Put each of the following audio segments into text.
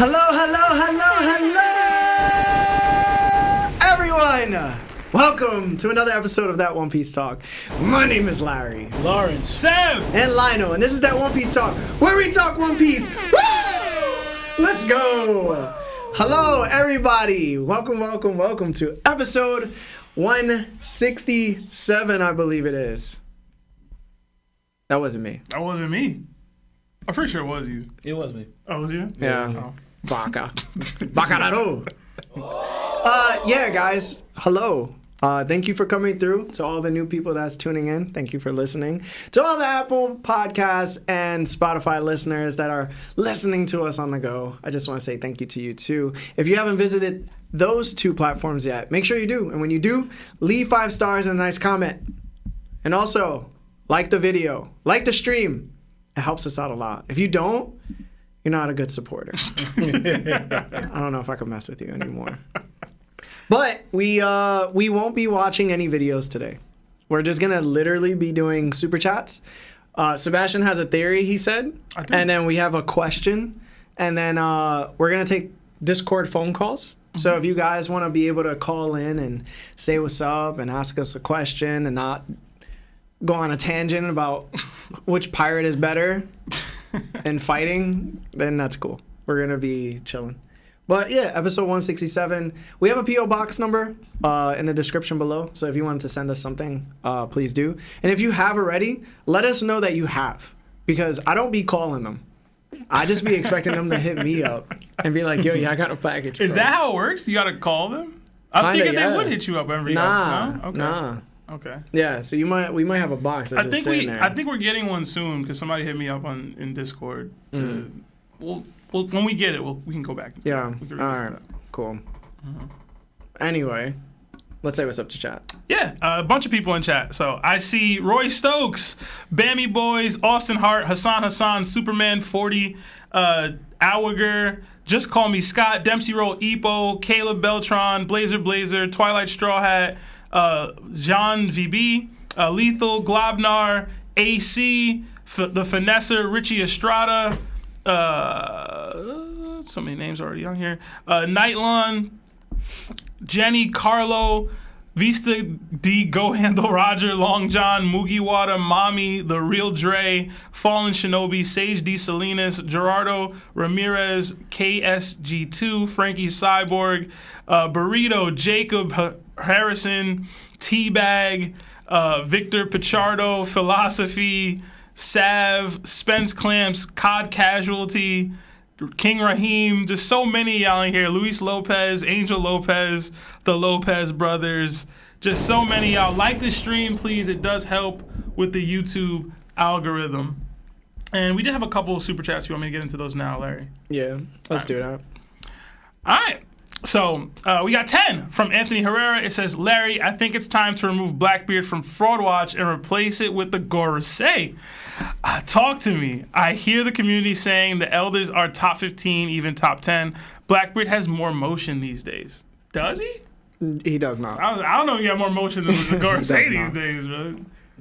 Hello, everyone! Welcome to another episode of That One Piece Talk. My name is Larry, Lawrence, Sam, and Lionel, and this is That One Piece Talk, where we talk One Piece. Woo! Let's go! Hello, everybody! Welcome to episode 167, I believe it is. That wasn't me. That wasn't me. I'm pretty sure it was you. It was me. Oh, it was you? Yeah. Oh. Baka. Bakararo. Yeah, guys. Hello. Thank you for coming through. To all the new people that's tuning in, thank you for listening. To all the Apple Podcasts and Spotify listeners that are listening to us on the go, I just want to say thank you to you too. If you haven't visited those two platforms yet, make sure you do. And when you do, leave 5 stars and a nice comment. And also, like the video, like the stream. It helps us out a lot. If you don't, you're not a good supporter. I don't know if I can mess with you anymore. But we won't be watching any videos today. We're just gonna literally be doing super chats. Sebastian has a theory, he said, and then we have a question, and then we're gonna take Discord phone calls. Mm-hmm. So if you guys want to be able to call in and say what's up and ask us a question and not go on a tangent about which pirate is better and fighting, then that's cool. We're gonna be chilling. But yeah, episode 167. We have a P.O. box number in the description below. So if you wanted to send us something, please do. And if you have already, let us know that you have. Because I don't be calling them. I just be expecting them to hit me up and be like, yo, yeah, I got a package. Is that how it works? You gotta call them? I figured they would hit you up every Nah. No? Okay. Nah. Okay. Yeah, so we might have a box that's just sitting there. I think we're getting one soon because somebody hit me up in Discord. Well, when we get it, we can go back. Yeah. All right. Cool. Mm-hmm. Anyway, let's say what's up to chat. Yeah, a bunch of people in chat. So I see Roy Stokes, Bammy Boys, Austin Hart, Hassan, Superman 40, Awager, Just Call Me Scott, Dempsey Roll Epo, Caleb Beltron, Blazer, Twilight Straw Hat, Jean VB, Lethal, Globnar, AC, The Finesser, Richie Estrada, so many names already on here, Nightlon, Jenny, Carlo, Vista D, Go Handle Roger, Long John, Mugiwara, Mommy, The Real Dre, Fallen Shinobi, Sage D. Salinas, Gerardo Ramirez, KSG2, Frankie Cyborg, Burrito, Jacob Harrison, Teabag, Victor Pichardo, Philosophy, Sav, Spence Clamps, Cod Casualty, King Raheem, just so many y'all in here. Luis Lopez, Angel Lopez, the Lopez brothers, just so many y'all. Like the stream, please. It does help with the YouTube algorithm. And we did have a couple of super chats. You want me to get into those now, Larry? Yeah, let's do that. All right. So we got 10 from Anthony Herrera. It says, Larry, I think it's time to remove Blackbeard from Fraud Watch and replace it with the Gorosei. Talk to me. I hear the community saying the elders are top 15, even top 10. Blackbeard has more motion these days. Does he? He does not. I don't know if he has more motion than the Gorosei these days, bro.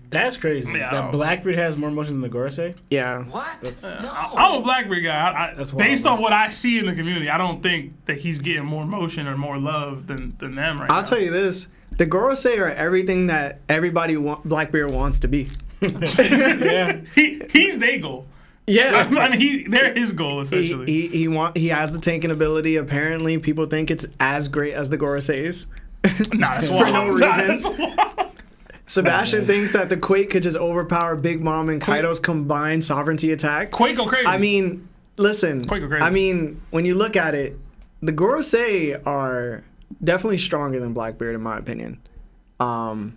That's crazy. Yeah, that Blackbeard has more motion than the Gorosei? Yeah. What? No. I'm a Blackbeard guy. That's based off what I see in the community, I don't think that he's getting more motion or more love than them right now. I'll tell you this. The Gorosei are everything that everybody Blackbeard wants to be. Yeah. He's their goal. Yeah. I mean, they're his goal, essentially. He has the tanking ability. Apparently, people think it's as great as the Goroseis. Nah, that's For wild. no reason. That's wild. Sebastian thinks that the Quake could just overpower Big Mom and Kaido's combined sovereignty attack. Quake go crazy. I mean, listen. Quake go crazy. I mean, when you look at it, the Gorosei are definitely stronger than Blackbeard, in my opinion. Can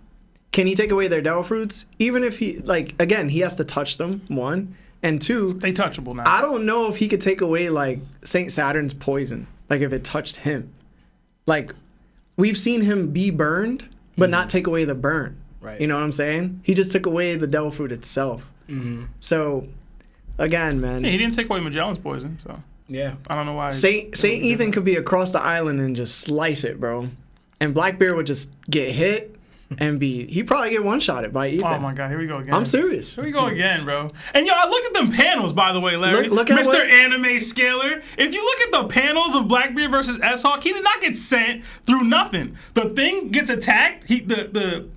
he take away their devil fruits? Even if he, like, again, he has to touch them, 1. And 2, they touchable now. I don't know if he could take away, like, Saint Saturn's poison. Like, if it touched him. Like, we've seen him be burned, but not take away the burn. Right. You know what I'm saying? He just took away the devil fruit itself. Mm-hmm. So, again, man. Yeah, he didn't take away Magellan's poison, so. Yeah. I don't know why. Saint Ethan could be across the island and just slice it, bro. And Blackbeard would just get hit he probably get one-shotted by Ethan. Oh my God, here we go again. I'm serious. Here we go again, bro. And yo, I looked at them panels, by the way, Larry. Look at Mr. Anime Scaler. If you look at the panels of Blackbeard versus S-Hawk, he did not get sent through nothing. The thing gets attacked. The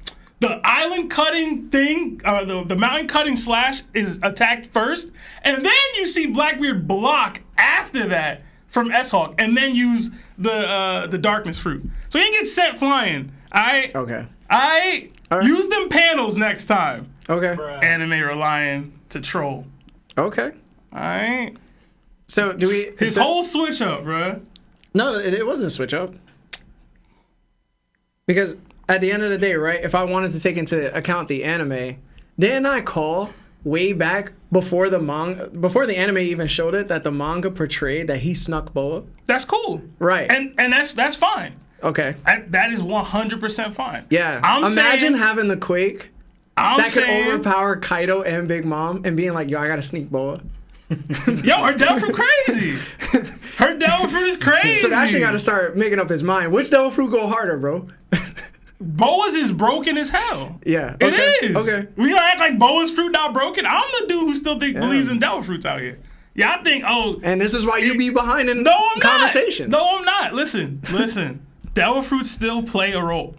island cutting thing, the mountain cutting slash is attacked first, and then you see Blackbeard block after that from S-Hawk, and then use the darkness fruit. So he didn't get sent flying. Okay. I All right. use them panels next time. Okay. Anime relying to troll. Okay. Alright. So do we? His whole switch up, bruh. No, it wasn't a switch up. Because at the end of the day, right? If I wanted to take into account the anime, didn't I call way back before the anime even showed it that the manga portrayed that he snuck Boa? That's cool. Right. And that's fine. Okay. That is 100% fine. Yeah. Imagine having the Quake that could overpower Kaido and Big Mom and being like, yo, I gotta sneak Boa. Yo, her Devil Fruit crazy. Her Devil Fruit is crazy. Sebastian gotta start making up his mind. Which Devil Fruit go harder, bro? Boa's is broken as hell. Yeah. It Okay. is. Okay. We gonna act like Boa's fruit not broken? I'm the dude who still believes in Devil Fruits out here. Yeah, I think, And this is why you be behind in no, I'm conversation. Not. No, I'm not. Listen. Devil Fruits still play a role.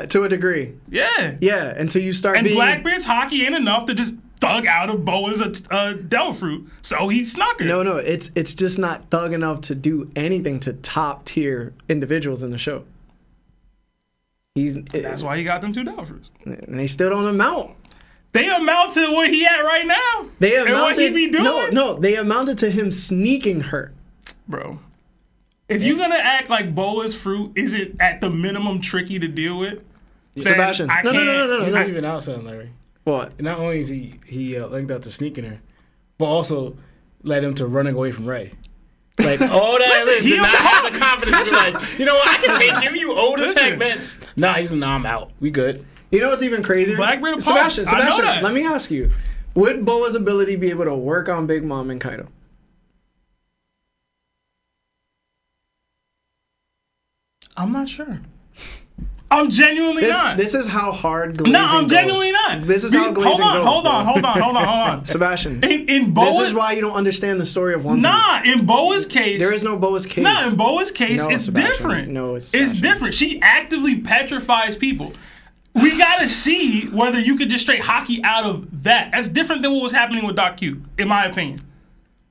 To a degree. Yeah. Yeah, until you start And being... Blackbeard's Haki ain't enough to just thug out of Boa's Devil Fruit, so he snuck her. No, it's just not thug enough to do anything to top tier individuals in the show. That's why he got them 2 Devil Fruits. And they still don't amount. They amount to what he at right now. They amounted, and what he be doing. No, they amounted to him sneaking her. Bro, if you're gonna act like Boa's fruit isn't at the minimum tricky to deal with, Sebastian, no. He's not even outside, Larry. What? And not only is he linked out to sneaking her, but also led him to running away from Ray. Like, oh, that did not have the confidence to be like, you know what, I can take him, you old as heck, man. Nah, I'm out. We good. You know what's even crazier? Blackbeard Sebastian, I know that. let me ask you. Would Boa's ability be able to work on Big Mom and Kaido? I'm not sure. I'm genuinely not. This is how hard glazing No, I'm goes. genuinely not. This is how glazing goes. Hold on. Sebastian, In Boa's, this is why you don't understand the story of One Piece. Nah, in Boa's case, There is no Boa's case. Nah, in Boa's case, No, it's Sebastian. different. No, it's It's Sebastian. different. She actively petrifies people. We gotta see whether you could just straight Haki out of that. That's different than what was happening with Doc Q, in my opinion.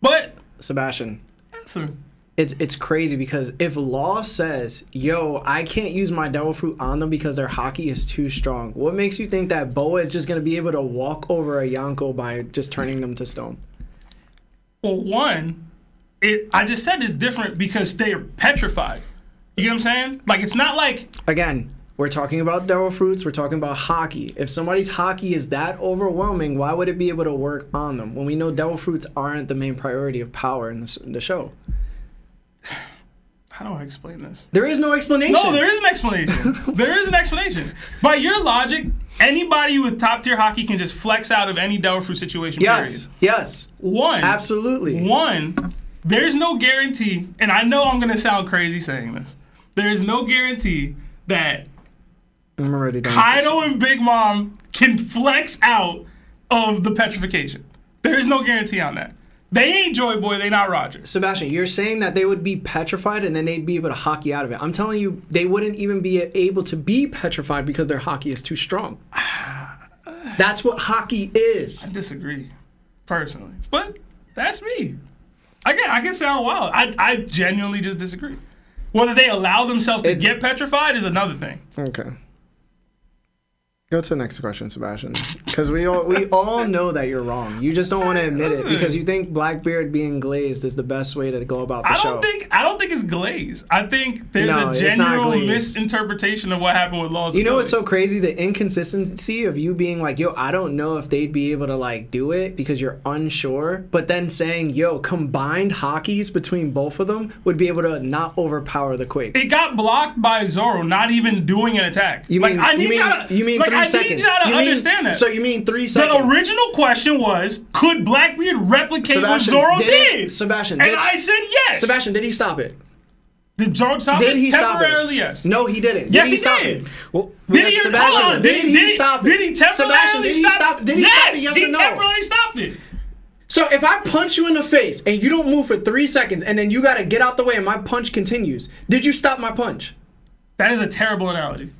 But Sebastian, answer. it's crazy because if Law says, yo, I can't use my Devil Fruit on them because their Haki is too strong, what makes you think that Boa is just going to be able to walk over a Yonko by just turning them to stone? Well, one, I just said it's different because they are petrified. You get what I'm saying? Like, it's not like... Again, we're talking about Devil Fruits, we're talking about Haki. If somebody's Haki is that overwhelming, why would it be able to work on them when we know Devil Fruits aren't the main priority of power in the show? How do I explain this? There is no explanation. No, there is an explanation. There is an explanation. By your logic, anybody with top tier Haki can just flex out of any Devil Fruit situation. Yes, period. yes. One. Absolutely. One, there's no guarantee, and I know I'm going to sound crazy saying this. There is no guarantee that I'm already done. Kaido and Big Mom can flex out of the petrification. There is no guarantee on that. They ain't Joy Boy, they not Roger. Sebastian, you're saying that they would be petrified and then they'd be able to Haki out of it. I'm telling you, they wouldn't even be able to be petrified because their Haki is too strong. That's what Haki is. I disagree, personally. But that's me. I can sound wild. I genuinely just disagree. Whether they allow themselves to get petrified is another thing. Okay. Go to the next question, Sebastian. Because we all know that you're wrong. You just don't want to admit it because you think Blackbeard being glazed is the best way to go about the show. I don't think it's glazed. I think there's a general misinterpretation of what happened with Law's. You know what's so crazy? The inconsistency of you being like, yo, I don't know if they'd be able to like do it because you're unsure, but then saying, yo, combined Hakis between both of them would be able to not overpower the Quake. It got blocked by Zoro not even doing an attack. You mean 3 seconds? I need y'all to understand that. So you mean 3 seconds? The original question was, could Blackbeard replicate what Zoro did? Sebastian, and I said yes. Sebastian, did he stop it? Did Zoro stop it? Did he stop it? Temporarily, yes. No, he didn't. Yes, Did he stop did. it? Well, Did he? Sebastian, Hold on. did he stop it? Did he temporarily Sebastian, did he stop? Did he stop it? Yes he or no? temporarily stopped it. So if I punch you in the face and you don't move for 3 seconds and then you got to get out the way and my punch continues, did you stop my punch? That is a terrible analogy.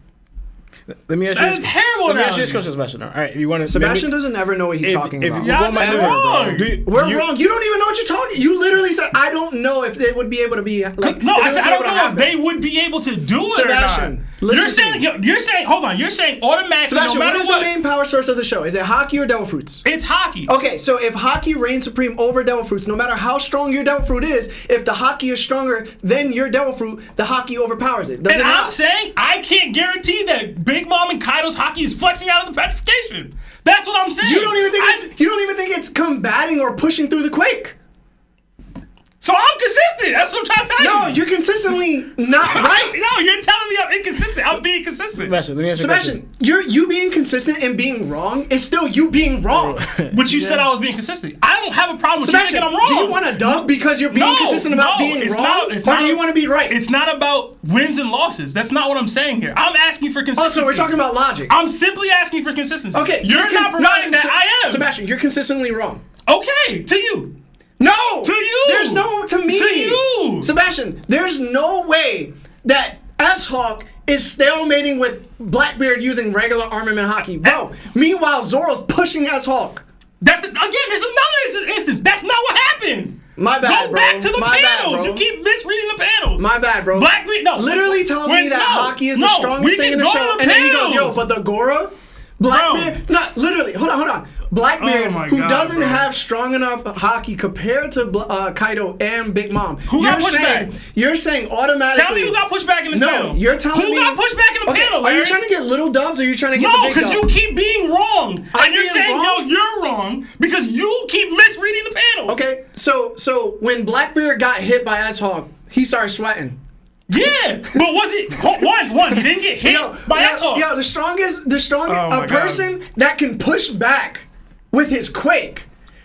Let me ask you That is terrible Let me ask you this analogy. question, Sebastian. All right, if you want to. Sebastian doesn't ever know what he's talking about. Y'all just wrong. We're wrong. You don't even know what you're talking. You literally said, "I don't know if they would be able to be like." No, I said I don't know if happen. they would be able to do it Sebastian, or not. listen to You're saying, hold on. You're saying automatically, Sebastian, no what matter is what, the main power source of the show? Is it Haki or Devil Fruits? it's Haki. Okay, so if Haki reigns supreme over Devil Fruits, no matter how strong your Devil Fruit is, if the Haki is stronger than your Devil Fruit, the Haki overpowers it. Does And it I'm not? saying I can't guarantee that Big Mom and Kaido's Haki is flexing out of the petrification. That's what I'm saying. You don't even think it's combating or pushing through the quake. So I'm consistent. That's what I'm trying to tell you. No, you're consistently not right. No, you're telling me I'm inconsistent. I'm being consistent. Sebastian, let me ask you a question. Sebastian, you being consistent and being wrong is still you being wrong. But you said I was being consistent. I don't have a problem with Sebastian, you thinking I'm wrong. do you want to dub because you're being consistent about being it's wrong? Not, it's or not, do you want to be right? It's not about wins and losses. That's not what I'm saying here. I'm asking for consistency. Also, we're talking about logic. I'm simply asking for consistency. Okay, You're not providing that. I am. Sebastian, you're consistently wrong. Okay, to you. No! To you! There's no to me! To you! Sebastian, there's no way that S-Hawk is stalemating with Blackbeard using regular armament Haki. Bro, meanwhile, Zoro's pushing S-Hawk. That's again, there's another instance. That's not what happened. My bad, Go bro. back to the My bad, panels. bro. You keep misreading the panels. My bad, bro. Blackbeard, no. Literally tells me that Haki is the strongest thing in the show. And then he goes, yo, but the Gora? Blackbeard? No, literally, hold on. Blackbeard, Oh my who God, doesn't bro. have strong enough Haki compared to Kaido and Big Mom. Who got pushed back? You're saying automatically. Tell me who got pushed back in this panel. No, you're telling me. Who got pushed back in the panel, Are you Larry? trying to get little dubs or are you trying to get No, the big because dub? you keep being wrong. I'm And you're being saying, wrong? no, you're wrong because you keep misreading the panel. Okay, so when Blackbeard got hit by S-Hawk, he started sweating. Yeah, but was it one? He didn't get hit by S-Hawk. Yo, the strongest, Oh my a person that can push back with his quake.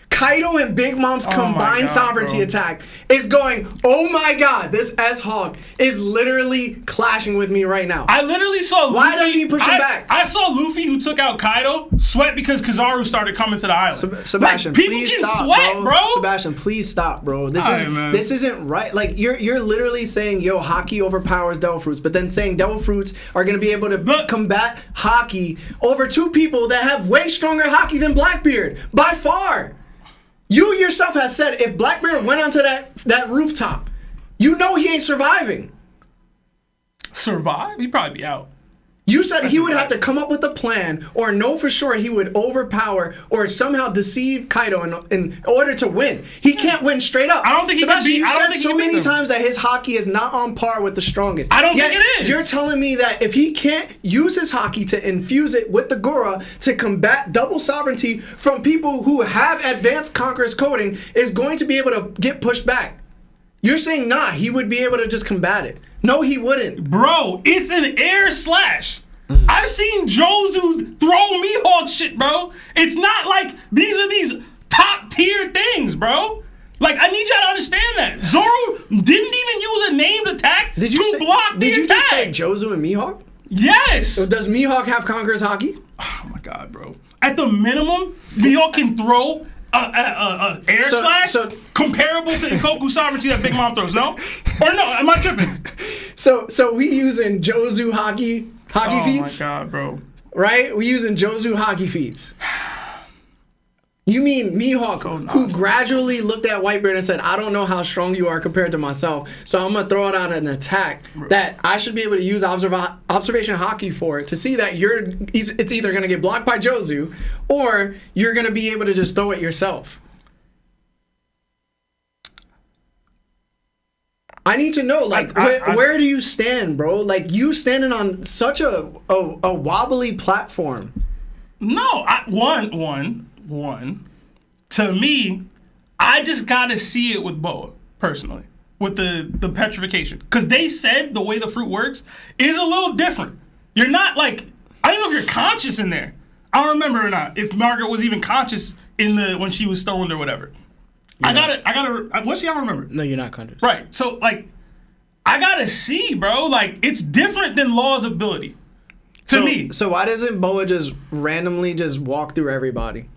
Kaido and Big Mom's combined God, sovereignty bro. attack is going, oh my god, this S-Hawk is literally clashing with me right now. I literally saw Luffy. Why doesn't he push him back? I saw Luffy, who took out Kaido, sweat because Kizaru started coming to the island. Sebastian, like, people please can stop, sweat, bro. Sebastian, please stop, bro. Alright, man. This isn't right. Like you're literally saying, yo, Haki overpowers Devil Fruits, but then saying Devil Fruits are gonna be able to combat Haki over two people that have way stronger Haki than Blackbeard by far. You yourself has said if Blackbeard went onto that rooftop, you know he ain't surviving. Survive? He'd probably be out. You said he would have to come up with a plan or know for sure he would overpower or somehow deceive Kaido in order to win. He can't win straight up. I don't think he can Sebastian, beat- you I don't said think he so can beat many them. times that his Haki is not on par with the strongest. I don't Yet think it is. You're telling me that if he can't use his Haki to infuse it with the Gora to combat double sovereignty from people who have advanced Conquerors coding is going to be able to get pushed back. You're saying he would be able to just combat it. No, he wouldn't. Bro, it's an air slash. I've seen Jozu throw Mihawk shit, bro. It's not like these are these top tier things, bro. Like, I need y'all to understand that. Zoro didn't even use a named attack to block the Did you attack. just say Jozu and Mihawk? Yes. Does Mihawk have Conquerors Haki? Oh my god, bro. At the minimum, Mihawk can throw a air slash comparable to Ikoku sovereignty that Big Mom throws, no? Or no, am I tripping? So we using Jozu Haki feats? Oh my god, bro. Right? We using Jozu Haki feats. You mean Mihawk, who gradually looked at Whitebeard and said, I don't know how strong you are compared to myself, so I'm going to throw it out an attack that I should be able to use observation Haki for to see that it's either going to get blocked by Jozu or you're going to be able to just throw it yourself. I need to know, like, where do you stand, bro? Like, you standing on such a wobbly platform. No, one, to me, I just gotta see it with Boa, personally, with the petrification. Because they said the way the fruit works is a little different. You're not like, I don't know if you're conscious in there. I don't remember or not, if Margaret was even conscious when she was stoned or whatever. I gotta, what's she? I don't remember. No, you're not conscious. Right, so like, I gotta see, bro. Like, it's different than Law's ability. To me. So why doesn't Boa just randomly just walk through everybody?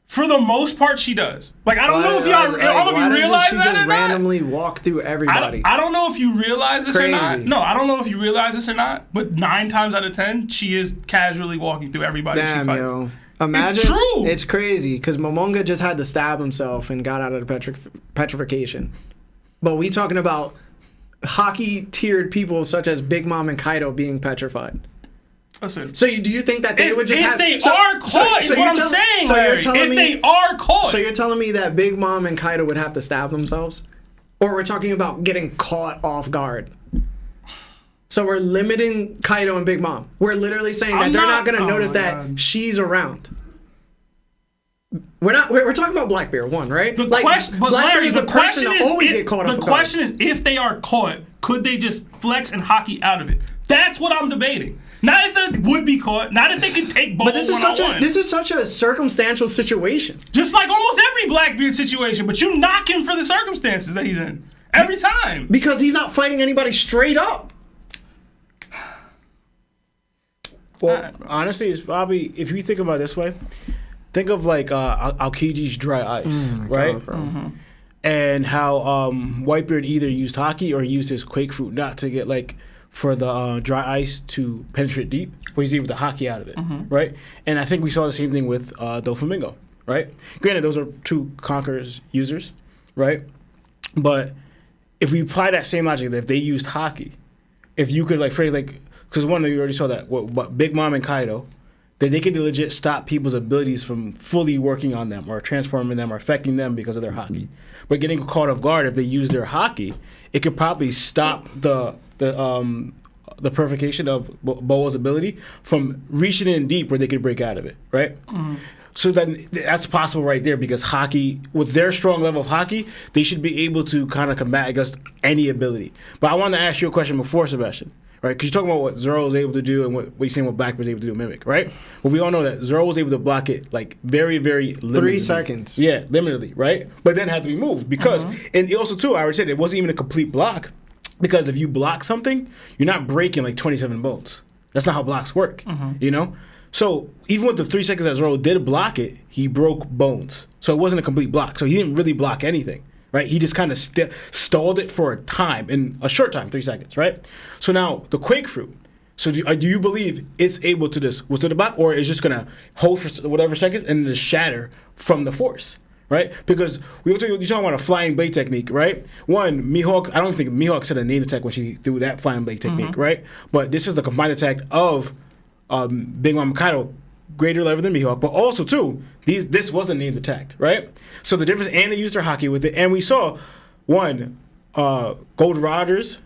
For the most part, she does. Like, I don't know if y'all, I don't know if you realize that or not. She just randomly walk through everybody. I don't know if you realize this or not. Crazy. No, I don't know if you realize this or not. But 9 times out of 10, she is casually walking through everybody she fights. Yo. Imagine, it's true. It's crazy because Momonga just had to stab himself and got out of the petrification. But we talking about Haki tiered people such as Big Mom and Kaido being petrified. Listen. So do you think that they would just if have... they are caught, is what I'm saying, so Larry. you're telling if they are caught. So you're telling me that Big Mom and Kaido would have to stab themselves? Or we're talking about getting caught off guard? So we're limiting Kaido and Big Mom. We're literally saying that they're not going to notice that she's around. We're talking about Blackbeard, one, right? But Larry, is the person to always get caught off guard. The question is, if they are caught, could they just flex and Haki out of it? That's what I'm debating. Not if they would be caught. Not if they could take both. But this is such a circumstantial situation. Just like almost every Blackbeard situation. But you knock him for the circumstances that he's in every time. Because he's not fighting anybody straight up. Well, honestly, it's probably, if you think about it this way, think of like Aokiji's dry ice, right? God, and how Whitebeard either used Haki or he used his Quake Fruit not to get like for the dry ice to penetrate deep, but he's able to Haki out of it, right? And I think we saw the same thing with Doflamingo, right? Granted, those are 2 Conquerors users, right? But if we apply that same logic, that if they used Haki, if you could like phrase like, because one of you already saw that, what Big Mom and Kaido, that they could legit stop people's abilities from fully working on them or transforming them or affecting them because of their Haki. But getting caught off guard, if they use their Haki, it could probably stop the purification of Boa's ability from reaching in deep where they could break out of it, right? So then that's possible right there because Haki, with their strong level of Haki, they should be able to kind of combat against any ability. But I want to ask you a question before, Sebastian. Right, because you're talking about what Zoro was able to do and what you're saying what Blackbeard was able to do Mimic, right? Well, we all know that Zoro was able to block it like very, very limitedly. 3 seconds. Yeah, limitedly, right? But then had to be moved because, and also too, I already said it wasn't even a complete block because if you block something, you're not breaking like 27 bones. That's not how blocks work, you know? So even with the 3 seconds that Zoro did block it, he broke bones. So it wasn't a complete block. So he didn't really block anything. Right, he just kind of stalled it for a time, in a short time, 3 seconds, right? So now the Quake Fruit. So do you believe it's able to just withstand the block, or is just gonna hold for whatever seconds and then just shatter from the force, right? Because you're talking about a flying blade technique, right? One, Mihawk. I don't think Mihawk said a named attack when she threw that flying blade technique, right? But this is the combined attack of Big Mom and Kaido. Greater level than Mihawk, but also too, this wasn't named attacked, right? So the difference, and they used their Haki with it, and we saw one Gold Rodder's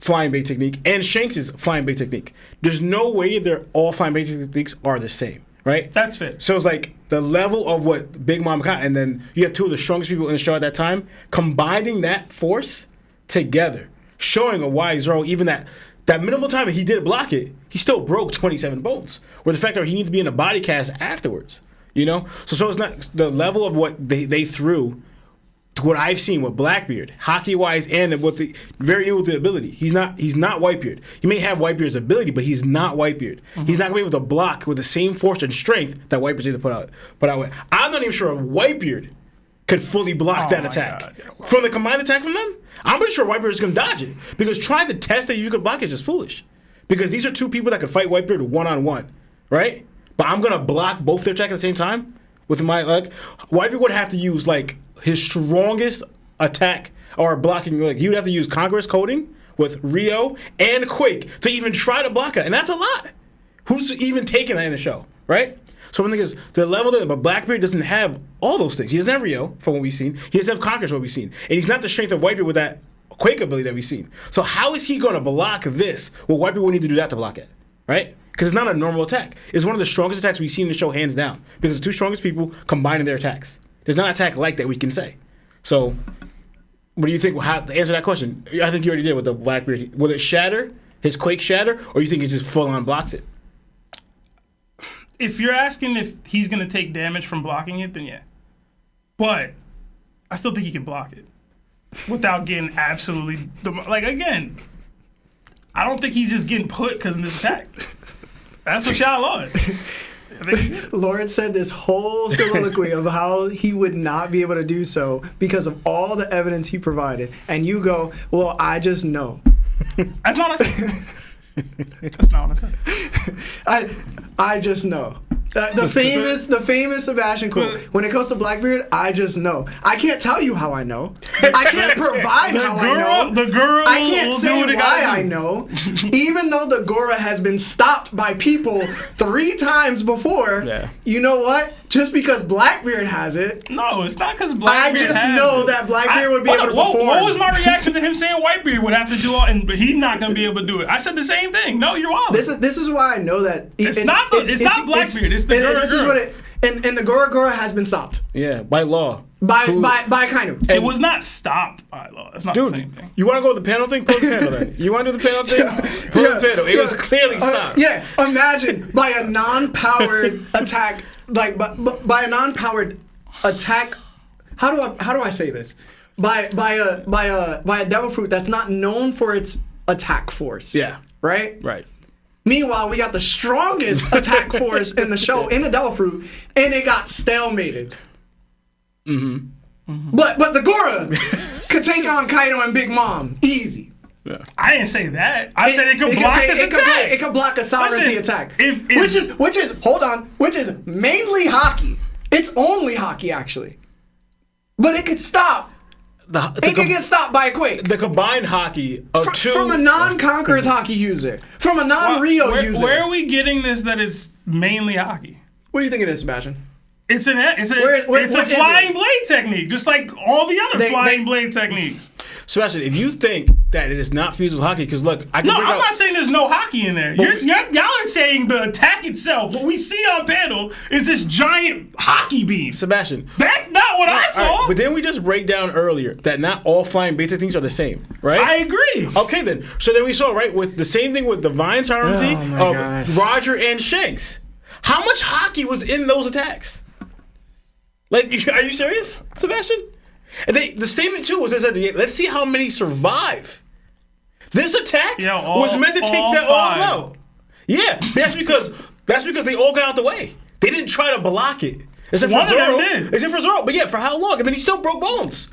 flying bait technique and Shanks' flying bait technique. There's no way all flying bait techniques are the same, right? That's fit. So it's like the level of what Big Mom got, and then you have 2 of the strongest people in the show at that time, combining that force together, showing why Zoro, even that minimal time he did block it, he still broke 27 bones. Or the fact that he needs to be in a body cast afterwards, you know? So it's not the level of what they threw to what I've seen with Blackbeard, Haki-wise, and what the very new with the ability. He's not Whitebeard. He may have Whitebeard's ability, but he's not Whitebeard. He's not going to be able to block with the same force and strength that Whitebeard's able to put out with. I'm not even sure Whitebeard could fully block that attack. God. From the combined attack from them, I'm pretty sure Whitebeard is going to dodge it. Because trying to test that you could block is just foolish. Because these are 2 people that could fight Whitebeard one-on-one, right? But I'm going to block both their attack at the same time with my leg. Whitebeard would have to use, like, his strongest attack or blocking. Like, he would have to use Conquerors coding with Rio and Quake to even try to block it. And that's a lot. Who's even taking that in the show, right? So one thing is, the level that, but Blackbeard doesn't have all those things. He doesn't have Rio, from what we've seen. He doesn't have Conquerors, from what we've seen. And he's not the strength of Whitebeard with that Quake ability that we've seen. So how is he going to block this? Well, Whitebeard would need to do that to block it, right? Because it's not a normal attack. It's one of the strongest attacks we've seen in the show, hands down. Because the 2 strongest people combining their attacks. There's not an attack like that we can say. So, what do you think? How to answer that question? I think you already did with the Blackbeard. Will it shatter, his Quake shatter, or you think he just full on blocks it? If you're asking if he's going to take damage from blocking it, then yeah. But I still think he can block it. without getting absolutely like again. I don't think he's just getting put because of this attack. That's what y'all on. Lawrence said this whole soliloquy of how he would not be able to do so because of all the evidence he provided, and you go, "Well, I just know." That's not what I said. That's not what I said. I just know. The famous Sebastian quote. When it comes to Blackbeard, I just know. I can't tell you how I know. I can't provide how I know. The girl I can't will say do what it why gotta I do. know. Even though the Gora has been stopped by people 3 times before, Yeah. you know what? Just because Blackbeard has it, No, it's not because I Blackbeard just has know it. that Blackbeard would be able to perform. What was my reaction to him saying Whitebeard would have to do all, and he's not gonna be able to do it? I said the same thing. No, you're wrong. This is why I know that It's not Blackbeard. It's the Gora This is Gora. what it. And the Gora has been stopped Yeah, by law. by Kaido. It was not stopped by law. It's not the same Dude, thing. you want to go with the panel thing? Pull the panel then. You want to do the panel thing? Pull the panel. It was clearly stopped. Yeah, imagine by a non-powered attack, like by a non-powered attack. How do I say this? By a devil fruit that's not known for its attack force. Yeah. Right. Right. Meanwhile, we got the strongest attack force in the show in the devil fruit, and it got stalemated. But the Gora could take on Kaido and Big Mom easy. I didn't say that. I said it could block this attack. It could block a sovereignty Listen, attack. if- which is mainly Haki. It's only Haki actually. But it could stop. It could get stopped by a quake. The combined Haki of two From a non-Conquerors Haki user. From a non-Rio user. Where are we getting this that it's mainly hockey? What do you think it is, Sebastian? It's a what is flying it? blade technique, just like all the other flying blade techniques. Sebastian, if you think that it is not fused with hockey, because look, I can No, bring I'm out. not saying there's no hockey in there. Y'all are saying the attack itself, what we see on panel, is this giant hockey beam. Sebastian. That's not what I saw. All right, but didn't we just break down earlier that not all flying beta things are the same, right? I agree. Okay then. So then we saw, right, with the same thing with Divine Sovereignty Oh my of God. Roger and Shanks. How much hockey was in those attacks? Like, are you serious, Sebastian? And the statement too was they said, let's see how many survive. This attack was meant to take that all out. Yeah, that's because they all got out the way. They didn't try to block it. Except One for of them Zoro. did. Except for Zoro, but yeah, for how long? And then he still broke bones.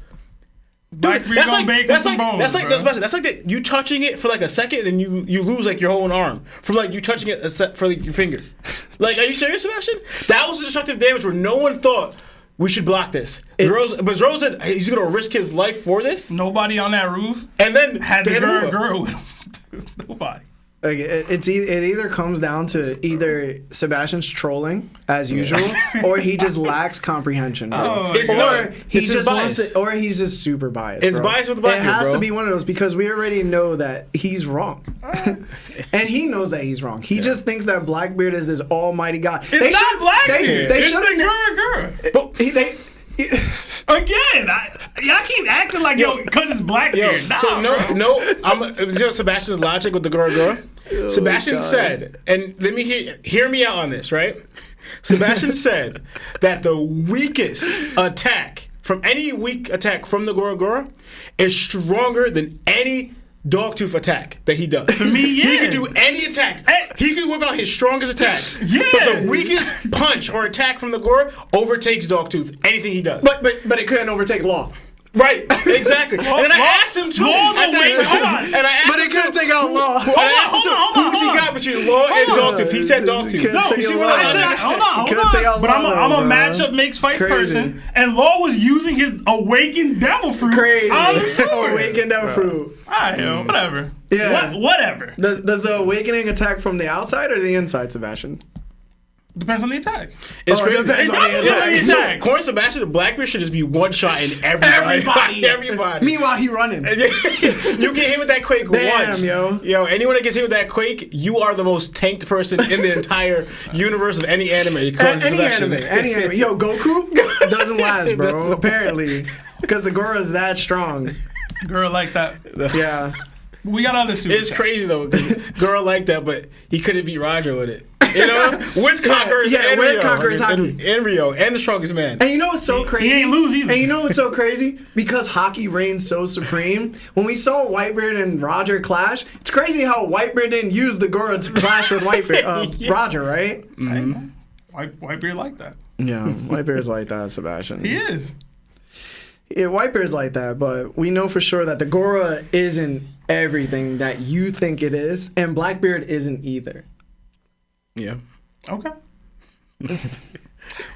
Blackbeard That's gonna like bake that's some like bones, that's like bro. that's like that you touching it for like a second and then you lose like your whole arm from like you touching it for like your finger. Like, are you serious, Sebastian? That was the destructive damage where no one thought we should block this. But Rose said he's gonna risk his life for this, Nobody on that roof and then had they the had to move him. girl with him. Nobody. Like it either comes down to either Sebastian's trolling as usual, or he just lacks comprehension, bro. Oh, It's or not. he It's his just wants bias. to, or he's just super biased. It's bro. biased with Blackbeard, It has bro. to be one of those because we already know that he's wrong, and he knows that he's wrong. He just thinks that Blackbeard is this almighty god. It's not Blackbeard. They It's should the girl. Again, y'all keep acting like because it's Blackbeard. Nah, I'm Sebastian's logic with the girl. Sebastian God. said, and let me hear me out on this, right? Sebastian said that the weakest attack from any weak attack from the Gora is stronger than any Dogtooth attack that he does. To me, yeah. He can do any attack. He can whip out his strongest attack. Yeah. But the weakest punch or attack from the Gora overtakes Dogtooth. Anything he does. But it couldn't overtake Law. Right, exactly. And then I asked him to. Law's at a that wait, time, hold on. And I asked But him it couldn't to, take out Law. And I asked him to, hold who's he on. got between Law and Hold on. Dogtooth? He said Dogtooth. No, you see what I I said, said? hold Couldn't on. take out But I'm Law, a bro. matchup makes fight Crazy. person, and Law was using his awakened devil fruit Crazy. on the sword. Awakened devil fruit. Alright, yo, whatever. Yeah. Whatever. Does the awakening attack from the outside or the inside, Sebastian? Depends on the attack. It's Oh, crazy. it depends It on the doesn't inside. really attack. Corn Sebastian and Blackbeard should just be one shot in everybody. Everybody. Meanwhile, he running. You get hit with that quake Damn, once. yo. Anyone that gets hit with that quake, you are the most tanked person in the entire universe of any anime. Any anime. Yo, Goku doesn't last, bro. Doesn't Apparently, because the Gora's that strong. Girl like that. Yeah. We got other super It's chats. crazy though, because girl like that, but he couldn't beat Roger with it. You know, with Conquerors, yeah, and with Rio, Conquerors and Rio, and the strongest man. And you know what's so crazy? He ain't lose either. And you know what's so crazy? Because Haki reigns so supreme. When we saw Whitebeard and Roger clash, it's crazy how Whitebeard didn't use the Goro to clash with Whitebeard, Roger, right? Mm-hmm. Whitebeard like that. Yeah, Whitebeard's like that, Sebastian. He is. Yeah, Whitebeard's like that, but we know for sure that the Goro isn't everything that you think it is, and Blackbeard isn't either. Yeah. Okay.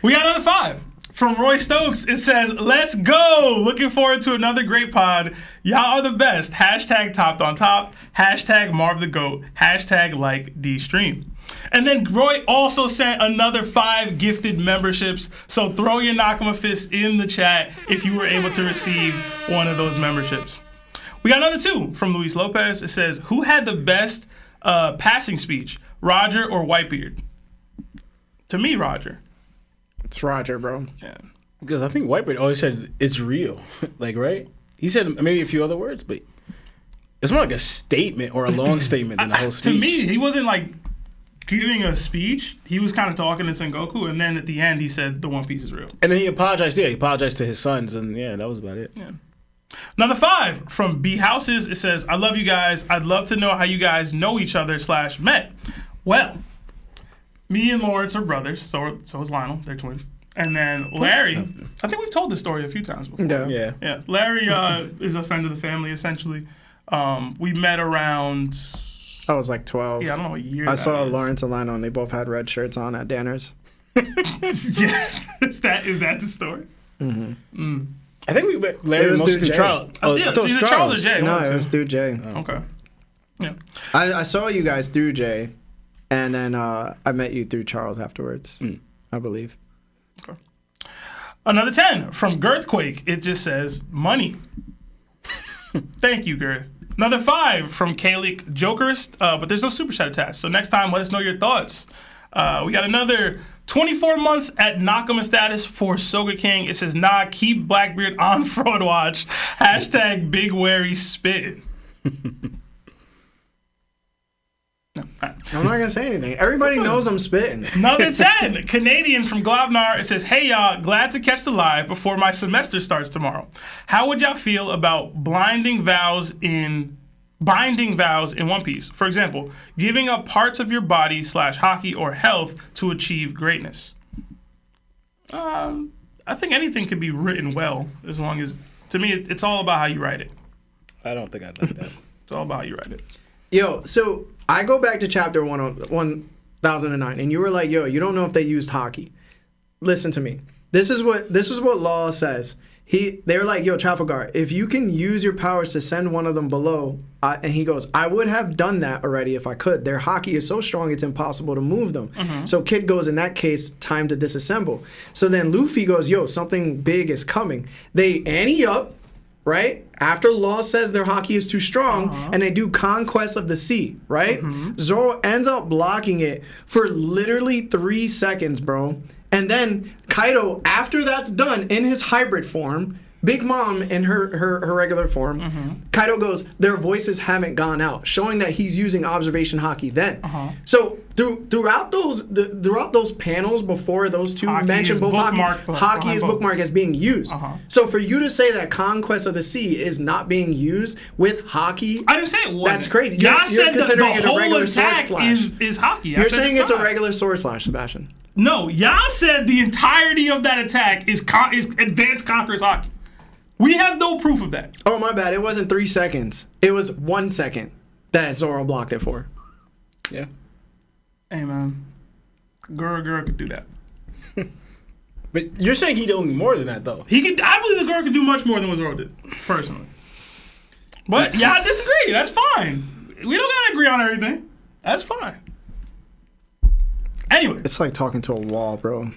We got another 5. From Roy Stokes, it says, let's go. Looking forward to another great pod. Y'all are the best. Hashtag topped on top. Hashtag Marv the Goat. Hashtag like D-Stream. And then Roy also sent another 5 gifted memberships. So throw your Nakama fist in the chat if you were able to receive one of those memberships. We got another 2 from Luis Lopez. It says, who had the best passing speech? Roger or Whitebeard? To me, Roger. It's Roger, bro. Yeah. Because I think Whitebeard always said it's real. Like, right? He said maybe a few other words, but it's more like a statement or a long statement than a whole speech. To me, he wasn't like giving a speech. He was kind of talking to Sengoku, and then at the end, he said the One Piece is real. And then he apologized. Yeah, he apologized to his sons, and yeah, that was about it. Yeah. Another 5 from B Houses. It says, I love you guys. I'd love to know how you guys know each other / met. Well, me and Lawrence are brothers. So is Lionel. They're twins. And then Larry, I think we've told this story a few times before. Yeah. Yeah. Larry is a friend of the family, essentially. We met around... I was like 12. Yeah, I don't know what year I that saw is. Lawrence and Lionel, and they both had red shirts on at Danner's. Yeah. Is that the story? I think we met Larry It was mostly through through Jay. Charles. Oh, yeah, I thought it was either Charles or Jay. No, one of it the was two. through Jay. Okay. Yeah. I saw you guys through Jay, and then I met you through Charles afterwards, I believe. Okay. Another 10 from Girthquake. It just says money. Thank you, Girth. Another 5 from Kalik Jokerist, but there's no super chat attached. So next time, let us know your thoughts. We got another 24 months at Nakama status for Soga King. It says, nah, keep Blackbeard on fraud watch. Hashtag big wary spit. No, all right. I'm not gonna say anything. Everybody knows I'm spitting. Another 10, Canadian from Glavnar. It says, hey y'all, glad to catch the live before my semester starts tomorrow. How would y'all feel about binding vows in One Piece? For example, giving up parts of your body / Haki or health to achieve greatness. I think anything can be written well, as long as, to me, it's all about how you write it. I don't think I'd like that. It's all about how you write it. Yo, so I go back to chapter 1009, and you were like, yo, you don't know if they used Haki. Listen to me. This is what Law says. They're like, yo, Trafalgar, if you can use your powers to send one of them below, and he goes, I would have done that already if I could. Their Haki is so strong it's impossible to move them. So Kid goes, in that case, time to disassemble. So then Luffy goes, yo, something big is coming. They ante up, right? After Law says their Haki is too strong, and they do Conquest of the Sea, right? Zoro ends up blocking it for literally 3 seconds, bro. And then Kaido, after that's done, in his hybrid form, Big Mom in her regular form, Kaido goes, their voices haven't gone out, showing that he's using observation Haki then. So throughout those panels before those two Haki mention is both bookmarked, Haki is bookmarked as being used. So for you to say that Conquest of the Sea is not being used with Haki, I didn't say it wasn't. that's crazy. Y'all said the considering it a whole regular sword attack slash. is Haki. You're saying it's a not. regular sword slash, Sebastian. No, y'all said the entirety of that attack is advanced Conquerors Haki. We have no proof of that. Oh, my bad. It wasn't 3 seconds. It was 1 second that Zoro blocked it for. Yeah. Hey, man. Gura could do that. But you're saying he doing more than that, though. I believe the Gura could do much more than what Zoro did, personally. But y'all disagree. That's fine. We don't gotta agree on everything. That's fine. Anyway. It's like talking to a wall, bro.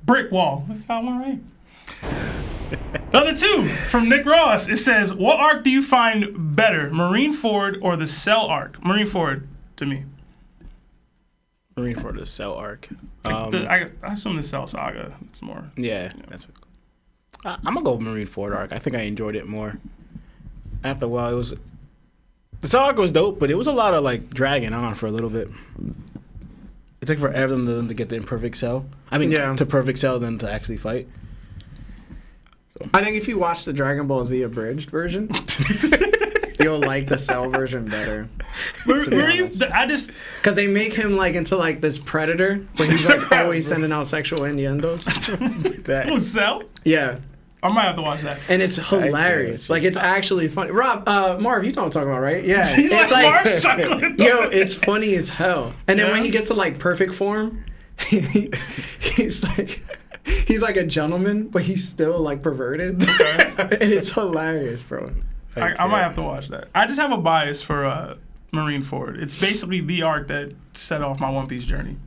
Brick wall. I got one right. Another 2 from Nick Ross. It says, what arc do you find better, Marineford or the Cell arc? Marineford, to me. Marineford, the Cell arc. I assume the Cell saga. It's more. Yeah, that's what. I'm gonna go with Marineford arc. I think I enjoyed it more. After a while, The Saga was dope, but it was a lot of like dragging on for a little bit. It took forever for them to get the imperfect cell. I mean, to perfect cell, then to actually fight. So. I think if you watch the Dragon Ball Z abridged version, you'll like the Cell version better. I just because they make him like into like this predator, but he's like always sending out sexual innuendos. Oh, Cell? Yeah. I might have to watch that. And it's hilarious. Like, it's actually funny. Rob, Marv, you know what I'm talking about, right? Yeah. He's it's like Marv's chuckling. Yo, it's funny as hell. And then when he gets to, like, perfect form, he's like a gentleman, but he's still, like, perverted. Okay. And it's hilarious, bro. I might have to watch that. I just have a bias for Marineford. It's basically the arc that set off my One Piece journey.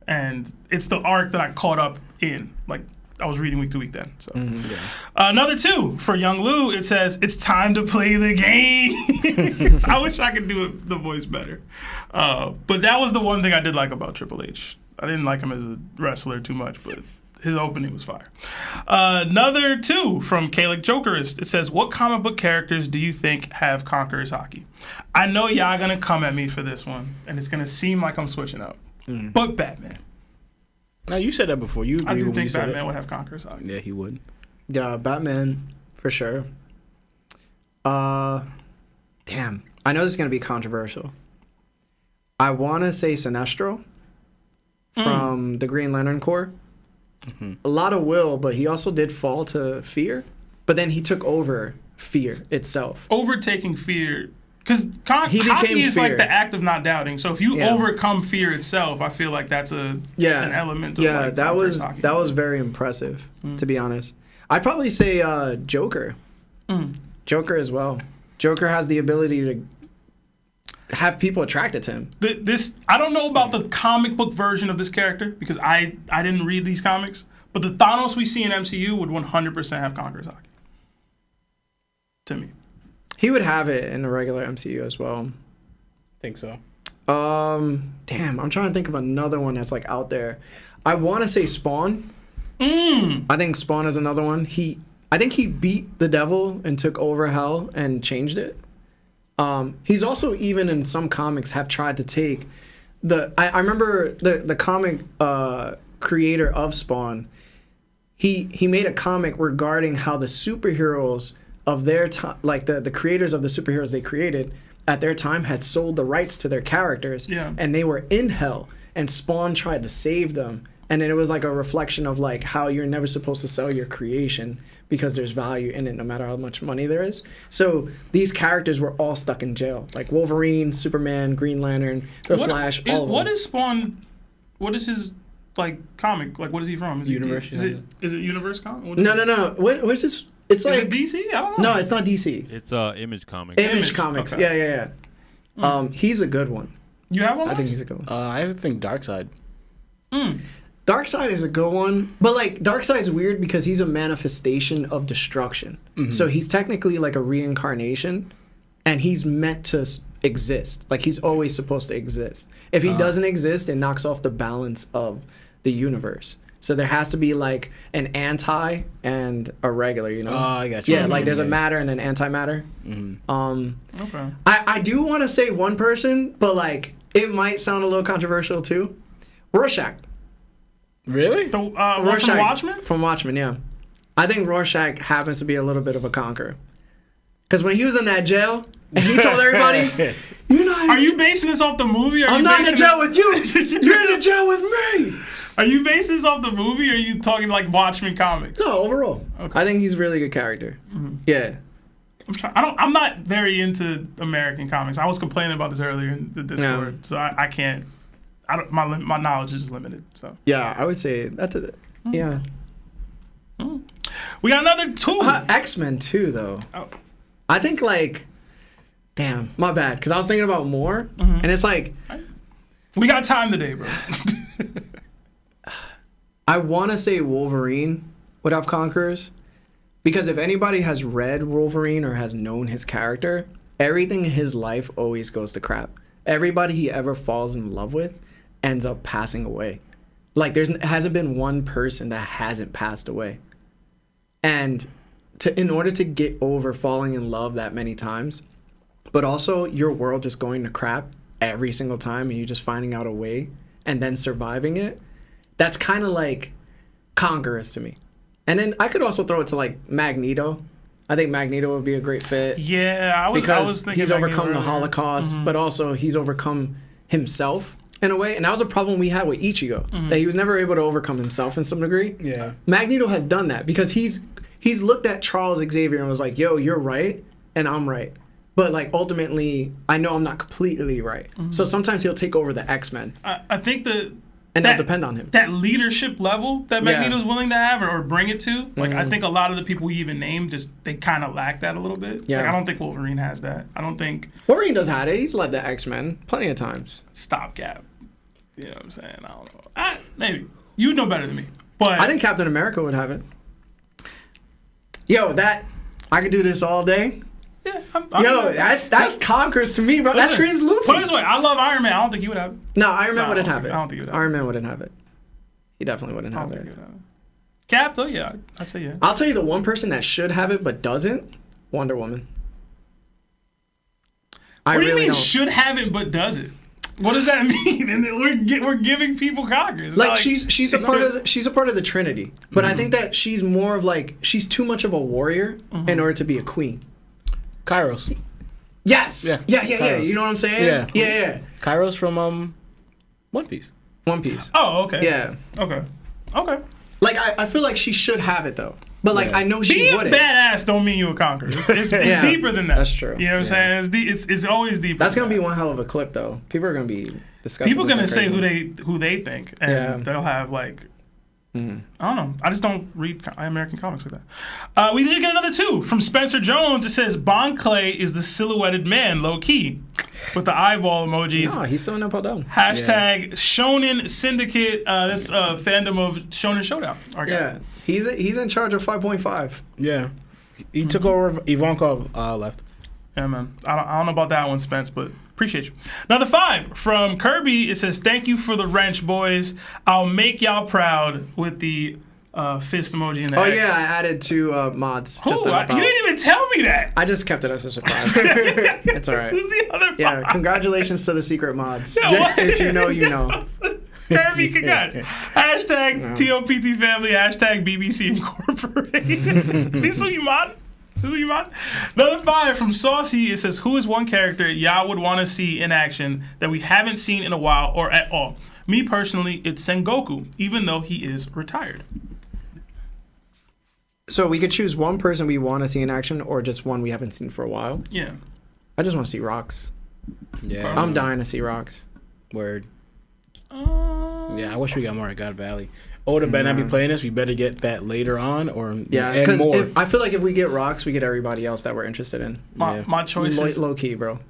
And it's the arc that I caught up in. Like, I was reading week to week then. So another 2 for Young Lou. It says, "It's time to play the game." I wish I could do the voice better. But that was the one thing I did like about Triple H. I didn't like him as a wrestler too much, but his opening was fire. Another 2 from Kalik Jokerist. It says, "What comic book characters do you think have Conquerors Haki?" I know y'all gonna come at me for this one, and it's gonna seem like I'm switching up. But Batman. No, you said that before. You agree I do when think you said Batman it. would have Conquerors Haki. Yeah, he would. Yeah, Batman, for sure. Damn. I know this is going to be controversial. I want to say Sinestro from the Green Lantern Corps. A lot of will, but he also did fall to fear. But then he took over fear itself. Overtaking fear. Because He became Haki is fear. like the act of not doubting. So if you overcome fear itself, I feel like that's an element of like that was Haki. very impressive, to be honest. I'd probably say Joker. Joker as well. Joker has the ability to have people attracted to him. I don't know about the comic book version of this character because I didn't read these comics, but the Thanos we see in MCU would 100% have Conquerors Haki. To me. He would have it in the regular MCU as well. Think so. Damn, I'm trying to think of another one that's like out there. I want to say Spawn. I think Spawn is another one. I think he beat the devil and took over hell and changed it. He's also even in some comics have tried to take I remember the comic creator of Spawn. He made a comic regarding how the superheroes of their time, like the creators of the superheroes they created at their time had sold the rights to their characters, and they were in hell, and Spawn tried to save them, and then it was like a reflection of like how you're never supposed to sell your creation because there's value in it no matter how much money there is. So these characters were all stuck in jail, like Wolverine, Superman, Green Lantern, the Flash, all of them. What is Spawn? What is his like comic? Like what is he from? Is Universe. Is it Universe comic? No. What's this? It's like it DC? I don't know. No, it's not DC. It's Image Comics. Image Comics. Okay. Yeah. He's a good one. You have one? I think he's a good one. I think Darkseid. Darkseid is a good one, but like Darkseid's weird because he's a manifestation of destruction. So he's technically like a reincarnation, and he's meant to exist. Like he's always supposed to exist. If he doesn't exist, it knocks off the balance of the universe. So there has to be like an anti and a regular, you know? Oh, I got you. Yeah, like there's a matter and an antimatter. Okay. I do want to say one person, but like it might sound a little controversial too. Rorschach. Really? The one from Watchmen? From Watchmen, yeah. I think Rorschach happens to be a little bit of a conqueror. Because when he was in that jail, and he told everybody, "You're not. Are you basing this off the movie? I'm not in the jail with you. You're in the jail with me." Are you basing this off the movie, or are you talking like Watchmen comics? No, overall. Okay. I think he's a really good character. Yeah. I'm not very into American comics. I was complaining about this earlier in the Discord, so I can't. My knowledge is limited. So yeah, I would say that's it. Yeah. We got another 2. X-Men too, though. Oh. I think like, damn, my bad, because I was thinking about more, and it's like, we got time today, bro. I want to say Wolverine would have Conquerors, because if anybody has read Wolverine or has known his character, everything in his life always goes to crap. Everybody he ever falls in love with ends up passing away. Like hasn't been one person that hasn't passed away. And in order to get over falling in love that many times, but also your world just going to crap every single time and you just finding out a way and then surviving it. That's kind of like Conquerors to me. And then I could also throw it to like Magneto. I think Magneto would be a great fit. Yeah, I was thinking he's Magneto overcome the earlier. Holocaust, but also he's overcome himself in a way. And that was a problem we had with Ichigo, that he was never able to overcome himself in some degree. Yeah. Magneto has done that because he's looked at Charles Xavier and was like, yo, you're right and I'm right. But like ultimately, I know I'm not completely right. So sometimes he'll take over the X-Men. I think And they'll depend on him. That leadership level that Magneto's willing to have or bring it to, like I think a lot of the people we even named they kind of lack that a little bit. Yeah. Like I don't think Wolverine has that. I don't think Wolverine does have it. He's led the X-Men plenty of times. stopgap. You know what I'm saying? I don't know. Maybe you know better than me, but I think Captain America would have it. Yo, I could do this all day. yeah, Yo, that's Conquerors to me, bro. That screams Luffy. Put it this way, I love Iron Man. I don't think he would have it. No, Iron Man wouldn't I have it. don't think he would have Iron Man wouldn't have it. He definitely wouldn't I have don't think it. he would have it. Cap though, yeah, I'd say yeah. I'll tell you the one person that should have it but doesn't. Wonder Woman. What do you mean don't. should have it but does it? What does that mean? And then we're giving people Conquerors. Like she's a part of the Trinity, but I think that she's more of like she's too much of a warrior in order to be a queen. Kairos. Yes. Yeah. Yeah. Kairos. You know what I'm saying? Yeah. Yeah. Kairos from One Piece. One Piece. Oh, okay. Yeah. Okay. Like I feel like she should have it though, but like Yeah. I know she Being wouldn't. badass don't mean you a conqueror. It's Yeah. deeper than that. That's true. You know what I'm saying? It's always deeper. That's than gonna be that. one hell of a clip though. People are gonna be discussing. People this gonna like say crazy. who they think, and Yeah. they'll have like. I don't know. I just don't read American comics like that. We did get another 2 from Spencer Jones. It says Bon Clay is the silhouetted man, low key, with the eyeball emojis. No, he's sewing up all down. Hashtag Shonen Syndicate. That's fandom of Shonen Showdown. Our guy. Yeah, he's in charge of 5.5. Yeah. He took over. Ivankov left. Yeah, man. I don't know about that one, Spence, but appreciate you. Another 5 from Kirby. It says, thank you for the wrench, boys. I'll make y'all proud with the fist emoji in the Oh X. yeah, I added 2 mods. Who? Just to help You out. didn't even tell me that. I just kept it as a surprise. It's all right. Who's the other Yeah, mod? congratulations to the secret mods. Yeah, what? If you know, you know. Kirby, congrats. Hashtag TOPT family. Hashtag BBC Incorporated. This who you mod? Another 5 from Saucy. It says, who is one character y'all would want to see in action that we haven't seen in a while or at all? Me personally, it's Sengoku, even though he is retired. So we could choose one person we want to see in action, or just one we haven't seen for a while. Yeah. I just want to see Rocks. Yeah. I'm dying to see Rocks. Word. Yeah, I wish we got more at God Valley. Oh, the better not be playing this. We better get that later on, or Yeah, and because more. I feel like if we get Rocks, we get everybody else that we're interested in. My choice is Low key, bro.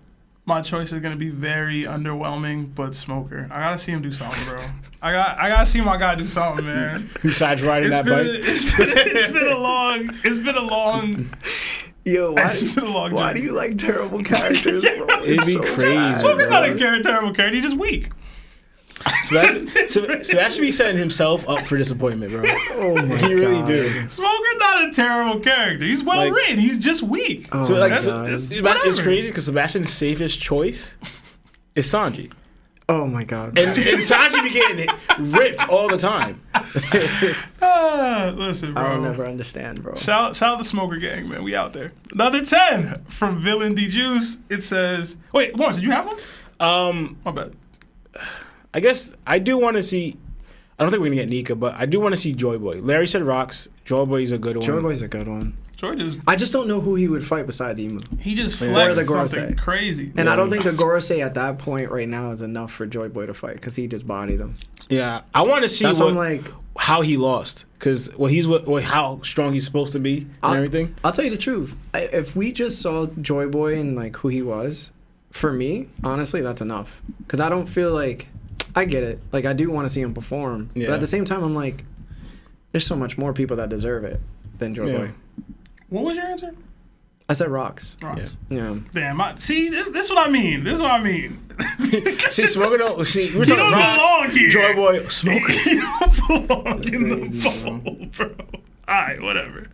My choice is gonna be very underwhelming, but Smoker. I gotta see him do something, bro. I gotta see my guy do something, man. Besides riding that bike. It's been a long. Yo, It's been a long why journey. do you like terrible characters, bro? It'd It's be so crazy, bad, Smoker's bro. not a terrible character. He's just weak. Sebastian should be setting himself up for disappointment, bro. Oh my He really God. do. Smoker's not a terrible character. He's well written. He's just weak. Oh So my like, God. it's whatever. crazy because Sebastian's safest choice is Sanji, Oh my God. and Sanji be getting ripped all the time. Listen, bro. I'll never understand, bro. Shout out the Smoker Gang, man. We out there. Another 10 from Villain D Juice. It says, wait, Lawrence, did you have one? My bad. I guess I do want to see. I don't think we're gonna get Nika, but I do want to see Joy Boy. Larry said Rocks. Joy Boy's a good one. Joy Boy's a good one. George is, I just don't know who he would fight beside Emu. he just Or flexed the something Gorosei. crazy. And I don't think the Gorosei at that point right now is enough for Joy Boy to fight because he just bodied them. Yeah, I want to see That's what I'm like. how he lost, because how strong he's supposed to be and everything. I'll tell you the truth. If we just saw Joy Boy and like who he was, for me, honestly, that's enough. Because I don't feel like I get it. Like I do want to see him perform, Yeah. but at the same time, I'm like, there's so much more people that deserve it than Joy Yeah. Boy. What was your answer? I said Rocks. Rocks. Yeah. Yeah. Damn, see, this what I mean. See, Smoker don't. See, we're You talking don't Rocks, belong here. Joy Boy, Smoker. You don't belong in crazy, the fold, bro. Alright, whatever.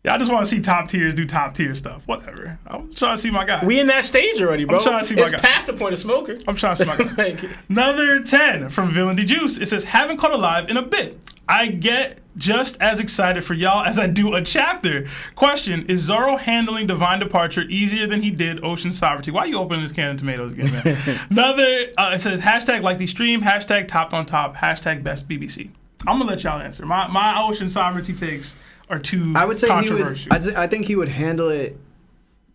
Yeah, I just want to see top tiers do top tier stuff. Whatever. I'm trying to see my guy. We in that stage already, bro. I'm trying to see my it's guy. past the point of smoker. I'm trying to see my guy. Another 10 from Villain D Juice. It says, haven't caught a live in a bit. I get just as excited for y'all as I do a chapter. Question, is Zoro handling Divine Departure easier than he did Ocean Sovereignty? Why are you opening this can of tomatoes again, man? Another, it says, hashtag like the stream, hashtag topped on top, hashtag best BBC. I'm going to let y'all answer. My Ocean Sovereignty takes are too I would say controversial. I think he would handle it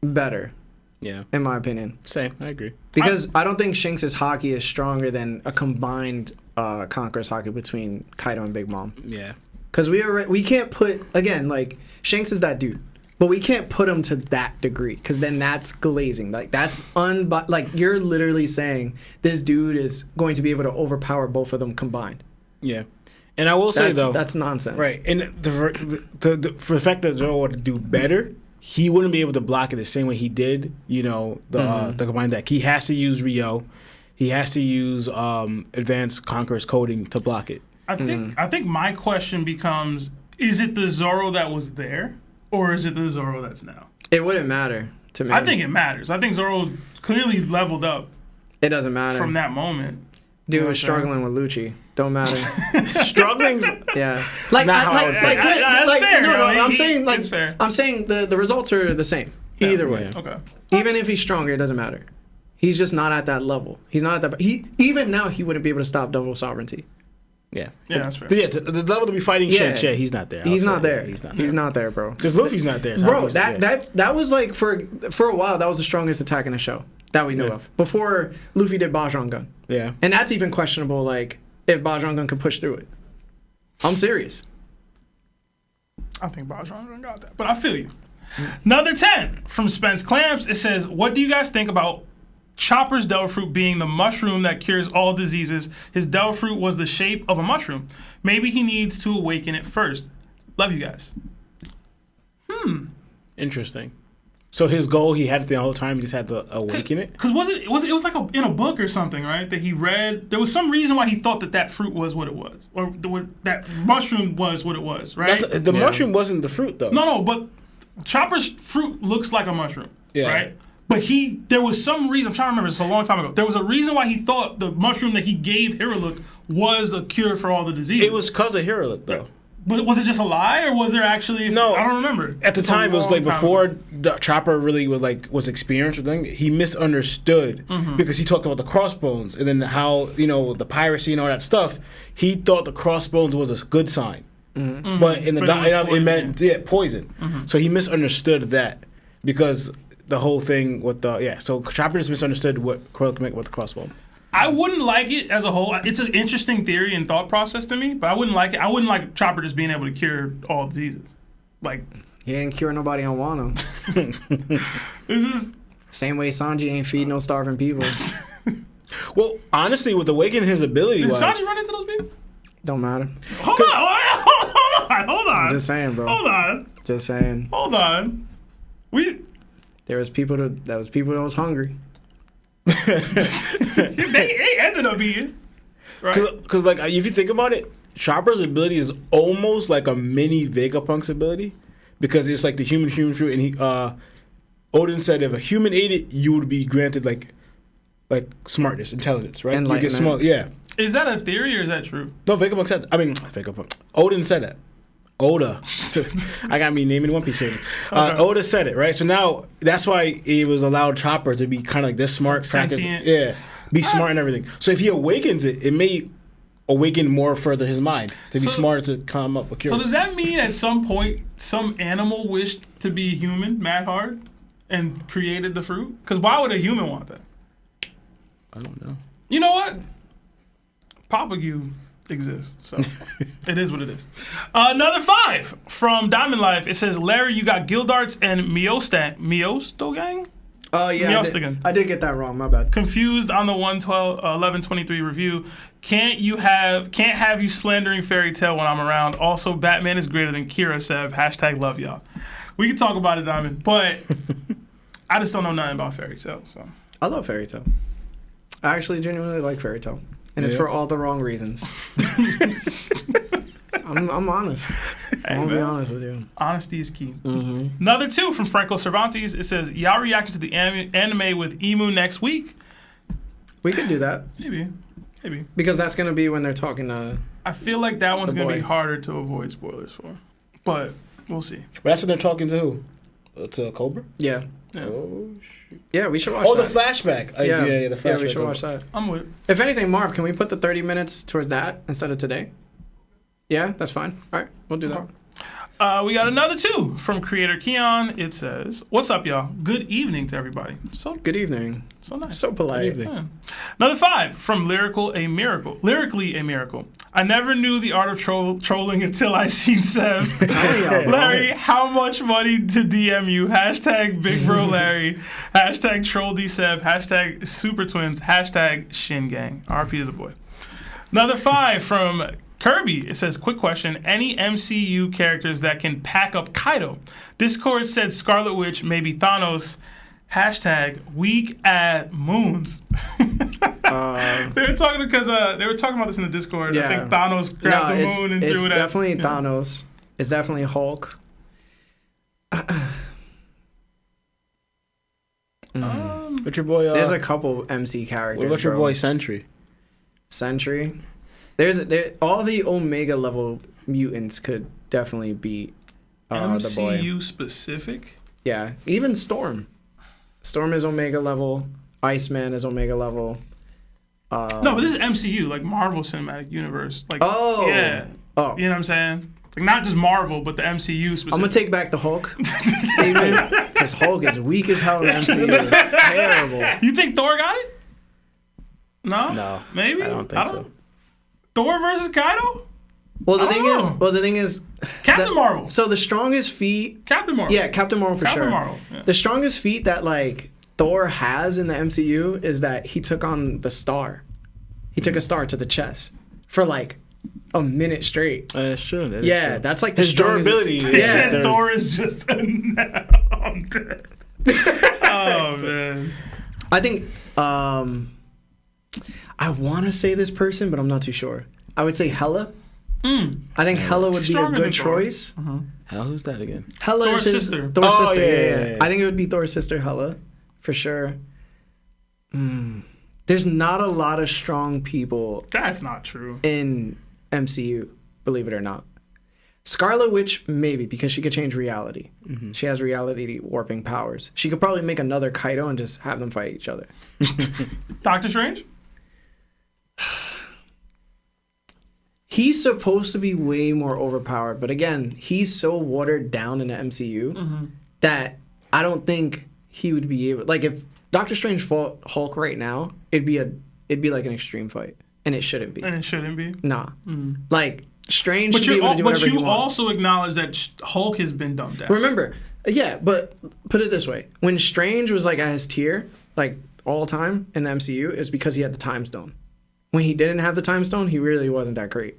better. Yeah. In my opinion. Same. I agree. Because I don't think Shanks' Haki is stronger than a combined Conquerors Haki between Kaido and Big Mom. Yeah. Because we can't put, again, like, Shanks is that dude. But we can't put him to that degree. Because then that's glazing. Like, that's like, you're literally saying this dude is going to be able to overpower both of them combined. Yeah. And I will say, though. That's nonsense. Right. And for the fact that Zoro would do better, he wouldn't be able to block it the same way he did, the combined deck. He has to use Rio. He has to use advanced Conquerors coding to block it. I think my question becomes, is it the Zoro that was there, or is it the Zoro that's now? It wouldn't matter to me. I think it matters. I think Zoro clearly leveled up. It doesn't matter. From that moment. Dude was struggling with Lucci. Don't matter. Struggling's yeah. Like that's fair. No, I'm saying it's fair. I'm saying the results are the same either way. Yeah. Okay. Even if he's stronger, it doesn't matter. He's just not at that level. He's not at that. Even now he wouldn't be able to stop double sovereignty. Yeah, that's fair. But yeah, the level to be fighting Shen, he's not there. He's not there. He's not there, bro. Because Luffy's not there. So bro, that was like for a while that was the strongest attack in the show that we knew of before Luffy did Bajongun. Yeah. And that's even questionable. Like if Bajongun could push through it. I'm serious. I think Bajongun got that, but I feel you. Another 10 from Spence Clamps. It says, what do you guys think about Chopper's devil fruit being the mushroom that cures all diseases? His devil fruit was the shape of a mushroom. Maybe he needs to awaken it first. Love you guys. Interesting. So his goal, he had it the whole time. He just had to awaken it. Because it was like in a book or something, right? That he read. There was some reason why he thought that fruit was what it was, or that mushroom was what it was, right? The mushroom wasn't the fruit, though. No, but Chopper's fruit looks like a mushroom, right? But there was some reason, I'm trying to remember, it's a long time ago. There was a reason why he thought the mushroom that he gave Hiruluk was a cure for all the diseases. It was because of Hiruluk, though. But was it just a lie, or was there actually? No, I don't remember. At the time, it was like before Chopper really was experienced with things. He misunderstood because he talked about the crossbones and then how the piracy and all that stuff. He thought the crossbones was a good sign, but in it meant poison. So he misunderstood that because the whole thing with so Chopper just misunderstood what Crow meant with the crossbone. I wouldn't like it as a whole. It's an interesting theory and thought process to me, but I wouldn't like it. I wouldn't like Chopper just being able to cure all diseases. Like he ain't cure nobody on Wano. This is same way Sanji ain't feed no starving people. Well, honestly, with awakening his ability, did Sanji run into those people? Don't matter. Hold on. I'm just saying, bro. Hold on. Just saying. Hold on. There was people that was hungry. they ended up eating. Right. Because like if you think about it, Chopper's ability is almost like a mini Vegapunk's ability because it's like the human fruit, and Odin said if a human ate it, you would be granted like smartness, intelligence, right? You get smart. Yeah. Is that a theory or is that true? No, Vegapunk said that. I mean, Vegapunk. Odin said that. Oda. I got me naming One Piece series. Okay. Oda said it, right? So now that's why it was allowed Chopper to be kind of like this smart. Sentient. Be smart and everything. So if he awakens it, it may awaken more further his mind to be smarter to come up with cures. So does that mean at some point some animal wished to be human, mad hard, and created the fruit? Because why would a human want that? I don't know. You know what? Papagu exists, so it is what it is. Another 5 from Diamond Life. It says, Larry, you got Gildarts and Miostogang? Oh yeah, I did get that wrong. My bad. Confused on the 1123 review. Can't have you slandering Fairy Tail when I'm around. Also, Batman is greater than Kira Seb. # love y'all. We can talk about it, Diamond, but I just don't know nothing about Fairy Tail. So I love Fairy Tail. I actually genuinely like Fairy Tail. And it's for all the wrong reasons. I'm honest. I'll be man. honest with you. Honesty is key. Mm-hmm. Another 2 from Franco Cervantes. It says, y'all reacting to the anime with Emu next week? We could do that Maybe. because that's gonna be when they're talking to. I feel like that one's The going to be boy. harder to avoid spoilers for. But we'll see. That's when they're talking to who? To Cobra? Yeah. Yeah. Oh, shit. Yeah, we should watch Oh, that. the flashback. Yeah, The flashback. Yeah, we should watch that. I'm with it. If anything, Marv, can we put the 30 minutes towards that instead of today? Yeah, that's fine. All right, we'll do that. We got another 2 from creator Keon. It says, what's up, y'all? Good evening to everybody. So Good evening. so nice. So polite. Good evening. Yeah. Another 5 from Lyrically a Miracle. I never knew the art of trolling until I seen Seb. Telling y'all, bro. Larry, how much money to DM you? Hashtag Big Bro Larry. Hashtag Troll D Seb. Hashtag Super Twins. Hashtag Shin Gang. RP to the boy. Another 5 from Kirby. It says, quick question. Any MCU characters that can pack up Kaido? Discord said Scarlet Witch, maybe Thanos. Hashtag weak at moons. They were talking because they were talking about this in the Discord. Yeah. I think Thanos grabbed the moon and it's threw it at. definitely Thanos. It's definitely Hulk. What's your boy? There's a couple MC characters. What about your bro. boy Sentry? Sentry? All the Omega level mutants could definitely beat the boy. MCU specific? Yeah, even Storm. Storm is Omega level. Iceman is Omega level. No, but this is MCU, like Marvel Cinematic Universe. Like, Oh. yeah. Oh. You know what I'm saying? Like, not just Marvel, but the MCU specific. I'm gonna take back the Hulk statement because Hulk is weak as hell in the MCU. It's terrible. You think Thor got it? No? No, Maybe? I don't think so. Thor versus Kaido? Well, the I don't thing know. is, Captain Marvel. So the strongest feat, Captain Marvel. yeah, Captain Marvel for Captain sure. Marvel. Yeah. The strongest feat that like Thor has in the MCU is that he took on the star. He took a star to the chest for like a minute straight. That's true. That is Yeah, true. that's like the His strongest- durability. They Yeah. said there's- Thor is just I'm dead. Oh, man. I think I want to say this person, but I'm not too sure. I would say Hela. I think Hela would be a Stronger good than Thor. choice. Hell, who's that again? Hela Thor's is his sister. Thor's Oh, sister. yeah. Yeah. I think it would be Thor's sister, Hela, for sure. There's not a lot of strong people That's not true. in MCU, believe it or not. Scarlet Witch, maybe, because she could change reality. She has reality warping powers. She could probably make another Kaido and just have them fight each other. Doctor Strange? He's supposed to be way more overpowered, but again, he's so watered down in the MCU that I don't think he would be able. Like, if Doctor Strange fought Hulk right now, it'd be like an extreme fight, and it shouldn't be. And it shouldn't be. Nah, like Strange But should be able to do whatever he you wants. also acknowledge that Hulk has been dumbed down. Remember, yeah, but put it this way: when Strange was like at his tier, like all time in the MCU, is because he had the Time Stone. When he didn't have the Time Stone, he really wasn't that great.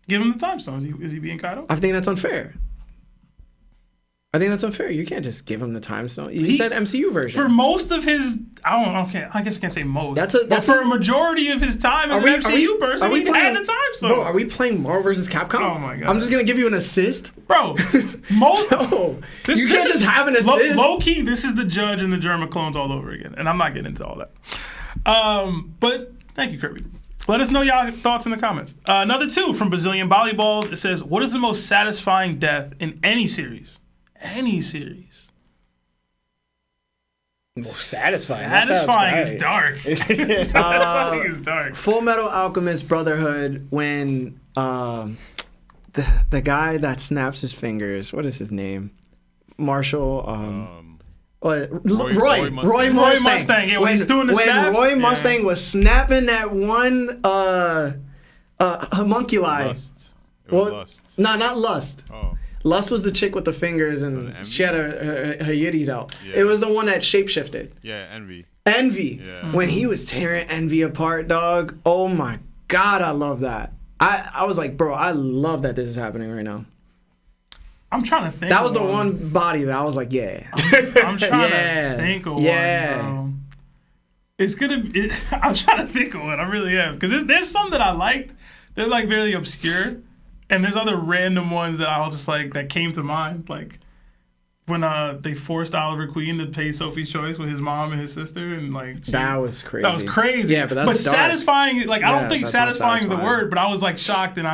Give him the time stone. Is he being Kaido? I think that's unfair. You can't just give him the Time Stone. He said MCU version. For most of his, I guess I can't say most. But for a majority of his time as an MCU person, he had the time stone. Bro, are we playing Marvel vs. Capcom? Oh my God. I'm just gonna give you an assist. Bro, most. No, you can't just have an assist. Low key, this is the Judge and the Germa clones all over again, and I'm not getting into all that. But thank you, Kirby. Let us know y'all thoughts in the comments. Another 2 from Brazilian Volleyballs. It says, what is the most satisfying death in any series? Any series. Satisfying. Satisfying is dark. Satisfying is dark. Full Metal Alchemist Brotherhood when the guy that snaps his fingers, what is his name? Marshall. Roy Mustang. Yeah, when he's doing the snaps. Roy Mustang was snapping that one homunculi. Lust. It was Lust. No, not Lust. Oh. Lust was the chick with the fingers and Envy? she had her yitties out. Yeah. It was the one that shapeshifted. Yeah, Envy. Envy. Yeah. When he was tearing Envy apart, dog. Oh my God, I love that. I was like, bro, I love that this is happening right now. I'm trying to think. That was of the one body that I was like, yeah. I'm trying Yeah. to think of Yeah. one, bro. It's gonna. I'm trying to think of one. I really am, because there's some that I liked. They're like very obscure, And there's other random ones that I was just like, that came to mind. Like, when they forced Oliver Queen to pay Sophie's Choice with his mom and his sister, and like that was crazy. That was crazy. Yeah, but that's dark. Satisfying. Like I don't think that's not satisfying is the word, but I was like shocked, and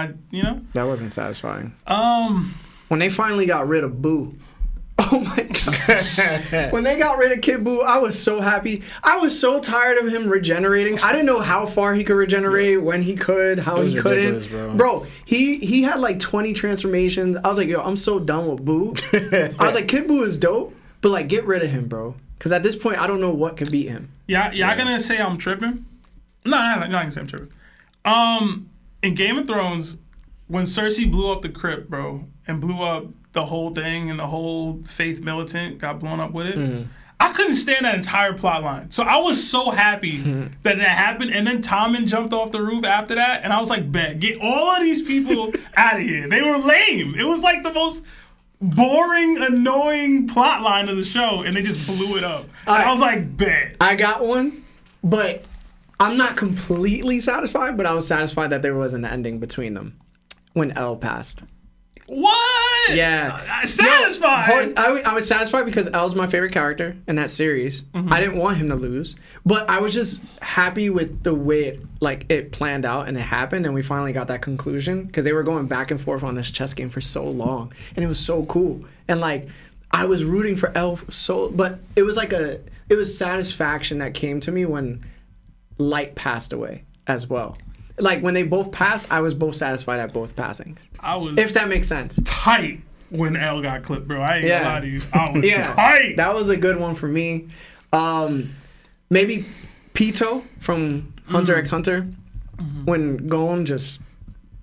that wasn't satisfying. When they finally got rid of Boo. Oh my god! When they got rid of Kid Buu, I was so happy. I was so tired of him regenerating. I didn't know how far he could regenerate, when he could, how he couldn't. Bro, he had like 20 transformations. I was like, yo, I'm so done with Buu. I was like, Kid Buu is dope, but like, get rid of him, bro. Because at this point, I don't know what can beat him. Yeah, y'all gonna say I'm tripping? No, not gonna say I'm tripping. In Game of Thrones, when Cersei blew up the crypt, bro, and blew up the whole thing, and the whole Faith militant got blown up with it. I couldn't stand that entire plot line. So I was so happy that happened. And then Tommen jumped off the roof after that. And I was like, bet, get all of these people out of here. They were lame. It was like the most boring, annoying plot line of the show. And they just blew it up. And I was like, bet. I got one, but I'm not completely satisfied, but I was satisfied that there was an ending between them when Elle passed. What? Yeah. Satisfied. I was satisfied because Elle's my favorite character in that series. I didn't want him to lose, but I was just happy with the way it planned out and it happened, and we finally got that conclusion because they were going back and forth on this chess game for so long, and it was so cool. And like, I was rooting for Elle but it was it was satisfaction that came to me when Light passed away as well. Like, when they both passed, I was both satisfied at both passings. I was... If that makes sense. Tight when Elle got clipped, bro. I ain't gonna lie to you. I was tight. That was a good one for me. Maybe Pito from Hunter x Hunter. When Gon just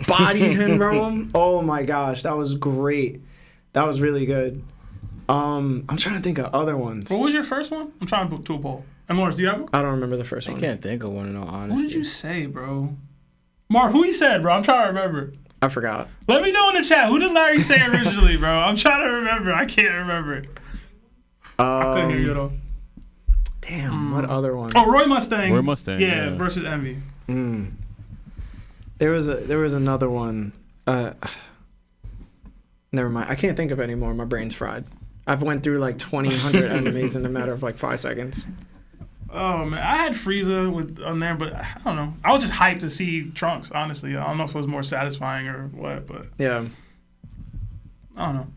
bodied him, bro. Oh my gosh, that was great. That was really good. I'm trying to think of other ones. What was your first one? I'm trying to put to a poll. And Lawrence, do you have one? I don't remember the first one. I can't think of one in all honesty. What did you say, bro? Mark, who he said, bro? I'm trying to remember. I forgot. Let me know in the chat. Who did Larry say originally, bro? I'm trying to remember. I can't remember. I couldn't hear you at all. Damn, what other one? Oh, Roy Mustang. Roy Mustang. Yeah, versus Envy. There was another one. Never mind. I can't think of it anymore. My brain's fried. I've went through like 2,000 enemies in a matter of like 5 seconds. Oh man, I had Frieza on there, but I don't know. I was just hyped to see Trunks. Honestly, I don't know if it was more satisfying or what, but yeah, I don't know.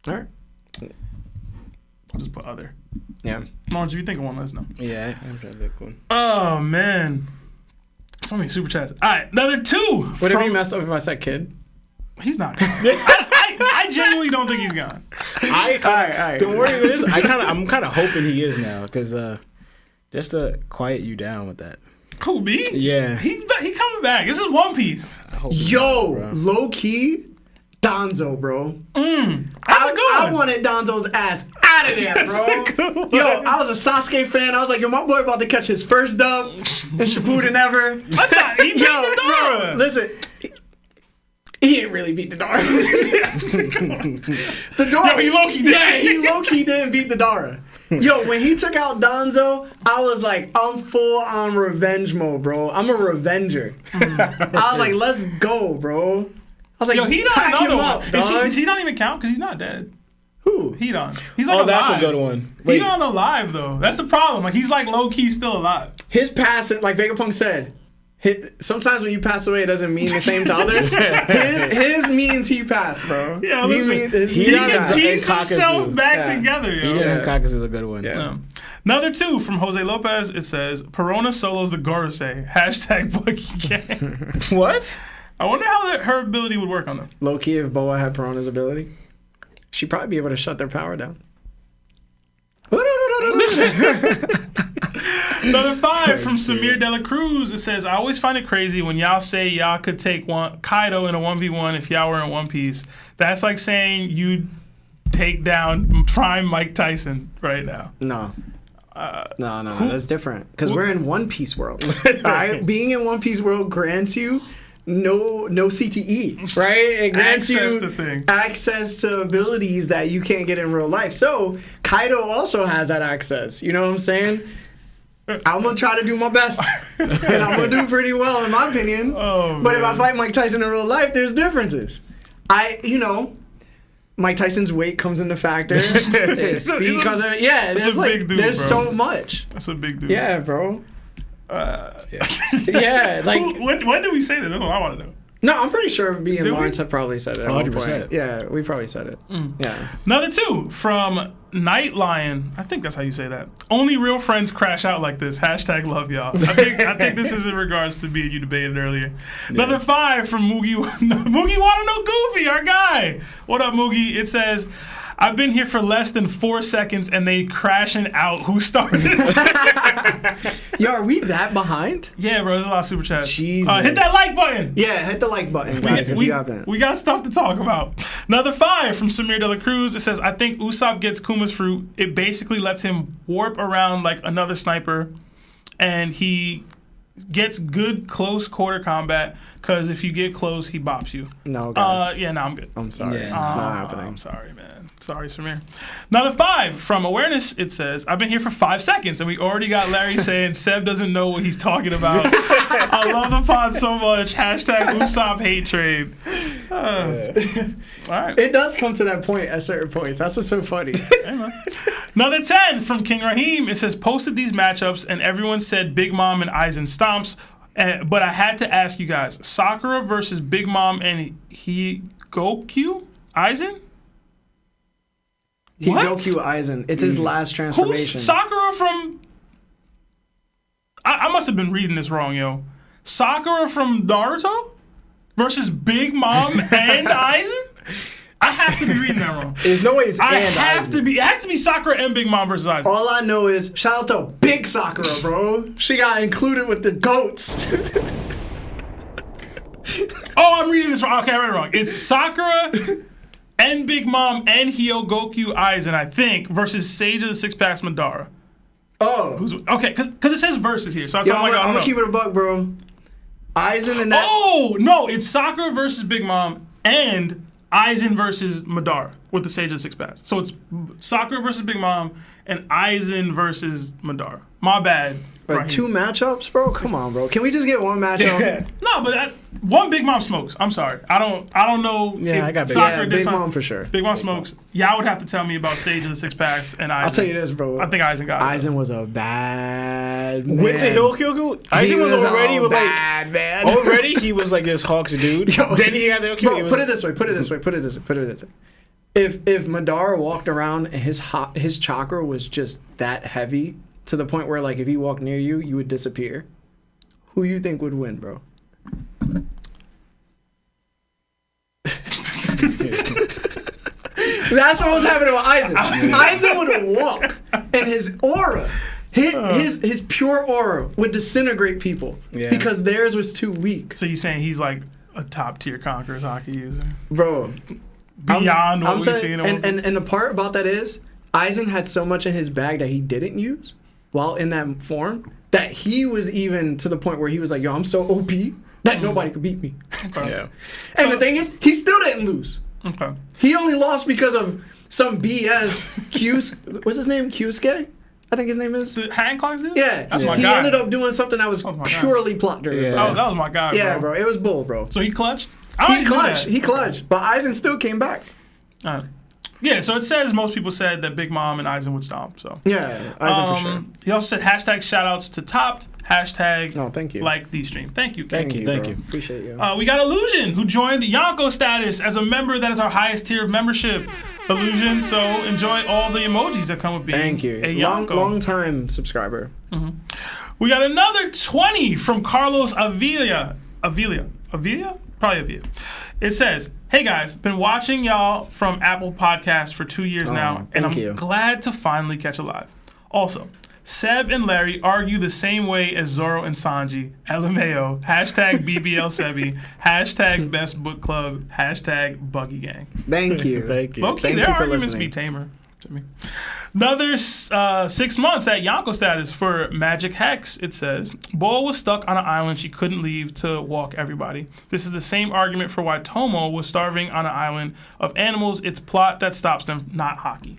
All right, I'll just put other. Yeah. Lawrence, if you think of one, let us know. Yeah, I'm trying to think of one. Oh man, so many super chats. All right, another 2. Would it be messed up if I said Kid? He's not. I genuinely don't think he's gone. All right. Don't worry about this. I'm kind of hoping he is now, because just to quiet you down with that. Cool, B? Yeah. He coming back. This is One Piece. Yo, low key, Donzo, bro. That's a good one. I wanted Donzo's ass out of there, bro. Yo, I was a Sasuke fan. I was like, yo, my boy about to catch his first dub in Shippuden ever. That's not. He beat Madara. Bro, listen. He didn't really beat the Dara. The Dara. Yo, he low-key did. Yeah, he low-key didn't beat the Dara. Yo, when he took out Donzo, I was like, I'm full on revenge mode, bro. I'm a revenger. I was like, let's go, bro. I was like, yo, he pack done him another up, one. dog. Does he not even count? Because he's not dead. Who? He done. He's like alive. That's a good one. He's not alive, though. That's the problem. Like, he's like low-key still alive. His passing, like Vegapunk said, sometimes when you pass away, it doesn't mean the same to others. His means he passed, bro. Yeah, listen. He can piece himself back together, yo. Yeah, Caucus is a good one. Yeah. Another 2 from Jose Lopez. It says, Perona solos the Gorosei. # Bucky Gang. What? I wonder how her ability would work on them. Low-key, if Boa had Perona's ability, she'd probably be able to shut their power down. Another 5 from Samir De La Cruz. It says, I always find it crazy when y'all say y'all could take Kaido in a 1v1 if y'all were in One Piece. That's like saying you'd take down prime Mike Tyson right now. No. No. That's different. Because we're in One Piece world. All right? Being in One Piece world grants you no CTE, right? It grants you access to abilities that you can't get in real life. So Kaido also has that access. You know what I'm saying? I'm gonna try to do my best, and I'm gonna do pretty well in my opinion. Oh, but if I man. fight Mike Tyson in real life, there's differences. Mike Tyson's weight comes into factor. His speed comes in. Yeah, that's there's a big dude, there's bro. so much. That's a big dude. Yeah, bro. Yeah, like when did we say that? That's what I want to know. no, I'm pretty sure me and Did we? Lawrence have probably said it. At one 100%. point. Yeah, we probably said it. Yeah. Another 2 from Night Lion. I think that's how you say that. Only real friends crash out like this. # love y'all. I think this is in regards to me and you debated earlier. Another 5 from Moogie Wanna Know Goofy, our guy. What up, Moogie? It says, I've been here for less than 4 seconds and they crashing out. Who started? Yo, are we that behind? Yeah, bro. There's a lot of super chats. Jesus. Hit that like button. Yeah, hit the like button, guys, if you haven't. We got stuff to talk about. Another 5 from Samir De La Cruz. It says, I think Usopp gets Kuma's fruit. It basically lets him warp around like another sniper, and he gets good close quarter combat, because if you get close, he bops you. No, guys. Yeah, no, I'm good. I'm sorry. Yeah, It's not happening. I'm sorry, man. Sorry, Samir. Another 5 from Awareness. It says, I've been here for 5 seconds, and we already got Larry saying Seb doesn't know what he's talking about. I love the pod so much. # Usopp hate trade. All right. It does come to that point at certain points. That's what's so funny. Hey, man. Another 10 from King Raheem. It says, posted these matchups, and everyone said Big Mom and Aizen stomps. But I had to ask you guys, Sakura versus Big Mom and Higoku Aizen? What? Higoku Aizen. It's his last transformation. Who's Sakura from... I must have been reading this wrong, yo. Sakura from Naruto versus Big Mom and Aizen? I have to be reading that wrong. There's no way it's I and have Aizen. to be. It has to be Sakura and Big Mom versus Aizen. All I know is, shout out to Big Sakura, bro. She got included with the goats. Oh, I'm reading this wrong. Okay, I read it wrong. It's Sakura and Big Mom and Higoku Aizen, I think, versus Sage of the Six Packs Madara. Oh. Okay, because it says versus here, so that's Yo, I'm like, I I'm don't gonna know. keep it a buck, bro. Aizen and that. Oh no, it's Sakura versus Big Mom and Aizen versus Madara with the Sage of the Six Packs. So it's Sakura versus Big Mom and Aizen versus Madara. My bad. Like Raheem. 2 matchups, bro? Come on, bro. Can we just get 1 matchup? No, but one Big Mom smokes. I'm sorry. I don't know. Yeah, if I got Big Sakura Yeah, did Big something. Mom for sure. Big Mom smokes. Y'all would have to tell me about Sage of the Six Packs and Aizen. I'll tell you this, bro. I think Aizen got it. Aizen was a bad man. With the Higoku, Aizen was already with like bad man. already he was like this Hawks dude. Yo, Then he had the Higoku. Bro, put it this way. If Madara walked around and his chakra was just that heavy to the point where like if he walked near you, you would disappear, who you think would win, bro? That's what was happening with Aizen. Aizen would walk, and his aura, his pure aura, would disintegrate people because theirs was too weak, So you saying he's like a top tier Conquerors hockey user? bro. Beyond what we've telling- seen. and the part about that is Aizen had so much in his bag that he didn't use while in that form that he was even to the point where he was like, yo, I'm so OP that nobody could beat me. Okay. Yeah. And the thing is, he still didn't lose. Okay. He only lost because of some BS what's his name? Q-Ske? I think his name is. The hand clocks dude? Yeah. That's my he guy. ended up doing something that was my guy. purely plot driven. Yeah. bro. Oh, that was my guy, Yeah, bro. It was bull, bro. So he clutched? I He always knew clutched. that. He clutched. But Aizen still came back. All right. Yeah, so it says most people said that Big Mom and Aizen would stomp. So Yeah, Aizen for sure. He also said #shoutouts to Topped, Oh, thank you. like the stream. Thank you. Thank you. bro. Appreciate you. We got Illusion, who joined Yonko status as a member. That is our highest tier of membership. Illusion, so enjoy all the emojis that come with being Thank you. a Long, Yonko. long time subscriber. We got another 20 from Carlos Avila. Probably Avila. It says, hey guys, been watching y'all from Apple Podcasts for 2 years now, and I'm thank you. glad to finally catch a live. Also, Seb and Larry argue the same way as Zoro and Sanji. LMAO. #BBL Sebi. #Best Book Club. #Buggy Gang. Thank you. Thank you. Low-key, Thank their you for arguments listening. be tamer to me. Another 6 months at Yonko status for Magic Hex, it says. Bull was stuck on an island she couldn't leave to walk everybody. This is the same argument for why Tomo was starving on an island of animals. It's plot that stops them, not hockey.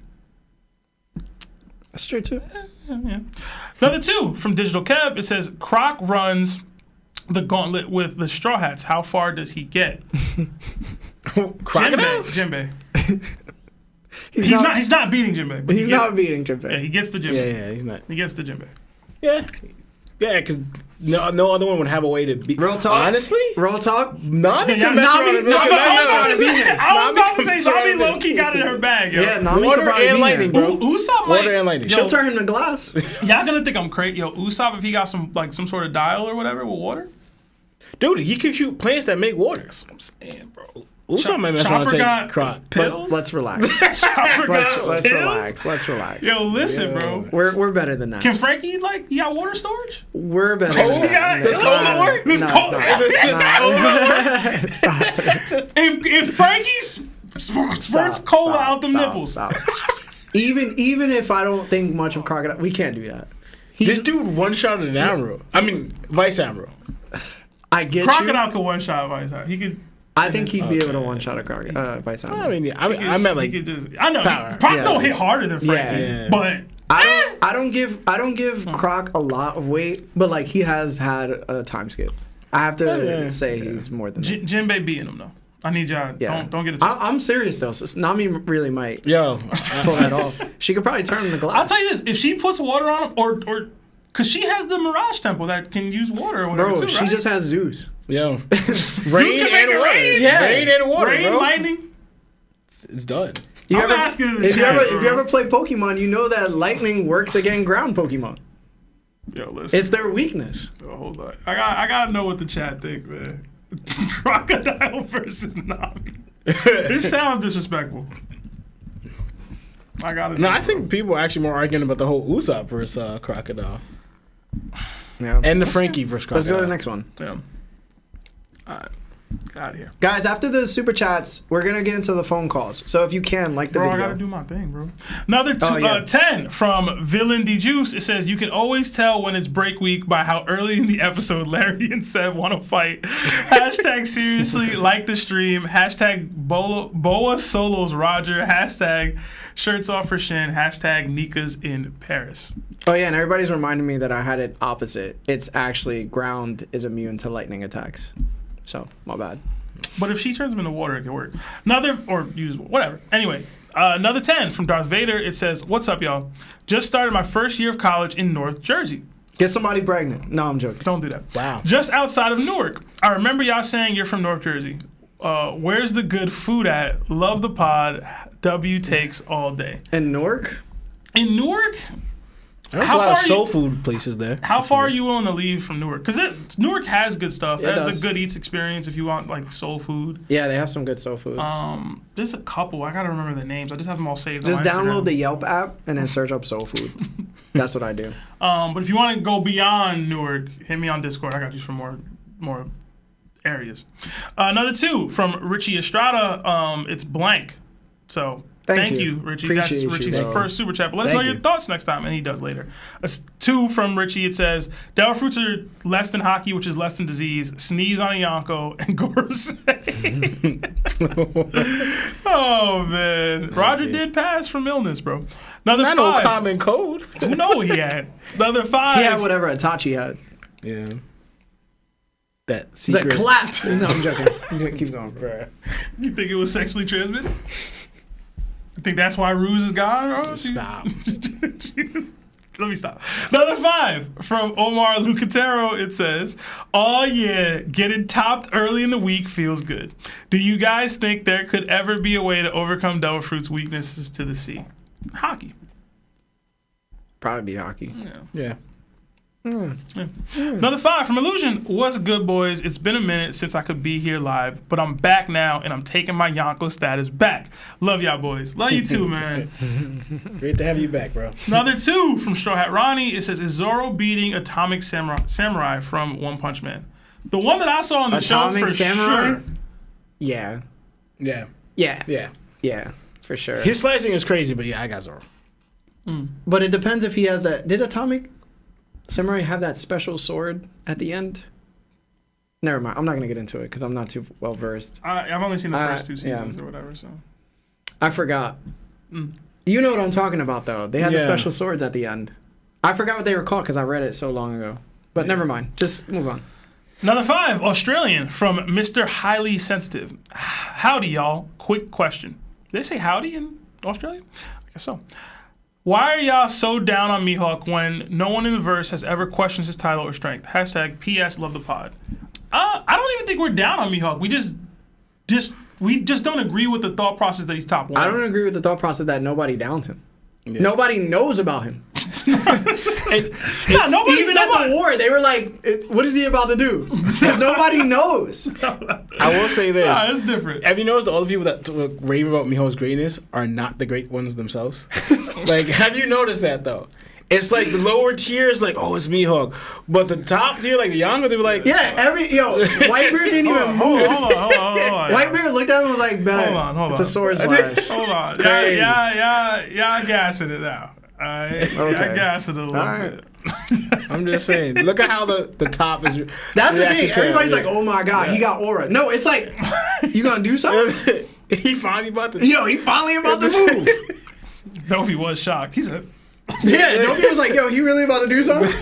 That's true too. Yeah. Another 2 from Digital Kev. It says Croc runs the gauntlet with the Straw Hats. How far does he get? Crocodile? Jinbei. He's not beating Jinbei. But He's not beating Jinbei. Yeah, he gets the Jinbei. Yeah, he's not. He gets the Jinbei. Yeah. Yeah, because no other one would have a way to beat. Real talk. Honestly? Real talk. Nami Yeah, can mess Nami- around and Nami- make it Nami- better. Nami- I was about to say, can Nami mess around low-key got it in her bag, yo. Yeah, Nami Water could probably and beat lightning, him. bro. Usopp Water might, and lightning. She'll turn him to glass. y'all gonna think I'm crazy. Yo, Usopp, if he got some sort of dial or whatever with water. Dude, he can shoot plants that make water. That's what I'm saying, bro. Usopp might mess around and Chopper got take Croc. pills? Let's relax. Chopper got Let's pills? relax. Let's relax. Yo, listen, bro. We're better than that. Can Frankie, he got water storage? We're better Cold? than that. Does cola work? Does No, cola- it's not. Stop it. If Frankie squirts cola out the nipples. Stop. Even if I don't think much of Crocodile, we can't do that. This dude one shot of the down row. I mean, Vice Admiral. I get Crocodile you. could one shot Vice out. He could. I think he'd be able to one shot a Crocodile. Vice I Admiral. mean, yeah, I meant like he could just. I know. power. Croc Yeah. don't hit harder than Frankie, Yeah. but I don't give Croc a lot of weight, but he has had a time skip. I have to say he's more than that. Jinbei beating him though. I need y'all. Yeah. Don't get it twisted. I'm serious though. So Nami really might yo. pull that off. She could probably turn him to glass. I'll tell you this: if she puts water on him, or because she has the Mirage Temple that can use water or whatever Bro, too, she right? just has Zeus. Yo. Zeus can make it rain. Yeah. Rain and water, Rain, bro. lightning. It's done. You I'm asking in the if you chat, ever bro. if you ever play Pokemon, you know that lightning works against ground Pokemon. Yo, listen. It's their weakness. Oh, hold on. I gotta know what the chat think, man. Crocodile versus Nami. This sounds disrespectful. I gotta. No, know, I think people are actually more arguing about the whole Usopp versus Crocodile. Yeah. And the Frankie versus Crocodile. Let's go to the next one. bro. Yeah. All right. Get out of here. Guys, after the super chats, we're going to get into the phone calls. So if you can, like the Bro, I video. gotta do my thing, bro. Another 10 from Villain D Juice. It says you can always tell when it's break week by how early in the episode Larry and Seb want to fight. Hashtag seriously like the stream. Hashtag Boa Solos Roger. Hashtag shirts off for Shin. Hashtag Nika's in Paris. Oh, yeah, and everybody's reminding me that I had it opposite. It's actually ground is immune to lightning attacks. So, my bad. But if she turns him into water, it can work. Or use whatever. Anyway, another 10 from Darth Vader. It says, "What's up, y'all? Just started my first year of college in North Jersey." Get somebody pregnant. No, I'm joking. Don't do that. Wow. Just outside of Newark. I remember y'all saying you're from North Jersey. Where's the good food at? Love the pod. W takes all day. And Newark? In Newark? There's How a lot far of are you- soul food places there. How far are you willing to leave from Newark? Because Newark has good stuff. It It has does. the Good Eats experience if you want soul food. Yeah, they have some good soul foods. There's a couple. I gotta remember the names. I just have them all saved. Just on my download Instagram. the Yelp app and then search up soul food. That's what I do. But if you want to go beyond Newark, hit me on Discord. I got you for more areas. Another 2 from Richie Estrada. It's blank. So thank you, Richie. Appreciate That's you, Richie's bro. first super chat. But let us Thank know you. your thoughts next time, and he does later. 2 from Richie. It says Devil Fruits are less than Haki, which is less than disease. Sneeze on a Yonko and Gorosei. Oh man, Roger did pass from illness, bro. Another Not 5. no common code. Who know what he had? Another 5. He had whatever Itachi had. Yeah. That The secret. clap. No, I'm joking. Keep going. Bruh. You think it was sexually transmitted? You think that's why Ruse is gone? Bro? Stop. Let me stop. Another 5 from Omar Lucatero. It says, "Oh yeah, getting topped early in the week feels good. Do you guys think there could ever be a way to overcome Devil Fruit's weaknesses to the sea? Hockey." Probably be hockey. Yeah. Another 5 from Illusion. "What's good, boys? It's been a minute since I could be here live, but I'm back now, and I'm taking my Yonko status back. Love y'all, boys. Love you too, man." Great to have you back, bro. Another 2 from Straw Hat Ronnie. It says, "Is Zoro beating Atomic Samurai from One Punch Man?" The one that I saw on the Atomic show for Samurai? sure. Yeah. Yeah. Yeah. Yeah. Yeah. For sure. His slicing is crazy, but yeah, I got Zoro. But it depends if he has that. Did Atomic Samurai have that special sword at the end? Never mind. I'm not going to get into it because I'm not too well versed. I've only seen the first 2 yeah. seasons or whatever, so. I forgot. You know what I'm talking about, though. They had the Yeah. special swords at the end. I forgot what they were called because I read it so long ago. But never mind. Just move on. Number 5, Australian from Mr. Highly Sensitive. Howdy, y'all. Quick question. Did they say howdy in Australia? I guess so. Why are y'all so down on Mihawk when no one in the verse has ever questioned his title or strength? Hashtag PS love the pod. I don't even think we're down on Mihawk. We just don't agree with the thought process that he's top 1. I don't agree with the thought process that nobody downed him. Yeah. Nobody knows about him. Nobody. Even at the war, they were like, what is he about to do? Because nobody knows. I will say this. Nah, it's different. Have you noticed all the people that rave about Mihawk's greatness are not the great ones themselves? Like, have you noticed that, though? It's like the lower tiers, like, oh, it's Mihawk. But the top tier, like the younger, they were like... Yeah, Whitebeard didn't even move. Hold on. Whitebeard looked at him and was like, Hold on. It's a sword slash. Hold on. Crazy. Y'all gassing it now. Okay. Y'all gassing it a little bit. I'm just saying. Look at how the top is... That's the thing. Everybody's yeah. like, oh my God, he got aura. No, it's like, you gonna do something? He finally about to... He finally about to move. Dofi was shocked. He said... Yeah, Dofi was like, yo, he really about to do something?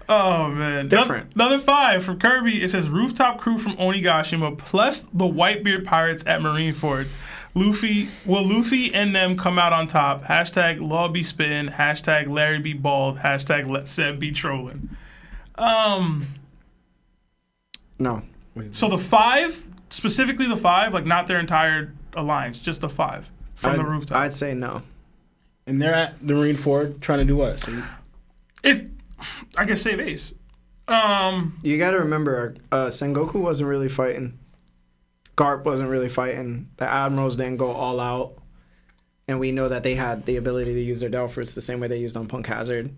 Oh, man. Different. Another 5 from Kirby. It says, Rooftop crew from Onigashima plus the Whitebeard pirates at Marineford. Will Luffy and them come out on top? Hashtag Law be spittin'. Hashtag Larry be bald. Hashtag let Seb be trolling. No. So the 5, specifically the 5, like not their entire alliance, just the 5 from the Rooftop. I'd say no. And they're at the Marineford trying to do what? If I guess save Ace. You got to remember, Sengoku wasn't really fighting. Garp wasn't really fighting. The admirals didn't go all out, and we know that they had the ability to use their Devil Fruits the same way they used on Punk Hazard.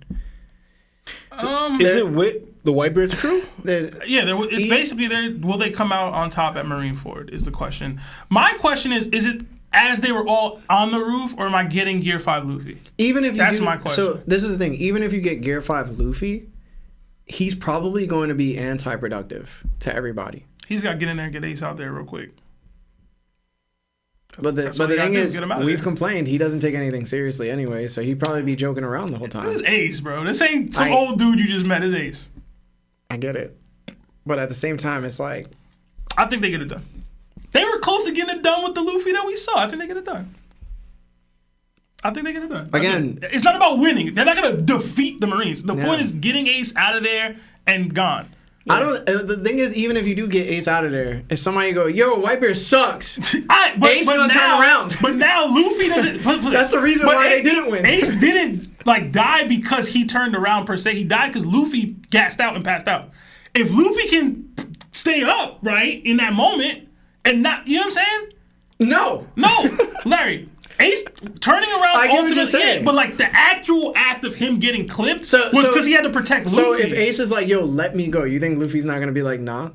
Is it with the Whitebeard's crew? It's basically will they come out on top at Marineford is the question. My question is it as they were all on the roof, or am I getting Gear 5 Luffy? That's my question. So this is the thing. Even if you get Gear 5 Luffy, he's probably going to be anti-productive to everybody. He's got to get in there and get Ace out there real quick. But the thing is, we've complained he doesn't take anything seriously anyway, so he'd probably be joking around the whole time. This is Ace, bro. This ain't some old dude you just met. This is Ace. I get it. But at the same time, it's like... I think they get it done. They were close to getting it done with the Luffy that we saw. I think they get it done. Again, it's not about winning. They're not going to defeat the Marines. The point is getting Ace out of there and gone. The thing is, even if you do get Ace out of there, if somebody go, yo, Whitebeard sucks, Ace gonna turn around. But now Luffy doesn't. That's the reason why they didn't win. Ace didn't die because he turned around per se. He died because Luffy gassed out and passed out. If Luffy can stay up right in that moment and not, you know what I'm saying? No, Larry. Ace turning around, I get what you're saying. But like the actual act of him getting clipped was because he had to protect Luffy. So if Ace is like, yo, let me go, you think Luffy's not going to be like, nah?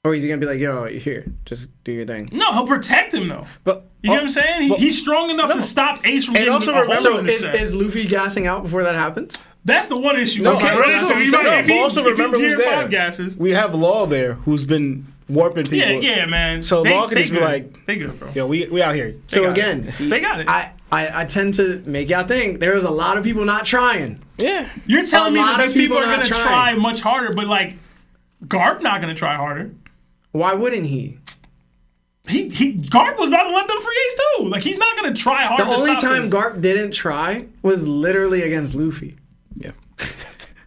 Or is he going to be like, yo, here, just do your thing? No, he'll protect him though. But you know what I'm saying? He's strong enough to stop Ace from getting So is Luffy gassing out before that happens? That's the one issue. No, also remember who's there. Gasses. We have Law there who's been warping people. Yeah, man. So Law can just be like, they good, bro. Yo, we out here. So again, they got it. I tend to make y'all think there was a lot of people not trying. Yeah. You're telling me that these people are going to try much harder, but like, Garp not going to try harder. Why wouldn't he? Garp was about to let them free Ace too. Like, he's not going to try harder. The only time Garp didn't try was literally against Luffy. Yeah.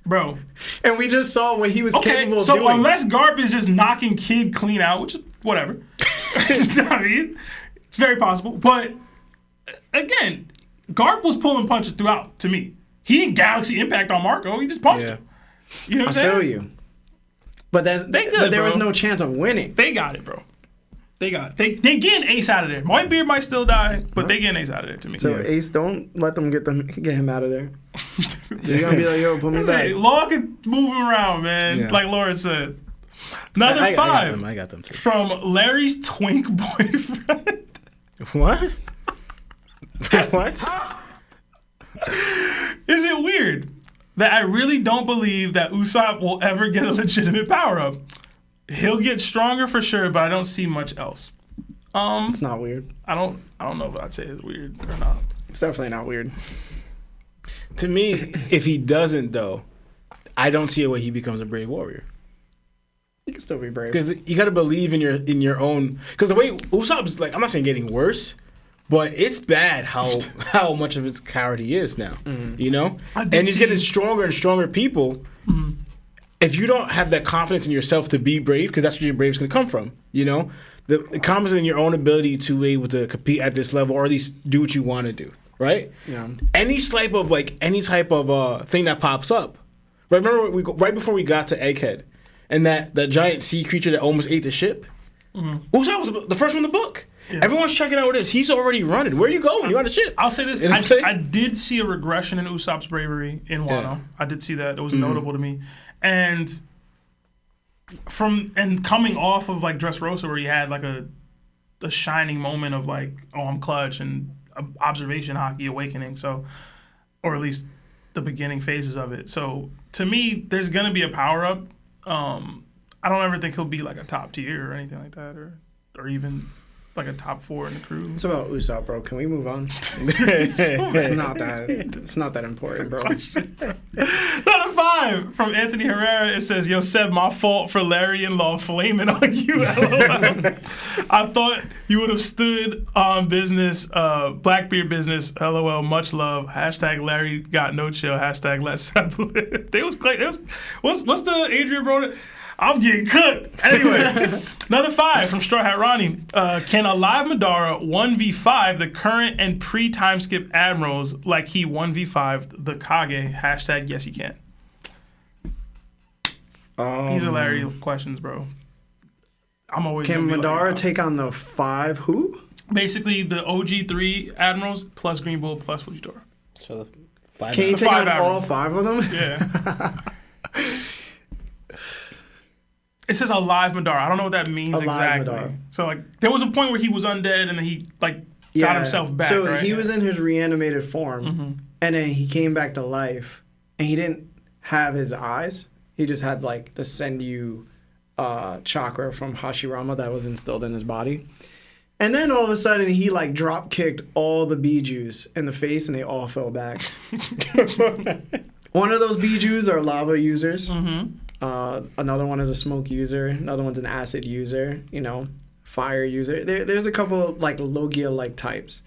Bro. And we just saw what he was capable of doing. So unless Garp is just knocking Kid clean out, which is whatever. I mean, it's very possible. But again, Garp was pulling punches throughout to me. He didn't Galaxy Impact on Marco. He just punched him. You know what I'm saying? I feel you. But there was no chance of winning. They got it, bro. They got it. They getting Ace out of there. Whitebeard might still die, but they getting Ace out of there to me. So Ace, don't let them get him out of there. You're gonna be like, yo, put me back. Law can move him around, man. Like Lauren said. Another 5. I got them too. From Larry's twink boyfriend. What? What? Is it weird that I really don't believe that Usopp will ever get a legitimate power-up? He'll get stronger for sure, but I don't see much else. It's not weird. I don't know if I'd say it's weird or not. It's definitely not weird. To me, if he doesn't though, I don't see a way he becomes a brave warrior. You can still be brave. Because you got to believe in your own. Because the way Usopp's like, I'm not saying getting worse, but it's bad how much of his coward he is now. Mm-hmm. You know, and he's getting stronger and stronger people. Mm-hmm. If you don't have that confidence in yourself to be brave, because that's where your brave's going to come from. You know, the confidence in your own ability to be able to compete at this level, or at least do what you want to do. Right? Yeah. Any type of thing that pops up. Remember, right before we got to Egghead, and that giant sea creature that almost ate the ship. Mm-hmm. Usopp was the first one in the book. Yeah. Everyone's checking out what it is. He's already running. Where are you going? You're on the ship. I'll say this. I did see a regression in Usopp's bravery in Wano. Yeah. I did see that. It was notable to me. And coming off of like Dressrosa, where he had like a shining moment of like, oh, I'm clutch, and observation Haki awakening. So, or at least the beginning phases of it. So to me, there's gonna be a power up. I don't ever think he'll be like a top tier or anything like that, or even like a top 4 in the crew. It's about Usopp, bro. Can we move on? It's not that important, bro. Number 5 from Anthony Herrera. It says, "Yo, Seb, my fault for Larry in law flaming on you. LOL. I thought you would have stood on business, Blackbeard business. LOL. Much love. Hashtag Larry got no chill. Hashtag let Seb live." What's the Adrian bro? I'm getting cooked. Anyway, another 5 from Straw Hat Ronnie. Can a live Madara 1v5 the current and pre-time skip admirals like he 1v5'd the Kage? Hashtag yes he can. These are Larry questions, bro. I'm always. Can Madara like, take on the 5 who? Basically the OG 3 admirals plus Green Bull plus Fujitora. So the 5. Can you take on all 5 of them? Yeah. It says a live Madara. I don't know what that means exactly. Madara. So like, there was a point where he was undead, and then he got himself back. So right? he was in his reanimated form, and then he came back to life, and he didn't have his eyes. He just had like the Senju chakra from Hashirama that was instilled in his body. And then all of a sudden he like drop kicked all the Bijus in the face, and they all fell back. One of those Bijus are lava users. Another one is a smoke user. Another one's an acid user. You know, fire user. There's a couple like Logia-like types.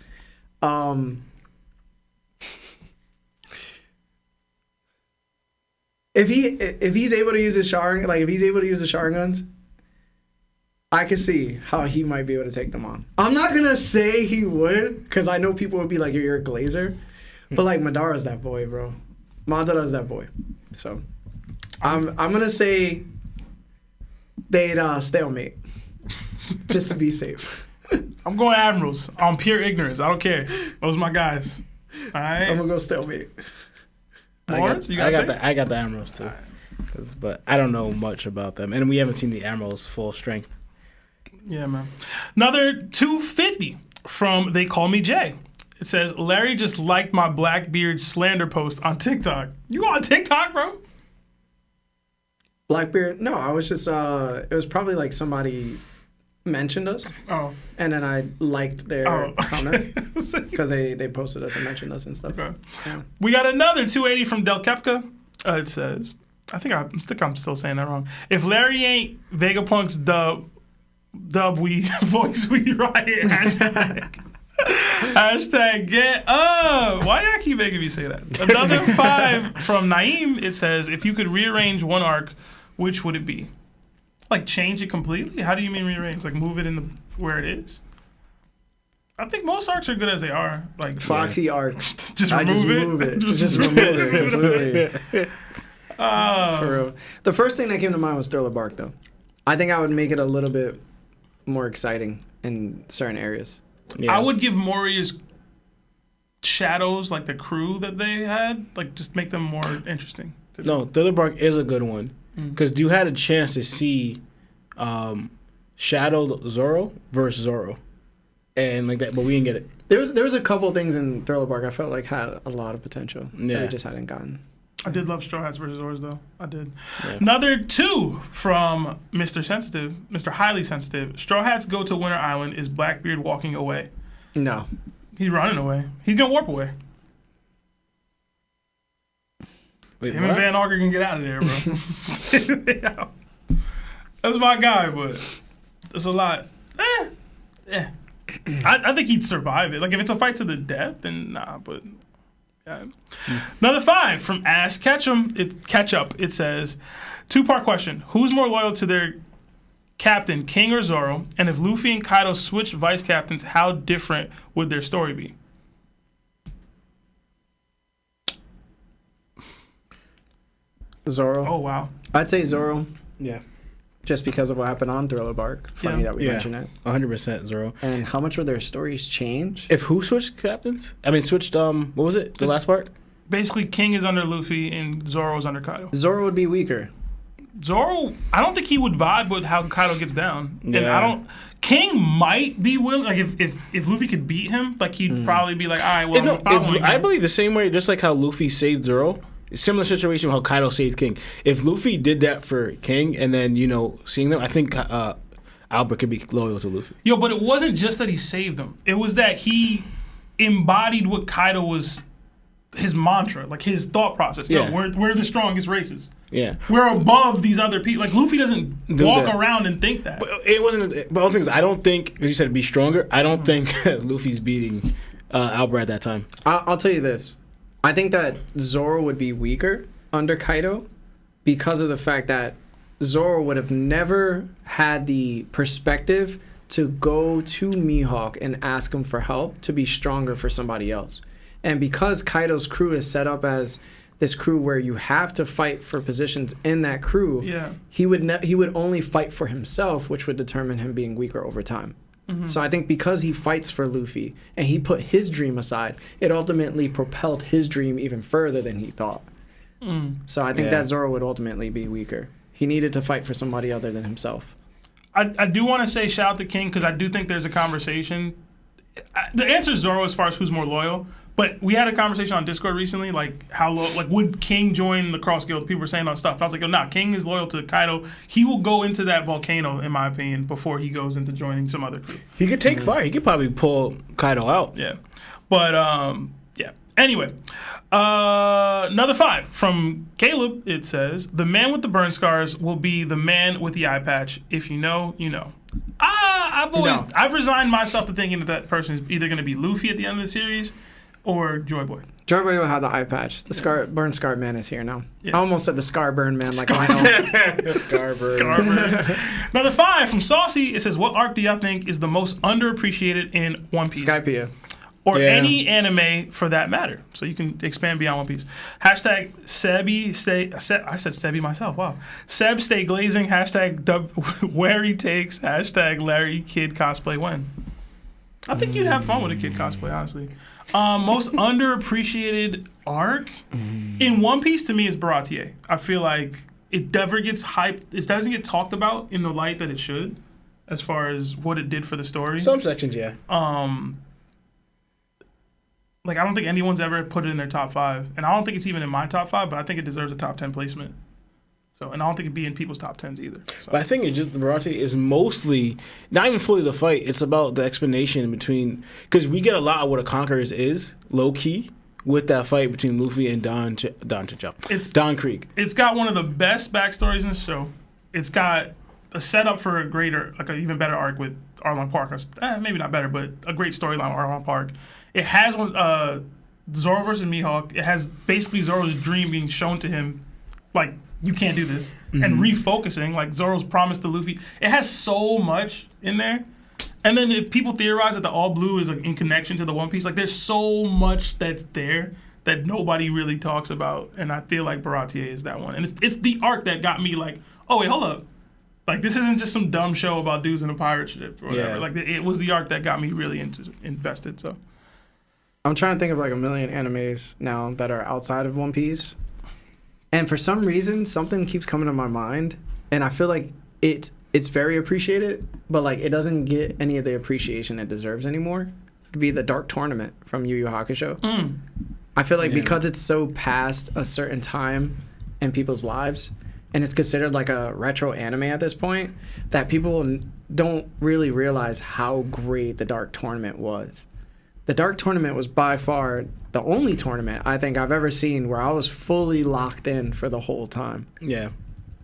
If he's able to use his Sharingan, like if he's able to use the Sharingans, I can see how he might be able to take them on. I'm not gonna say he would, because I know people would be like, "You're a glazer," but like Madara's that boy, bro. Madara's that boy. So I'm gonna say they'd stalemate, just to be safe. I'm going admirals on pure ignorance. I don't care. Those are my guys. All right. I'm gonna go stalemate. Lawrence, I got the admirals too, but I don't know much about them, and we haven't seen the admirals full strength. Yeah, man. Another 250 from They Call Me Jay. It says, Larry just liked my Blackbeard slander post on TikTok. You go on TikTok, bro? Blackbeard? No, I was just, it was probably like somebody mentioned us. Oh. And then I liked their comment because they posted us and mentioned us and stuff. Okay. Yeah. We got another 280 from Del Kepka. It says, I'm still saying that wrong. If Larry ain't Vegapunk's dub we voice we riot hashtag. Hashtag get up. Why y'all keep making me say that? Another 5 from Naeem. It says, if you could rearrange one arc, which would it be? Like change it completely? How do you mean rearrange? Like move it in where it is? I think most arcs are good as they are. Like Foxy arc. Just remove it. Just remove it completely. For real. The first thing that came to mind was Thriller Bark, though. I think I would make it a little bit more exciting in certain areas. Yeah. I would give Moria's shadows, like the crew that they had, like just make them more interesting. No, Thriller Bark is a good one because you had a chance to see Shadow Zoro versus Zoro, and like that, but we didn't get it. There was a couple things in Thriller Bark I felt like had a lot of potential that I just hadn't gotten. I did love Straw Hats versus Oars, though. I did. Yeah. Another 2 from Mr. Sensitive, Mr. Highly Sensitive. Straw Hats go to Winter Island. Is Blackbeard walking away? No. He's running away. He's going to warp away. Wait, Him and Van Auger can get out of there, bro. That's my guy, but it's a lot. I think he'd survive it. Like, if it's a fight to the death, then nah, but... Yeah. Another 5 from Ask Ketchum. Ketchup. It says, 2-part question. Who's more loyal to their captain, King or Zoro? And if Luffy and Kaido switched vice captains, how different would their story be? Zoro. Oh, wow. I'd say Zoro. Yeah. Just because of what happened on Thriller Bark. Funny that we mentioned it. 100% Zoro. And how much would their stories change? If who switched captains? I mean, switched, what was it? The last part? Basically, King is under Luffy and Zoro is under Kaido. Zoro would be weaker. Zoro, I don't think he would vibe with how Kaido gets down. Yeah. And I don't... King might be willing... Like, if Luffy could beat him, like, he'd probably be like, all right, well, I'm following I him. believe the same way, just like how Luffy saved Zoro. Similar situation how Kaido saved King. If Luffy did that for King and then, seeing them, I think Albert could be loyal to Luffy. Yo, but it wasn't just that he saved him. It was that he embodied what Kaido was, his mantra, like his thought process. Yeah. Yo, we're the strongest races. Yeah. We're above these other people. Like, Luffy doesn't walk that. around and think that. But it wasn't. But other things, I don't think, as you said, be stronger. I don't think Luffy's beating Albert at that time. I'll tell you this. I think that Zoro would be weaker under Kaido because of the fact that Zoro would have never had the perspective to go to Mihawk and ask him for help to be stronger for somebody else. And because Kaido's crew is set up as this crew where you have to fight for positions in that crew, he would only fight for himself, which would determine him being weaker over time. So I think because he fights for Luffy and he put his dream aside, it ultimately propelled his dream even further than he thought. So I think that Zoro would ultimately be weaker. He needed to fight for somebody other than himself. I do want to say shout out to King because I do think there's a conversation. The answer is Zoro as far as who's more loyal. But we had a conversation on Discord recently, like would King join the Cross Guild? People were saying all that stuff. And I was like, nah, King is loyal to Kaido. He will go into that volcano, in my opinion, before he goes into joining some other crew. He could take fire. He could probably pull Kaido out. Yeah. But, yeah. Anyway, another 5 from Caleb. It says, the man with the burn scars will be the man with the eye patch. If you know, you know. I've resigned myself to thinking that person is either going to be Luffy at the end of the series or Joy Boy. Joy Boy will have the eye patch. The burn scarred man is here now. Yeah. I almost said the scar burn man like Lionel. Scarburn. Another 5 from Saucy. It says, what arc do y'all think is the most underappreciated in One Piece? Skypiea. Or any anime for that matter. So you can expand beyond One Piece. Hashtag Sebi stay. I said Sebi myself. Wow. Seb stay glazing. Hashtag where he takes. Hashtag Larry kid cosplay when. I think you'd have fun with a kid cosplay, honestly. Most underappreciated arc in One Piece to me is Baratie. I feel like it never gets hyped. It doesn't get talked about in the light that it should, as far as what it did for the story. Some sections, yeah. Like, I don't think anyone's ever put it in their top 5. And I don't think it's even in my top 5, but I think it deserves a top 10 placement. So, and I don't think it'd be in people's top 10s either. So. But I think it's just the Baratie is mostly, not even fully the fight, it's about the explanation between, because we get a lot of what a Conquerors is, low-key, with that fight between Luffy and Don Krieg. It's got one of the best backstories in the show. It's got a setup for a greater, like an even better arc with Arlong Park. Maybe not better, but a great storyline with Arlong Park. It has one, Zoro versus Mihawk. It has basically Zoro's dream being shown to him, like, you can't do this. And refocusing, like Zoro's promise to Luffy. It has so much in there. And then if people theorize that the All Blue is like, in connection to the One Piece, like there's so much that's there that nobody really talks about. And I feel like Baratie is that one. And it's the arc that got me like, oh, wait, hold up. Like, this isn't just some dumb show about dudes in a pirate ship or whatever. Yeah. Like, it was the arc that got me really invested, so. I'm trying to think of like a million animes now that are outside of One Piece. And for some reason, something keeps coming to my mind. And I feel like it's very appreciated, but like it doesn't get any of the appreciation it deserves anymore. It'd be the Dark Tournament from Yu Yu Hakusho. I feel like because it's so past a certain time in people's lives, and it's considered like a retro anime at this point, that people don't really realize how great the Dark Tournament was. The Dark Tournament was by far the only tournament I think I've ever seen where I was fully locked in for the whole time. Yeah.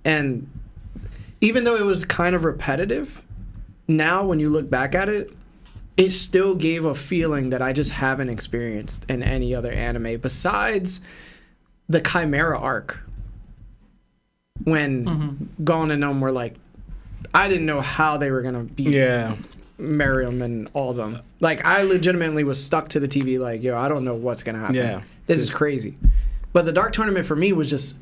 And even though it was kind of repetitive, now when you look back at it, it still gave a feeling that I just haven't experienced in any other anime besides the Chimera arc. When Gon and them were like, I didn't know how they were going to beat Miriam and all of them. Like, I legitimately was stuck to the TV like, yo, I don't know what's going to happen. Yeah. This is crazy. But the Dark Tournament for me was just,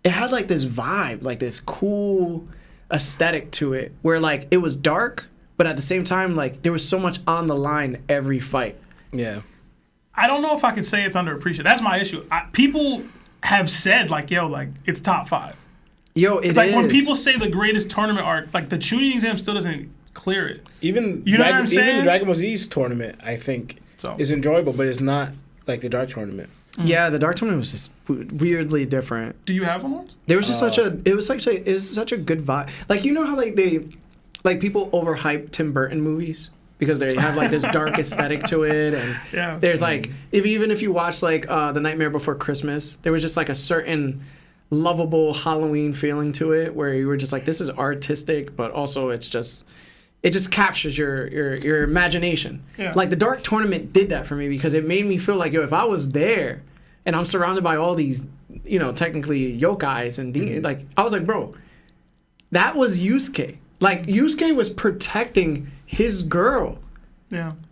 it had like this vibe, like this cool aesthetic to it where like it was dark, but at the same time, like there was so much on the line every fight. Yeah. I don't know if I could say it's underappreciated. That's my issue. People have said like, yo, like it's top 5. Yo, it like is. when people say the greatest tournament arc, like the Chunin exam still doesn't clear it. Even you know what I'm saying? Even the Dragon Ball Z's tournament, I think, is enjoyable, but it's not like the Dark Tournament. Yeah, the Dark Tournament was just weirdly different. Do you have one? There was just such a good vibe. Like, you know how like people overhype Tim Burton movies because they have like this dark aesthetic to it, and there's like even if you watch like The Nightmare Before Christmas, there was just like a certain lovable Halloween feeling to it where you were just like, this is artistic, but also it just captures your imagination. Yeah. Like the Dark Tournament did that for me because it made me feel like, yo, if I was there and I'm surrounded by all these, you know, technically yokais and like, I was like, bro, that was Yusuke. Like Yusuke was protecting his girl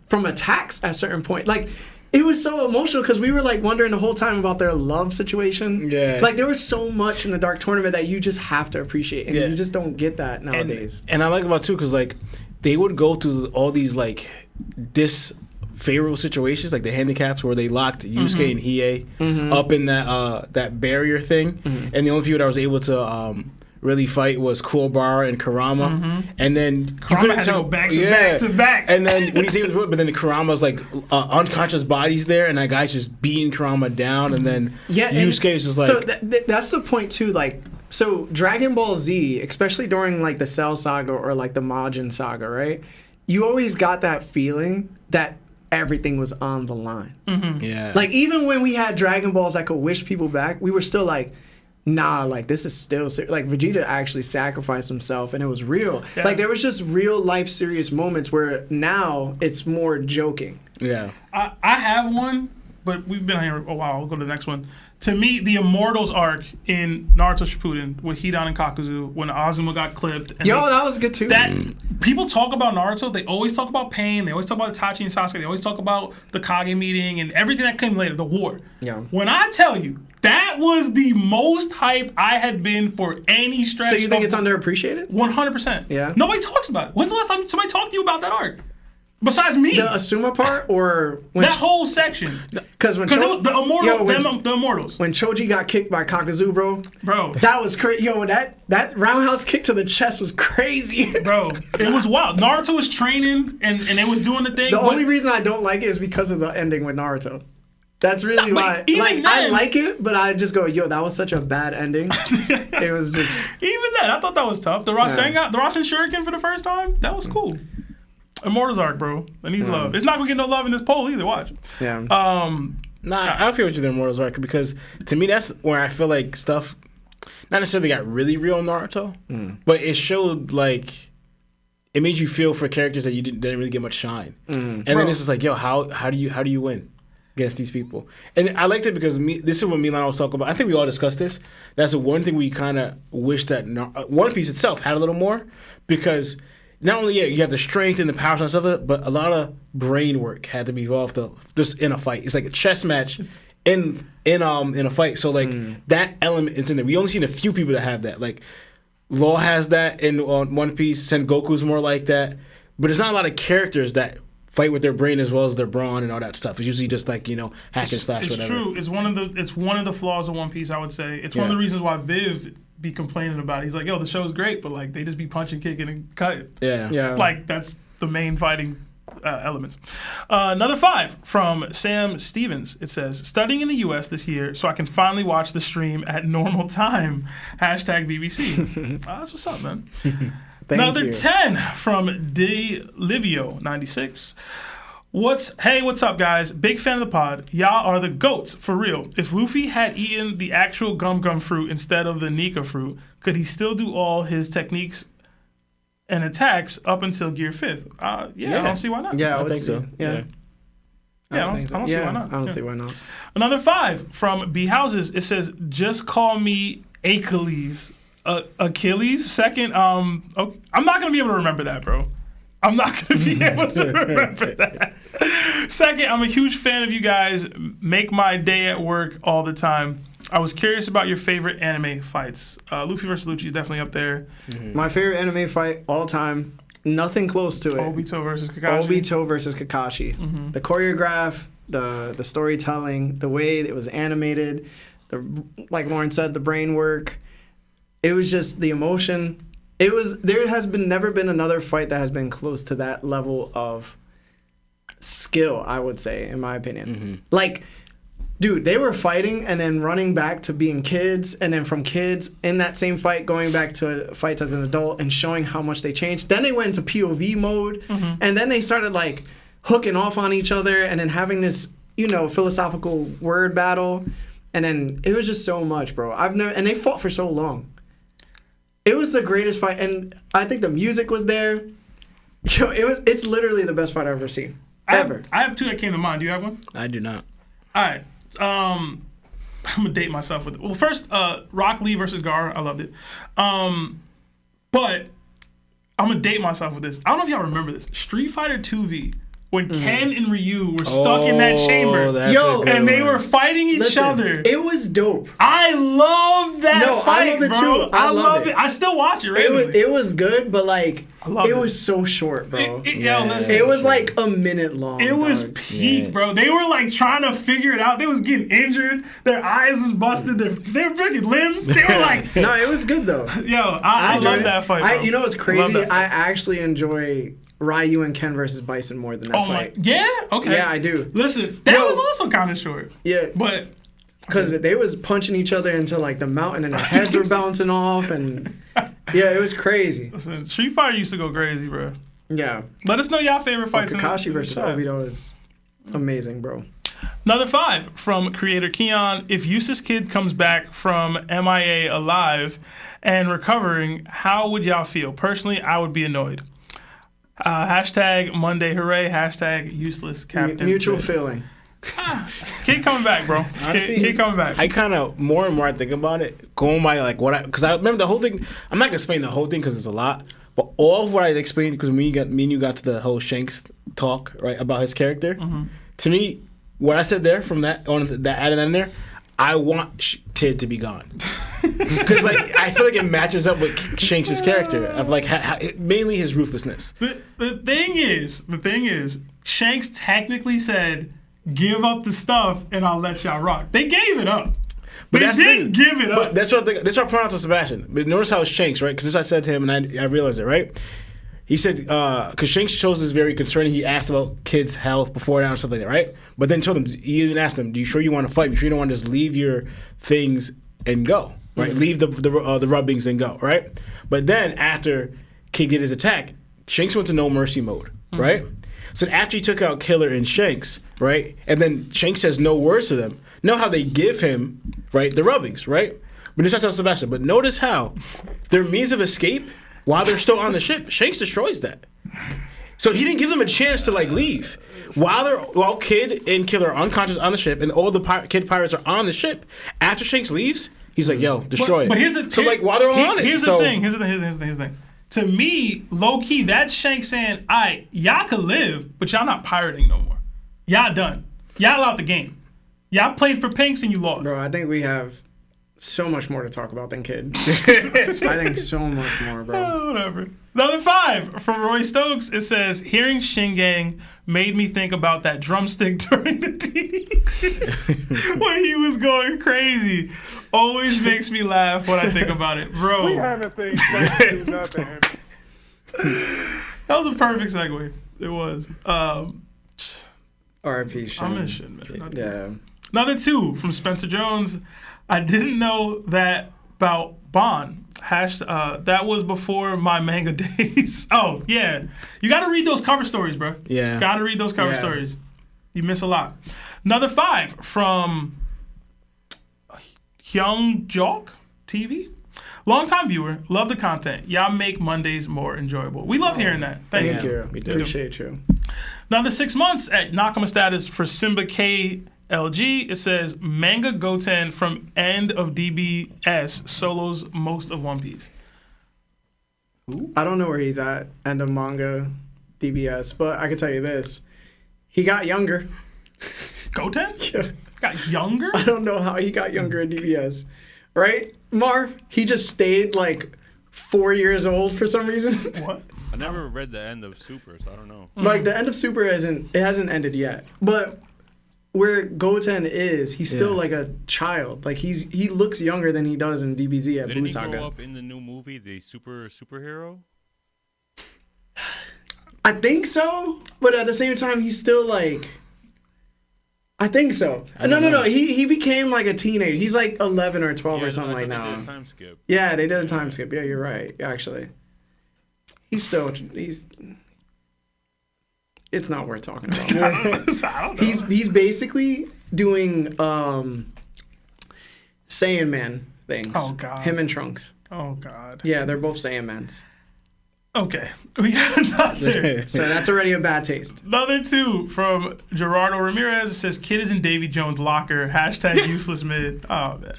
from attacks at a certain point. Like, it was so emotional because we were like wondering the whole time about their love situation. Yeah. Like there was so much in the Dark Tournament that you just have to appreciate, and you just don't get that nowadays. And I like about it too because like they would go through all these like disfavorable situations, like the handicaps where they locked Yusuke and Hiei up in that barrier thing, and the only people that was able to really fight was Kuwabara and Kurama, and then Kurama had to go back to back. And then when he's able to do it, but then Kurama's like unconscious bodies there, and that guy's just beating Kurama down, and then Yusuke's just like. So that's the point too. Like, so Dragon Ball Z, especially during like the Cell Saga or like the Majin Saga, right? You always got that feeling that everything was on the line. Yeah. Like even when we had Dragon Balls that could wish people back, we were still like, nah, like this is still like Vegeta actually sacrificed himself and it was real. Yeah. Like there was just real life serious moments where now it's more joking. Yeah. I have one, but we've been here a while. I'll go to the next one. To me, the Immortals arc in Naruto Shippuden with Hidan and Kakuzu when Azuma got clipped. And that was good too. That people talk about Naruto, they always talk about pain, they always talk about Itachi and Sasuke, they always talk about the Kage meeting and everything that came later, the war. Yeah. When I tell you, that was the most hype I had been for any stretch. So you think it's underappreciated? 100%. Yeah. Nobody talks about it. When's the last time somebody talked to you about that arc? Besides me. The Asuma part or that whole section. Because when the Immortals. When Choji got kicked by Kakuzu, bro. That was crazy. Yo, that roundhouse kick to the chest was crazy. Bro, it was wild. Naruto was training and it was doing the thing. The only reason I don't like it is because of the ending with Naruto. That's really why. Like, then, I like it, but I just go, yo, that was such a bad ending. It was just. Even then, I thought that was tough. The Rasen Shuriken for the first time, that was cool. Immortals arc, bro. It needs love. It's not gonna get no love in this poll either. Watch. Yeah. Nah, I feel with you there, Immortals arc, because to me that's where I feel like stuff, not necessarily got really real in Naruto, but it showed like it made you feel for characters that you didn't really get much shine, and then it's just like, yo, how do you win against these people? And I liked it because this is what me and Lana was talking about. I think we all discussed this. That's the one thing we kind of wish that One Piece itself had a little more, because not only you have the strength and the power and stuff, but a lot of brain work had to be involved just in a fight. It's like a chess match in a fight. So like that element is in there. We only seen a few people that have that. Like Law has that in One Piece. Sengoku's more like that. But there's not a lot of characters that fight with their brain as well as their brawn and all that stuff. It's usually just like, hack and slash, whatever. It's true. It's one of the flaws of One Piece, I would say. It's one of the reasons why Viv be complaining about it. He's like, yo, the show's great, but like they just be punching, kicking, and cutting. Yeah. Like that's the main fighting elements. Another 5 from Sam Stevens. It says, studying in the U.S. this year so I can finally watch the stream at normal time. Hashtag BBC. That's what's up, man. Another 10 from D. Livio 96. What's up, guys? Big fan of the pod. Y'all are the goats, for real. If Luffy had eaten the actual gum fruit instead of the Nika fruit, could he still do all his techniques and attacks up until Gear 5th? I don't see why not. Yeah, I think so. Yeah. I don't see why not. I don't see why not. Another 5 from B Houses. It says, just call me Achilles. Achilles? Second, okay. I'm not going to be able to remember that, bro. I'm not going to be able to remember that. Second, I'm a huge fan of you guys. Make my day at work all the time. I was curious about your favorite anime fights. Luffy versus Lucci is definitely up there. Mm-hmm. My favorite anime fight all time, nothing close to it. Obito versus Kakashi. Obito versus Kakashi. Mm-hmm. The choreograph, the storytelling, the way it was animated, like Lauren said, the brain work. It was just the emotion. There has never been another fight that has been close to that level of skill, I would say, in my opinion. Mm-hmm. Like, dude, they were fighting and then running back to being kids, and then from kids in that same fight going back to fights as an adult and showing how much they changed. Then they went into POV mode, and then they started like hooking off on each other and then having this, philosophical word battle. And then it was just so much, bro. And they fought for so long. It was the greatest fight, and I think the music was there. It's literally the best fight I've ever seen. Ever. I have 2 that came to mind. Do you have one? I do not. All right. I'm going to date myself with it. Well, first, Rock Lee versus Gar. I loved it. But I'm going to date myself with this. I don't know if y'all remember this. Street Fighter 2V. When Ken and Ryu were stuck in that chamber, and they were fighting each other. It was dope. I love that fight, I love it bro. too. I love it. I still watch it regularly. It was good, but like, it was so short, bro. Listen, it was like a minute long. It was peak, bro. They were like trying to figure it out. They was getting injured. Their eyes was busted. Their freaking limbs. They were like, no, it was good though. I love that fight. Bro. You know what's crazy? I actually enjoy Ryu and Ken versus Bison more than that fight. Yeah? Okay. Yeah, I do. Listen, that was also kind of short. Yeah. But because they was punching each other into like the mountain and their heads were bouncing off, and it was crazy. Listen, Street Fighter used to go crazy, bro. Yeah. Let us know y'all favorite fights. Kakashi versus Obito is amazing, bro. Another 5 from creator Keon. If Usus Kid comes back from MIA alive and recovering, how would y'all feel? Personally, I would be annoyed. Hashtag Monday hooray. Hashtag useless captain. Mutual feeling. Kid coming back, bro. Kid coming back. I kind of more and more I think about it, going by like because I remember the whole thing. I'm not gonna explain the whole thing because it's a lot, but all of what I explained, because me and you got to the whole Shanks talk right about his character. Mm-hmm. To me, what I said there from that on that added in there, I want Kid to be gone. Because like I feel like it matches up with Shanks' character of like mainly his ruthlessness. The thing is, Shanks technically said, "Give up the stuff and I'll let y'all rock." They gave it up. They didn't give it up. But that's what I point out to Sebastian. But notice how it's Shanks, right? Because this I said to him, and I realized it, right? He said, because Shanks shows is very concerning. He asked about kids' health before that or something like that, right? But then told him, he even asked him, "Do you sure you want to fight me? Sure you don't want to just leave your things and go, right? Mm-hmm. Leave the rubbings and go, right?" But then after Kid did his attack, Shanks went to no mercy mode, mm-hmm. right? So after he took out Killer and Shanks, right? And then Shanks says no words to them. Know how they give him, right, the rubbings, right? But this I tell Sebastian. But notice how their means of escape while they're still on the ship, Shanks destroys that. So he didn't give them a chance to like leave. While Kid and Killer are unconscious on the ship, and all the Kid pirates are on the ship, after Shanks leaves, he's like, "Yo, destroy it." But here's while they're on it, here's the thing. To me, low key, that's Shanks saying, "Alright, y'all can live, but y'all not pirating no more. Y'all done. Y'all out the game. Y'all played for pinks and you lost." Bro, I think we have so much more to talk about than Kid. I think so much more, bro. Oh, whatever. Another 5 from Roy Stokes. It says, hearing Shingang made me think about that drumstick during the DDT when he was going crazy. Always makes me laugh when I think about it. Bro. We haven't seen Shanks do nothing. That was a perfect segue. It was. R.I.P. I'm in shit, man. Yeah. Another 2 from Spencer Jones. I didn't know that about Bond. That was before my manga days. Oh, yeah. You got to read those cover stories, bro. Yeah. Got to read those cover stories. You miss a lot. Another 5 from 𝙏𝙤𝙪𝙢𝙗𝙪 TV. Longtime viewer. Love the content. Y'all make Mondays more enjoyable. We love hearing that. Thank you. We do. Appreciate you. Another 6 months at Nakama status for Simba KLG. It says manga Goten from end of DBS solos most of One Piece. I don't know where he's at, end of manga, DBS, but I can tell you this. He got younger. Goten? Yeah. Got younger? I don't know how he got younger in DBS. Right, Marv? He just stayed like 4 years old for some reason. What? I never read the end of Super, so I don't know. Like the end of Super hasn't ended yet. But where Goten is, he's still like a child. Like he looks younger than he does in DBZ at Didn't Buu he Saga. go up in the new movie, the superhero? I think so, but at the same time, he's still like. I think so. No. He became like a teenager. He's like 11 or 12 or something like that. They did a time skip. Yeah, they did a time skip. Yeah, you're right. Actually, he's. It's not worth talking about. I don't know. He's basically doing Saiyan Man things. Oh, God. Him and Trunks. Oh, God. Yeah, they're both Saiyan Mans. Okay. We got another. So that's already a bad taste. Another 2 from Gerardo Ramirez. It says, kid is in Davy Jones' locker. # useless mid. Oh, man.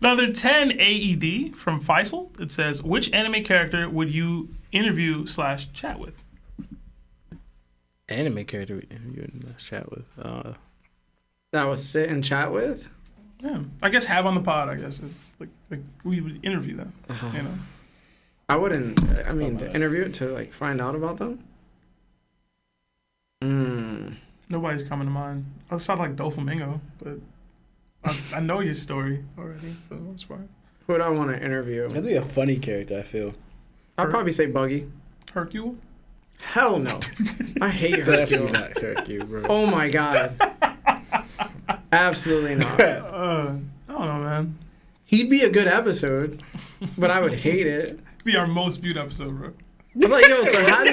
Another 10 AED from Faisal. It says, which anime character would you interview / chat with? Anime character we interviewed and chat with. That was sit and chat with? Yeah. I guess have on the pod, I guess. Is like we would interview them. You know? I wouldn't. I mean, to interview it to like find out about them. Nobody's coming to mind. I sound like Doflamingo, but I know your story already for the most part. Who would I want to interview? That'd be a funny character, I feel. I'd probably say Buggy. Hercule? Hell no. I hate Definitely Hercule. not Hercule, bro. Oh my god. Absolutely not. I don't know, man. He'd be a good episode, but I would hate it. Be our most viewed episode, bro. I'm like, yo, so how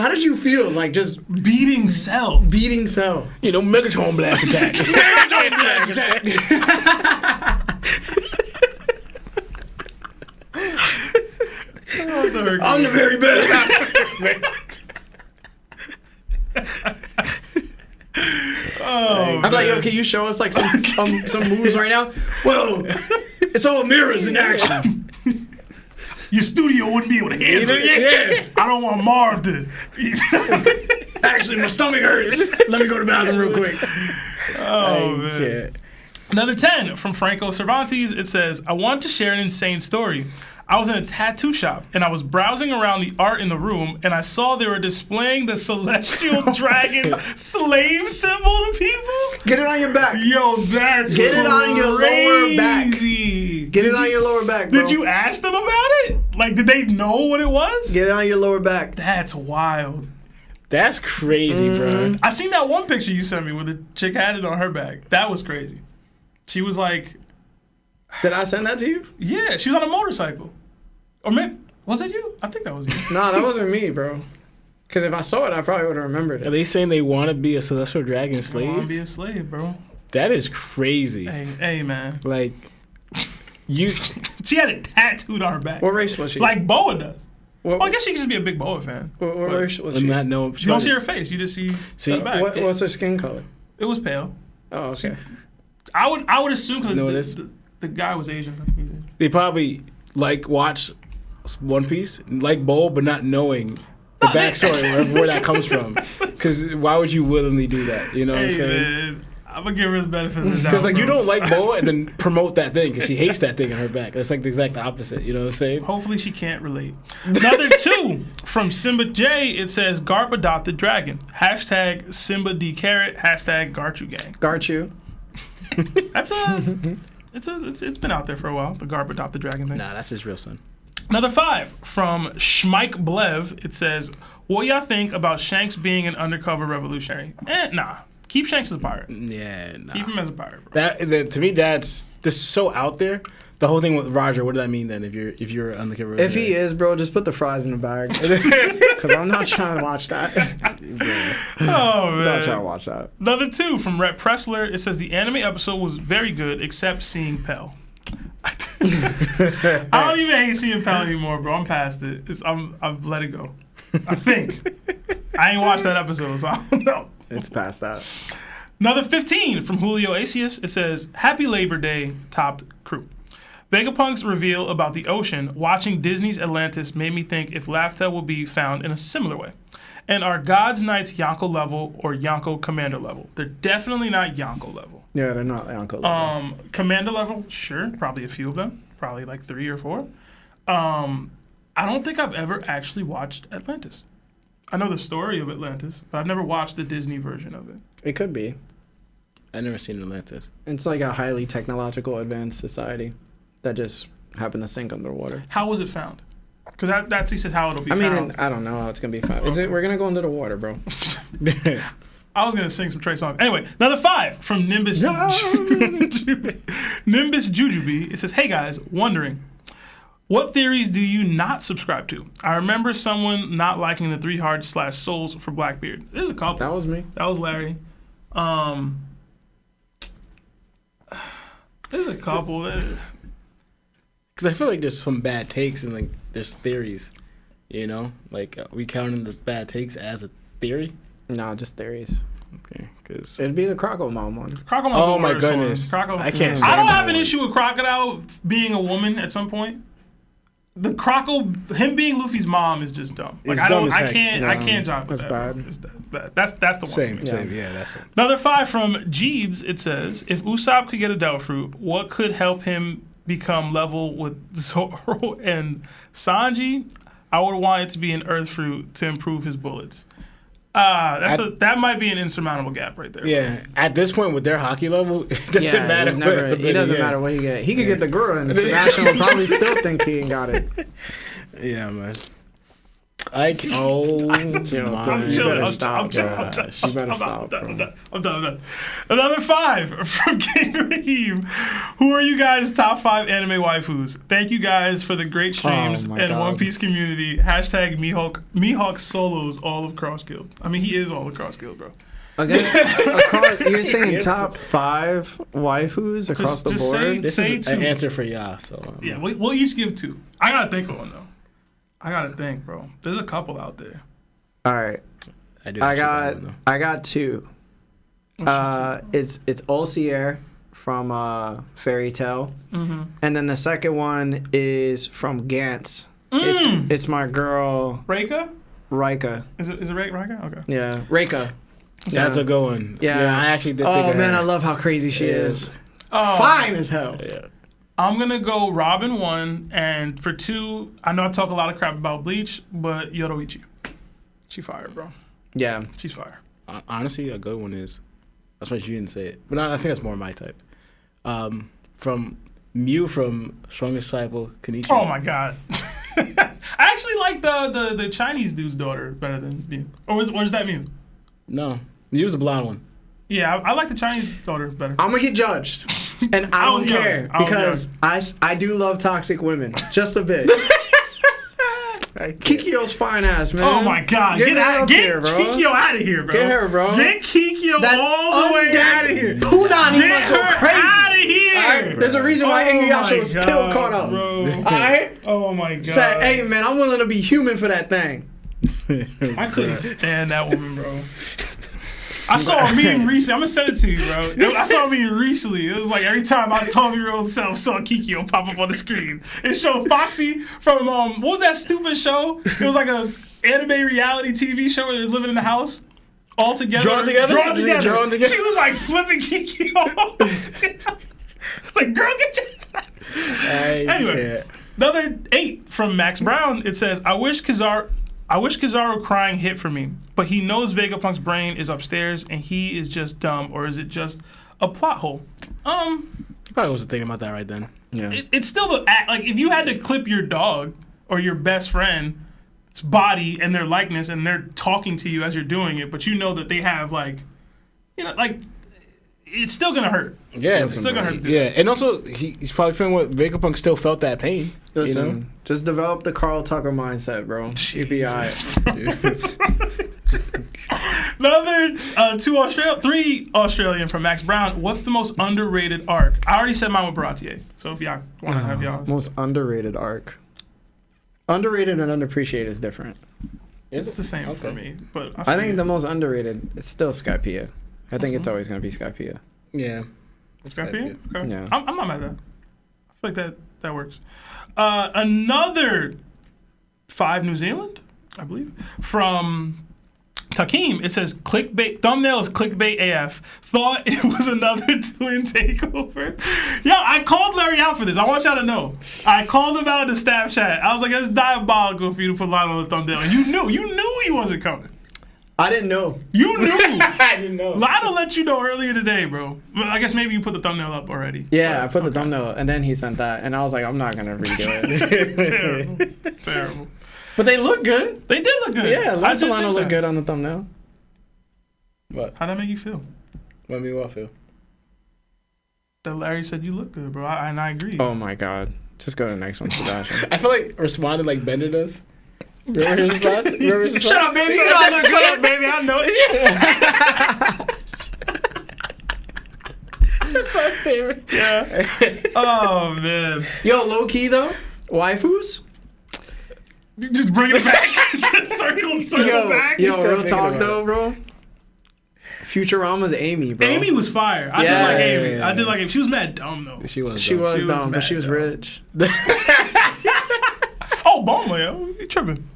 did you feel? Like just Beating Cell. beating Cell. You know, Megatron Blast Attack. I'm the very best. I'm like, yo, can you show us like some moves right now? Whoa, it's all mirrors in action. Your studio wouldn't be able to handle it. Yeah. I don't want Marv to. Actually, my stomach hurts. Let me go to the bathroom real quick. Oh, man. Another 10 from Franco Cervantes. It says, I want to share an insane story. I was in a tattoo shop, and I was browsing around the art in the room, and I saw they were displaying the celestial dragon slave symbol to people. Get it on your back. Yo, that's Get it on your lower back. crazy. Get it on your lower back, bro. Did you ask them about it? Like, did they know what it was? Get it on your lower back. That's wild. That's crazy, bro. I seen that one picture you sent me where the chick had it on her back. That was crazy. She was like, Did I send that to you? yeah, she was on a motorcycle. Or maybe, was it you? I think that was you. Nah, that wasn't me, bro. Because if I saw it, I probably would have remembered Are it. they saying they want to be a celestial dragon I want to slave? be a slave, bro. That is crazy. Hey, man. Like, you. She had it tattooed on her back. What race was she? Like Boa does. What, Well, I guess she could just be a big Boa fan. what but race was I'm she? not know. You don't see her face. You just see See, the back. What's her skin color? It was pale. Oh, okay. I would assume You know what it because is? the guy was Asian. I think he's Asian. They probably like watch One Piece, like Bowl, but not knowing the backstory where that comes from. Because why would you willingly do that? You know what I'm Hey, saying? man. I'm going to give her the benefit of the doubt. Because like you bro. don't like Bowl and then promote that thing because she hates that thing in her back. That's like the exact opposite. You know what I'm saying? Hopefully she can't relate. Another 2 from Simba J. It says Garp adopted dragon. # Simba D carrot. # Garchu gang. Garchu. That's it's been out there for a while. The Garp adopted dragon thing. Nah, that's his real son. Another 5 from 𝙗𝗫𝗫. It says, what y'all think about Shanks being an undercover revolutionary? Nah. Keep Shanks as a pirate. Yeah, nah. Keep him as a pirate, bro. To me, that's just so out there. The whole thing with Roger, what does that mean then? If you're undercover, If he is, bro, just put the fries in the bag. Because I'm not trying to watch that. Oh, man. Not trying to watch that. Another 2 from Rhett Pressler. It says, the anime episode was very good, except seeing Pell. I don't even hate seeing Pell anymore, bro. I'm past it. I've let it go. I think. I ain't watched that episode, so I don't know. It's past that. Another 15 from Julio Acius. It says, Happy Labor Day, Topped crew. Vegapunk's reveal about the ocean watching Disney's Atlantis made me think if Laugh-Tale will be found in a similar way. And are God's Knights Yonko level or Yonko Commander level? They're definitely not Yonko level. Yeah, they're not Yonko level. Commander level, sure. Probably a few of them. Probably like 3 or 4. I don't think I've ever actually watched Atlantis. I know the story of Atlantis, but I've never watched the Disney version of it. It could be. I've never seen Atlantis. It's like a highly technological advanced society that just happened to sink underwater. How was it found? Because that's he said how it'll be found. I mean, I don't know how it's going to be found. We're going to go into the water, bro. I was going to sing some Trey songs. Anyway, another 5 from Nimbus Nimbus Jujubee. It says, hey guys, wondering, what theories do you not subscribe to? I remember someone not liking the 3 hard/souls for Blackbeard. There's a couple. That was me. That was Larry. There's a couple. Because I feel like there's some bad takes and like there's theories, you know? Like, we counting the bad takes as a theory? No, just theories. Okay, because It'd be the Crocodile one. Crocodile's oh the my worst goodness, one. I can't. Stand I don't that have an one. issue with Crocodile being a woman at some point. The him being Luffy's mom is just dumb. Like It's dumb as I heck. can't jive with That's that. bad. It's bad. That's the one. Same, for me. same, yeah, that's it. Another 5 from Jeeves. It says, if Usopp could get a Devil Fruit, what could help him become level with Zoro and Sanji? I would want it to be an Earth Fruit to improve his bullets. That might be an insurmountable gap right there. Yeah, at this point with their hockey level, it doesn't matter. It doesn't matter what you get. He could get the Gura, and Sebastian will probably still think he ain't got it. Yeah, man. Yo, I'm dude, you chilling. better stop, bro. You better I'm stop, bro. done. Another 5 from King Raheem. Who are you guys' top 5 anime waifus? Thank you guys for the great streams my and God. One Piece community. Hashtag Mihawk solos all of Cross Guild. I mean, he is all of Cross Guild, bro. Okay, you're saying top 5 waifus across the just board? This Say is an 2. answer for y'all. So Yeah, we'll each give 2. I gotta think of one though. I gotta think, bro. There's a couple out there. All right, I got 2. It's 𝙏𝙏𝙪 from Fairy Tail, and then the second one is from Gantz. It's my girl Reika? Rika. Is it Reika? Okay. Yeah, Reika. That's a good one. Yeah. I actually did think Oh of man, her. I love how crazy she is. Oh, Fine as hell. Yeah. I'm gonna go Robin 1, and for 2, I know I talk a lot of crap about Bleach, but Yoroichi. She fire, bro. Yeah. She's fire. Honestly, a good one is. That's why you didn't say it, but I think that's more my type. From Mew from Strongest Disciple, Kenichi. Oh my god. I actually like the Chinese dude's daughter better than Mew. Or is that Mew? No, Mew's the blonde one. Yeah, I like the Chinese daughter better. I'm gonna get judged, and I was don't young. care I was because I do love toxic women just a bit. Kikyo's fine ass, man. Oh my god. Get Kikyo out of here, bro. Get her, bro. Get Kikyo That all the way out of here. Punani Get must go her crazy. out of here. All right? There's a reason why Inuyasha was still caught up. Bro. All right? Oh my god. Say, hey man, I'm willing to be human for that thing. I couldn't stand that woman, bro. I saw a meme recently. I'm gonna send it to you, bro. I saw a meme recently. It was like every time my 12-year-old self saw Kikyo pop up on the screen, it showed Foxy from what was that stupid show? It was like a anime reality TV show where they were living in the house all together. Drawn together? Drawn together. Drawn together. She was like flipping Kikyo. It's like, girl, get your. Anyway, another 8 from Max Brown. It says, I wish Kizaru crying hit for me, but he knows Vegapunk's brain is upstairs and he is just dumb, or is it just a plot hole? He probably wasn't thinking about that right then. Yeah. It's still the act. Like, if you had to clip your dog or your best friend's body and their likeness, and they're talking to you as you're doing it, but you know that they have like, you know, like it's still gonna hurt. Yeah, It's still gonna hurt. To do yeah, that. and also he's probably feeling what Vegapunk still felt that pain. Listen, You know? just develop the Carl Tucker mindset, bro. You'll be all right. Another 3 Australian from Max Brown. What's the most underrated arc? I already said mine with Baratier. So if y'all want to have y'all, Most underrated arc. Underrated and underappreciated is different. it's the same for Okay. me. But I think the most underrated is still Skypiea. I think it's always gonna be Skypiea. Yeah. Skypiea? Okay. Yeah. I'm not mad at that. I feel like that works. Another 5 New Zealand, I believe, from Takeem. It says clickbait. Thumbnail is clickbait AF. Thought it was another twin takeover. Yo, I called Larry out for this. I want y'all to know. I called him out in the staff chat. I was like, it's diabolical for you to put line on the thumbnail. And you knew he wasn't coming. I didn't know. You knew. I didn't know. Lionel let you know earlier today, bro. Well, I guess maybe you put the thumbnail up already. Yeah, I put the thumbnail, and then he sent that, and I was like, I'm not gonna redo it. Terrible. But they look good. They did look good. Yeah, I did Lionel think looked that. good on the thumbnail. What? How'd that make you feel? What made me feel? That Larry said you look good, bro. And I agree. Oh my god. Just go to the next one, Sebastian. I feel like responded like Bender does. Remember his response? Remember his response? Shut up, baby. You know I look Shut up, good. baby. I know it. That's my favorite. Yeah. Oh, man. Yo, low key though, waifus. You just bring it back. Just circle back. Yo, still real thinking talk about though, bro. Futurama's Amy, bro. Amy was fire. I did Yeah, like yeah, Amy. yeah, I did like Amy. She was mad dumb, though. She was. She dumb. was was dumb, but mad she was dumb. rich. Oh, Boma, yo. We tripping.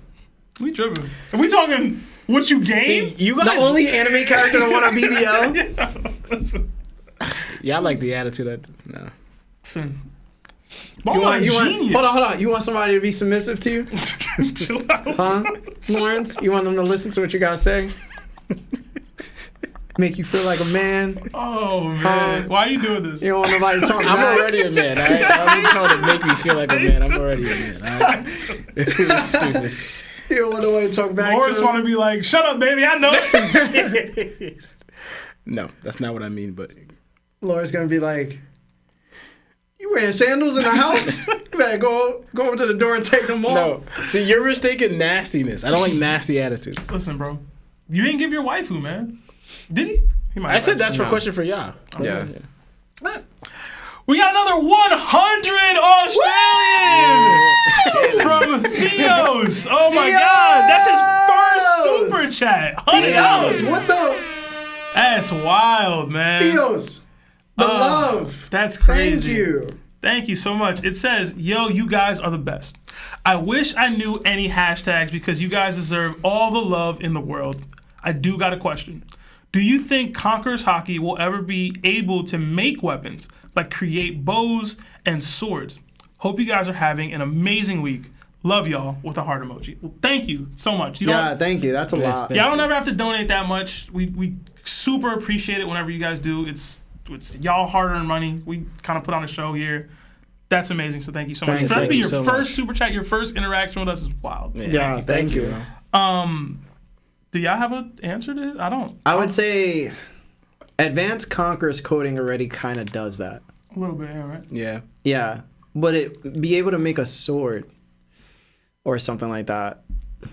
If we talking what you gain? See, you guys. The only anime character to want a BBL. Yeah, listen. Yeah, I like the attitude. No. Listen. You Boma want, genius. hold on. You want somebody to be submissive to you? Chill out. Huh? Lawrence? You want them to listen to what you gotta say? Make you feel like a man? Oh, man. Why are you doing this? You don't want nobody to talk I'm back? already a man. I don't need someone to make me feel like a man. I'm already a man. It's stupid. You don't want nobody to talk back Morris to want to be like, shut up, baby. I know it. No, that's not what I mean. But Laura's gonna be like, you wearing sandals in the house? You better go over to the door and take them off. no. See, you're mistaken nastiness. I don't like nasty attitudes. Listen, bro. You didn't give your waifu, man. Did he? He might I have. said that's for No. a question for y'all. Yeah. We got another 100 Australian from Theos. Oh my God, that's his first super chat. Theos, $100. what the? That's wild, man. Theos, the love. That's crazy. Thank you. Thank you so much. It says, yo, you guys are the best. I wish I knew any hashtags because you guys deserve all the love in the world. I do got a question. Do you think Conquerors Haki will ever be able to make weapons, like create bows and swords? Hope you guys are having an amazing week. Love y'all with a heart emoji. Well, thank you so much. Yeah, thank you. That's a lot. Y'all don't ever have to donate that much. We super appreciate it whenever you guys do. It's y'all hard-earned money. We kind of put on a show here. That's amazing. So thank you so much. Thank For that to be you your so first much. super chat, your first interaction with us is wild. Yeah, thank you. Do y'all have an answer to it? I don't. I would say Advanced Conquerors coding already kind of does that. A little bit, yeah, right? Yeah. Yeah, but it be able to make a sword or something like that. I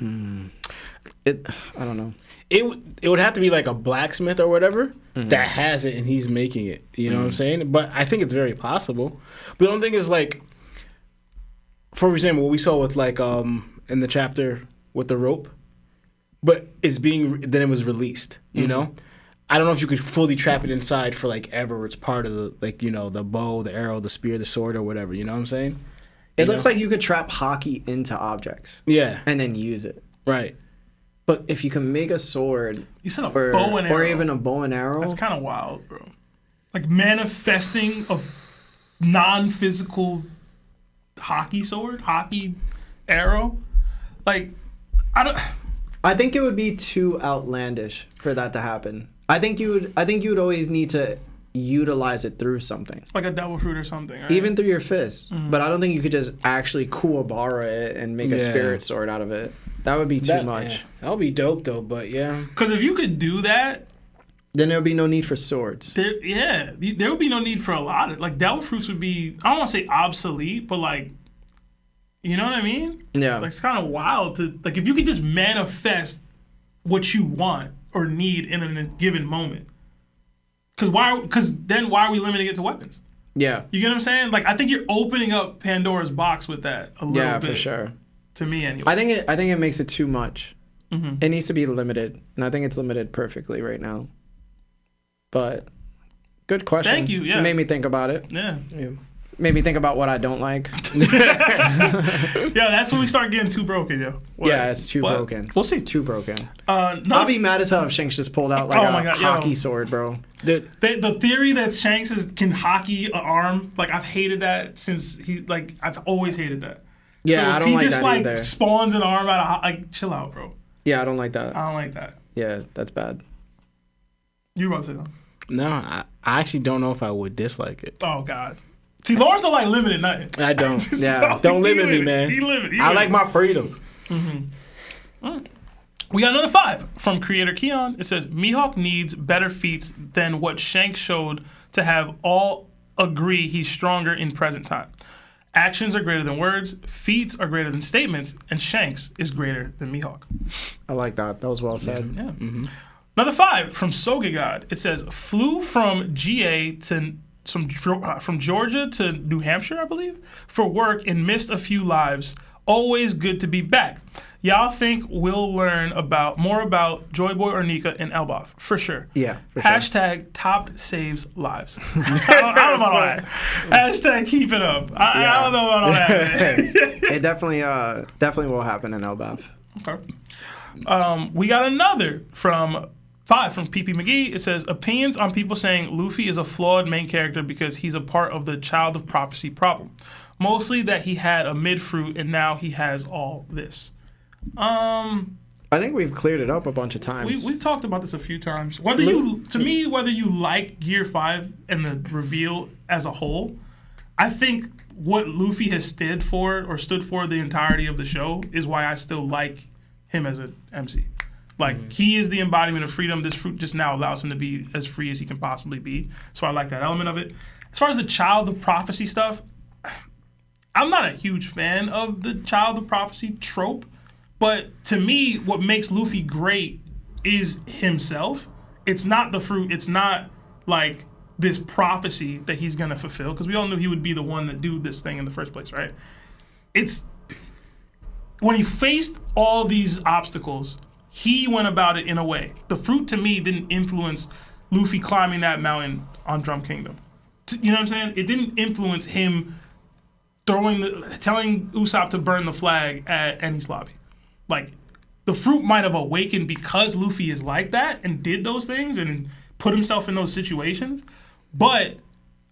don't know. It would have to be like a blacksmith or whatever that has it and he's making it. You know what I'm saying? But I think it's very possible. But the only thing is like, for example, what we saw with like in the chapter with the rope, but then it was released. You know, I don't know if you could fully trap it inside for like ever. It's part of the like the bow, the arrow, the spear, the sword, or whatever. You know what I'm saying? It looks like you could trap Haki into objects Yeah. and then use it. Right. But if you can make a sword You said a or, bow and arrow. or even a bow and arrow, That's kind of wild, bro. Like manifesting a non-physical hockey sword, hockey arrow. Like, I think it would be too outlandish for that to happen. I think you would always need to utilize it through something. Like a devil fruit or something, right? Even through your fist. But I don't think you could just actually 𝙁𝗃𝗪𝗃 it and make a spirit sword out of it. That would be too much. Yeah. That would be dope, though, but yeah. Because if you could do that, then there would be no need for swords. there would be no need for a lot of, like, devil fruits would be, I don't want to say obsolete, but, like, you know what I mean? Yeah. Like, it's kind of wild to, like, if you could just manifest what you want or need in a given moment. Because then why are we limiting it to weapons? Yeah. You get what I'm saying? Like, I think you're opening up Pandora's box with that a little bit. Yeah, for sure. To me, anyway. I think it makes it too much. It needs to be limited, and I think it's limited perfectly right now. But good question. Thank you. Yeah. It made me think about it. Yeah. Made me think about what I don't like. Yeah, that's when we start getting too broken, yo. Yeah, it's too broken. We'll see. Too broken. No, I'll be mad as hell if Shanks just pulled out like a hockey sword, bro. Dude, the theory that Shanks can hockey an arm, like, I've hated that since I've always hated that. Yeah, so I don't like that if he just either. spawns an arm out of like, chill out, bro. Yeah, I don't like that. I don't like that. Yeah, that's bad. You were about to say something? no, I actually don't know if I would dislike it. Oh God. See, Lawrence don't like limited nothing. I don't. Yeah. Don't limit me, man. He limit. I like my freedom. We got another 5 from creator Keon. It says Mihawk needs better feats than what Shanks showed to have all agree he's stronger in present time. Actions are greater than words, feats are greater than statements, and Shanks is greater than Mihawk. I like that. That was well said. Yeah. Another 5 from Sogagod. It says flew from GA to from Georgia to New Hampshire, I believe, for work and missed a few lives. Always good to be back. Y'all think we'll learn more about Joy Boy or Nika and Elbaf? For sure. Yeah, for sure. Hashtag TOPT saves lives. I don't know about all that. Hashtag keep it up. I don't know about all that, man. It definitely will happen in Elbaf. Okay. We got another from 5 from PP McGee. It says opinions on people saying Luffy is a flawed main character because he's a part of the Child of Prophecy problem. Mostly that he had a mid fruit and now he has all this. I think we've cleared it up a bunch of times. We've talked about this a few times. Whether you like Gear 5 and the reveal as a whole, I think what Luffy has stood for the entirety of the show is why I still like him as an MC. Like, he is the embodiment of freedom. This fruit just now allows him to be as free as he can possibly be. So I like that element of it. As far as the Child of Prophecy stuff, I'm not a huge fan of the Child of Prophecy trope. But to me, what makes Luffy great is himself. It's not the fruit. It's not like this prophecy that he's going to fulfill. Because we all knew he would be the one that do this thing in the first place, right? It's when he faced all these obstacles, he went about it in a way. The fruit, to me, didn't influence Luffy climbing that mountain on Drum Kingdom. You know what I'm saying? It didn't influence him telling Usopp to burn the flag at Enies Lobby. Like, the fruit might have awakened because Luffy is like that and did those things and put himself in those situations. But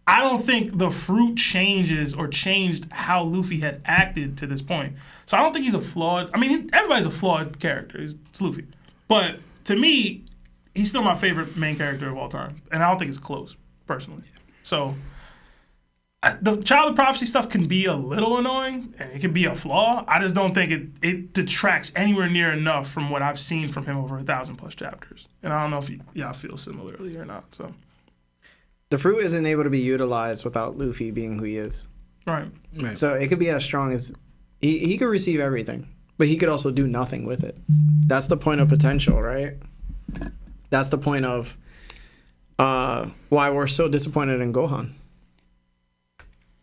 I don't think the fruit changed how Luffy had acted to this point. So I don't think he's a flawed... I mean, everybody's a flawed character. It's Luffy. But to me, he's still my favorite main character of all time. And I don't think it's close, personally. So the Child of Prophecy stuff can be a little annoying, and it can be a flaw. I just don't think it detracts anywhere near enough from what I've seen from him over 1,000+ chapters. And I don't know if y'all feel similarly or not. So the fruit isn't able to be utilized without Luffy being who he is. Right. So it could be as strong as... He could receive everything, but he could also do nothing with it. That's the point of potential, right? That's the point of why we're so disappointed in Gohan.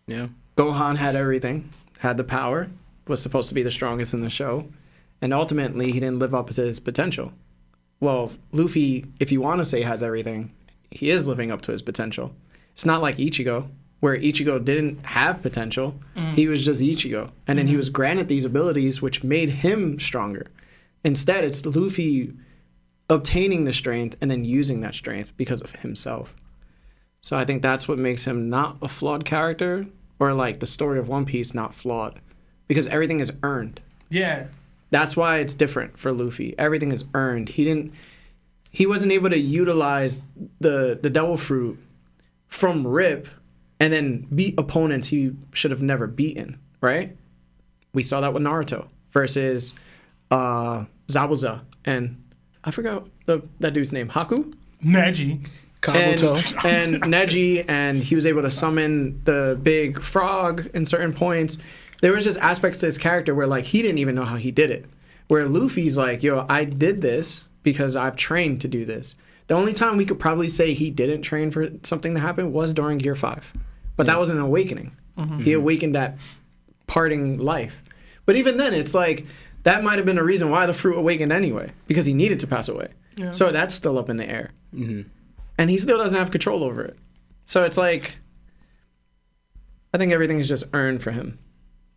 Yeah. Gohan had everything, had the power, was supposed to be the strongest in the show, and ultimately he didn't live up to his potential. Well, Luffy, if you want to say has everything, he is living up to his potential. It's not like Ichigo, where Ichigo didn't have potential. He was just Ichigo. And then he was granted these abilities which made him stronger. Instead, it's Luffy obtaining the strength and then using that strength because of himself. So I think that's what makes him not a flawed character, or like the story of One Piece not flawed, because everything is earned. Yeah. That's why it's different for Luffy. Everything is earned. He wasn't able to utilize the devil fruit from Rip and then beat opponents he should have never beaten, right? We saw that with Naruto versus Zabuza and I forgot that dude's name. Haku? Neji. And Neji, and he was able to summon the big frog in certain points. There was just aspects to his character where like he didn't even know how he did it. Where Luffy's like, yo, I did this because I've trained to do this. The only time we could probably say he didn't train for something to happen was during Gear 5. But that was an awakening. He awakened that parting life. But even then, it's like, that might have been a reason why the fruit awakened anyway. Because he needed to pass away. Yeah. So that's still up in the air. And he still doesn't have control over it. So it's like, I think everything is just earned for him.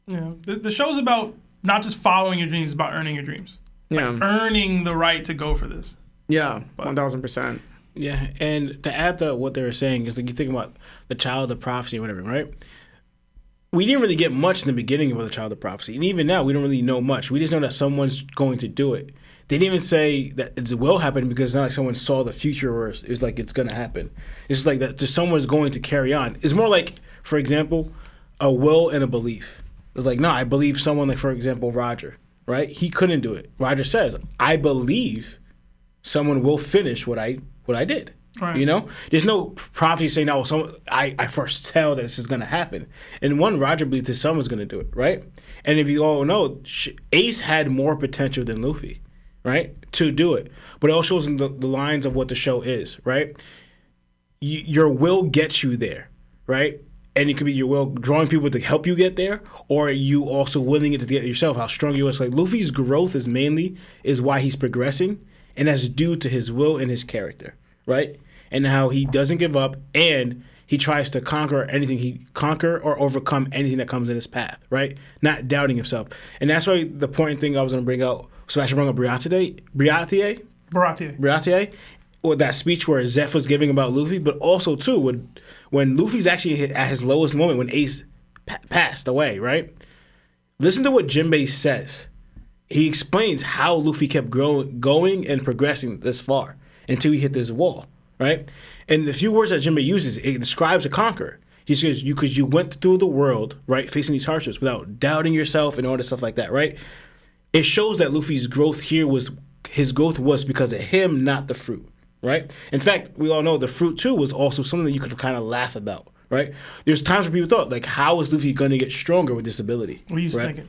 Yeah. The show's about not just following your dreams, it's about earning your dreams. Like earning the right to go for this. Yeah, 1000%. Yeah, and to add to what they were saying is like you think about the child of prophecy or whatever, right? We didn't really get much in the beginning about the child of prophecy, and even now we don't really know much. We just know that someone's going to do it. They didn't even say that it will happen because it's not like someone saw the future or it's like it's going to happen. It's just like that just someone's going to carry on. It's more like, for example, a will and a belief. It's like, no, I believe someone like, for example, Roger, right? He couldn't do it. Roger says, I believe someone will finish what I did. Right. You know, there's no prophecy saying, "No, I first tell that this is going to happen." And one, Roger believes that someone's going to do it, right? And if you all know, Ace had more potential than Luffy, right, to do it. But it all shows in the lines of what the show is, right? Your will gets you there, right? And it could be your will drawing people to help you get there, or you also willing it to get yourself. How strong you are. Like Luffy's growth is why he's progressing, and that's due to his will and his character. Right? And how he doesn't give up and he tries to conquer or overcome anything that comes in his path, right? Not doubting himself. And that's why the important thing I was going to bring out, so I should bring up Baratie, or that speech where Zeph was giving about Luffy, but also, too, when Luffy's actually at his lowest moment, when Ace passed away, right? Listen to what Jinbei says. He explains how Luffy kept going and progressing this far until he hit this wall, right? And the few words that Jinbei uses, it describes a conqueror. He says, because you went through the world, right, facing these hardships without doubting yourself and all this stuff like that, right? It shows that Luffy's growth here was because of him, not the fruit, right? In fact, we all know the fruit, too, was also something that you could kind of laugh about, right? There's times where people thought, like, how is Luffy going to get stronger with this ability? What are you thinking?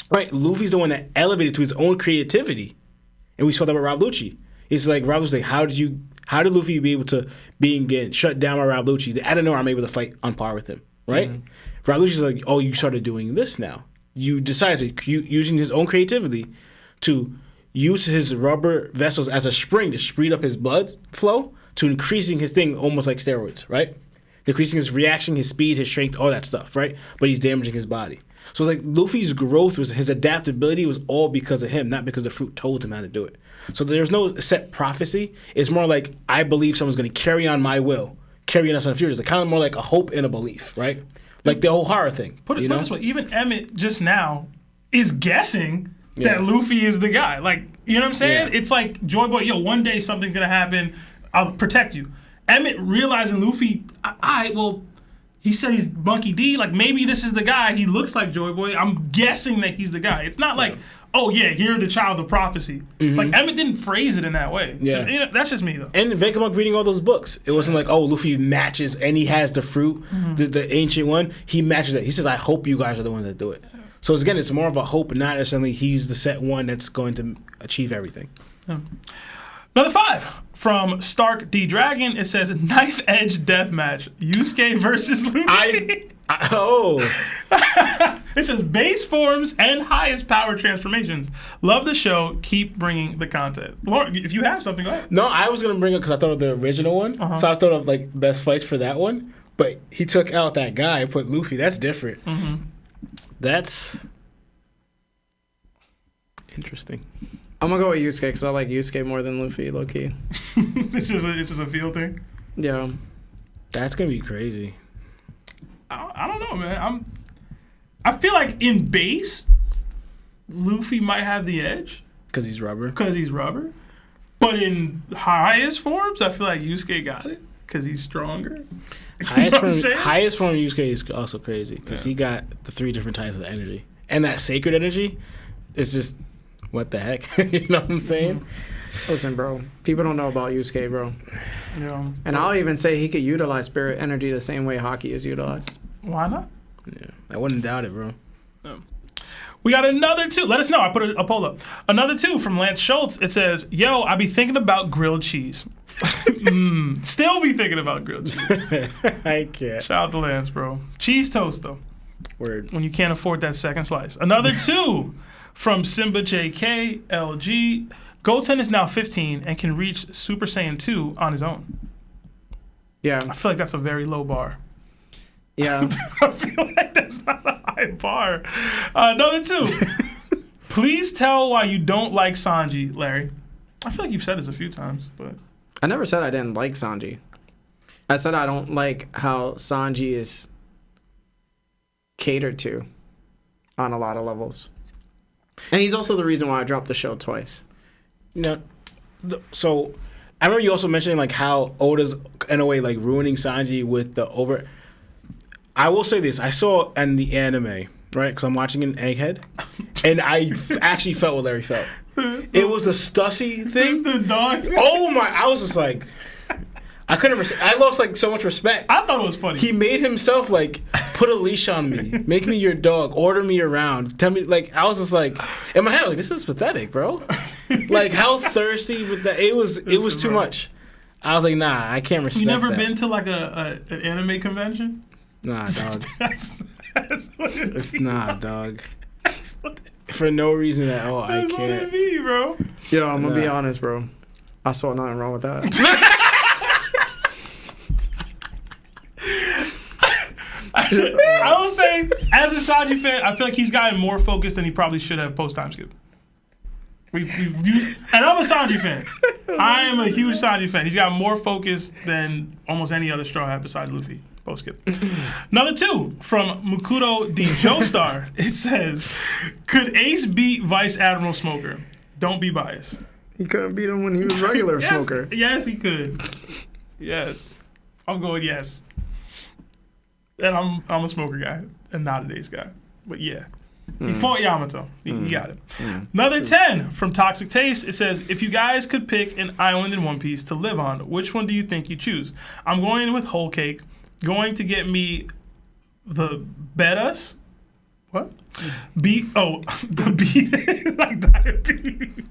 Right, Luffy's the one that elevated to his own creativity. And we saw that with Rob Lucci. It's like Rob was like, how did Luffy be able to get shut down by Rob Lucci? I don't know. I'm able to fight on par with him, right? Rob Lucci's like, oh, you started doing this now. You decided to using his own creativity to use his rubber vessels as a spring to speed up his blood flow to increasing his thing almost like steroids, right? Decreasing his reaction, his speed, his strength, all that stuff, right? But he's damaging his body. So it's like Luffy's growth his adaptability was all because of him, not because the fruit told him how to do it. So there's no set prophecy. It's more like, I believe someone's going to carry on my will, carry on us in the future. It's kind of more like a hope and a belief, right? Like the whole horror thing. Put it this way, even Emmett just now is guessing that Luffy is the guy. Like, you know what I'm saying? Yeah. It's like, Joy Boy, yo, one day something's going to happen. I'll protect you. Emmett realizing Luffy, he said he's Monkey D. Like, maybe this is the guy. He looks like Joy Boy. I'm guessing that he's the guy. It's not like, oh, yeah, you're the child of prophecy. Like, Emmett didn't phrase it in that way. Yeah. So, that's just me, though. And Vegapunk reading all those books. It wasn't like, oh, Luffy matches and he has the fruit, the ancient one. He matches it. He says, I hope you guys are the ones that do it. So, again, it's more of a hope, not necessarily he's the set one that's going to achieve everything. Number 5. From Stark D Dragon, it says knife edge deathmatch. Yusuke versus Luffy. It says base forms and highest power transformations. Love the show. Keep bringing the content. Lauren, if you have something, go ahead. No, I was gonna bring it because I thought of the original one. So I thought of like best fights for that one. But he took out that guy and put Luffy. That's different. That's interesting. I'm gonna go with Yusuke because I like Yusuke more than Luffy, low key. It's just a feel thing. Yeah, that's gonna be crazy. I don't know, man. I feel like in base, Luffy might have the edge because he's rubber. But in highest forms, I feel like Yusuke got it. because he's stronger. Highest form, saying? highest form of Yusuke is also crazy because he got the 3 different types of energy, and that sacred energy is just what the heck. You know what I'm saying? Listen, bro. People don't know about Yusuke, bro. Yeah. And I'll even say he could utilize spirit energy the same way Haki is utilized. Why not? Yeah, I wouldn't doubt it, bro. We got another 2. Let us know. I put a poll up. Another 2 from Lance Schultz. It says, "Yo, I be thinking about grilled cheese." Still be thinking about grilled cheese. I can't. Shout out to Lance, bro. Cheese toast though. Word. When you can't afford that second slice. Another 2 from Simba JK LG. Goten is now 15 and can reach Super Saiyan 2 on his own. Yeah. I feel like that's a very low bar. Yeah. I feel like that's not a high bar. Another 2. Please tell why you don't like Sanji, Larry. I feel like you've said this a few times, but I never said I didn't like Sanji. I said I don't like how Sanji is catered to on a lot of levels. And he's also the reason why I dropped the show twice. You know, so I remember you also mentioning like how Oda's in a way like ruining Sanji with the over. I will say this: I saw in the anime, right? Because I'm watching an Egghead, and I actually felt what Larry felt. It was the Stussy thing. the dog. Oh my! I was just like, I couldn't. I lost like so much respect. I thought it was funny. He made himself like put a leash on me, make me your dog, order me around, tell me like I was just like in my head like this is pathetic, bro. Like how thirsty, but that it was too much. I was like, nah, I can't respect. You never that. been to like an anime convention? Nah, dog. that's what It's not, dog. For no reason at all, I That's what can't. it be, bro. Yo, I'm gonna be Nah. honest, bro. I saw nothing wrong with that. I will say, as a Sanji fan, I feel like he's gotten more focused than he probably should have post time skip. And I'm a Sanji fan. I am a huge Sanji fan. He's got more focus than almost any other Straw Hat besides Luffy. Post skip. Another 2 from Mukuro D. Joestar. It says, "Could Ace beat Vice Admiral Smoker? Don't be biased." He couldn't beat him when he was regular Yes, smoker. yes, he could. Yes, I'm going yes. And I'm a smoker guy and not a Ace guy. But yeah. He fought Yamato. He got it. Another 10 from Toxic Taste. It says, "If you guys could pick an island in One Piece to live on, which one do you think you choose? I'm going with Whole Cake. Going to get me the Betas. What? The beat like diabetes.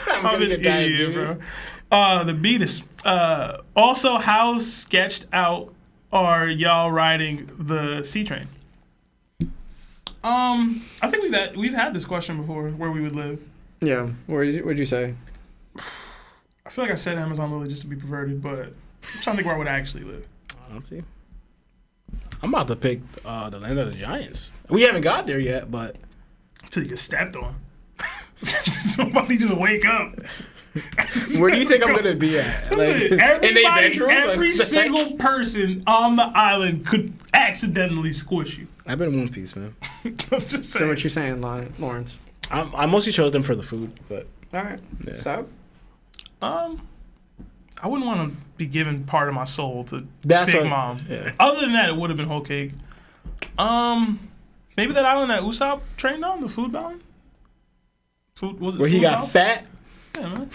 I'm gonna get diabetes. Bro. The Beatus. Also, how sketched out are y'all riding the sea train? I think we've had this question before, where we would live. Yeah. What'd you say? I feel like I said Amazon Lily just to be perverted, but I'm trying to think where I would actually live. I don't see. I'm about to pick the Land of the Giants. We haven't got there yet, but Until you get stepped on. Somebody just wake up. where do you think I'm gonna be at? Listen, in a bedroom? every Like, single person on the island could accidentally squish you. I've been in One Piece, man. I'm just So saying. what you saying, Lawrence? I mostly chose them for the food, but All right. Yeah. So I wouldn't want to be giving part of my soul to That's Big what- Mom. yeah. Other than that, it would have been Whole Cake. Maybe that island that Ussop trained on, the food island? Food, was it where he Food got Island? fat. Yeah, man.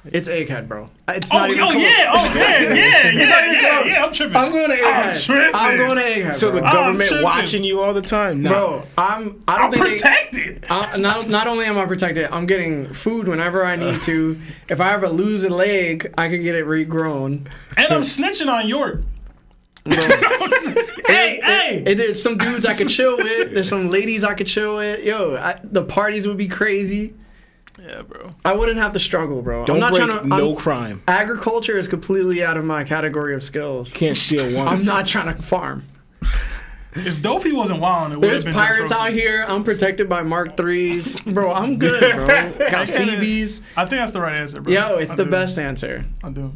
it's Egghead, bro. It's Oh, not even close. yeah, not even close. I'm tripping. I'm going to Egghead. I'm going to Egghead. So the bro. government tripping. watching you all the time? Nah. Bro, I I'm don't think protected. not only am I protected, I'm getting food whenever I need to. If I ever lose a leg, I could get it regrown. And I'm snitching on York. hey. There's some dudes I could chill with. There's some ladies I could chill with. The parties would be crazy. Yeah, bro. I wouldn't have to struggle, bro. Don't I'm not break trying to. no crime. Agriculture is completely out of my category of skills. Can't steal one. I'm not trying to farm. If Dofi wasn't wild, it would have There's been pirates just out Rosie. here. I'm protected by Mark IIIs. Bro, I'm good, bro. Got CBs. I think that's the right answer, bro. Yo, it's I the do. best answer. I do.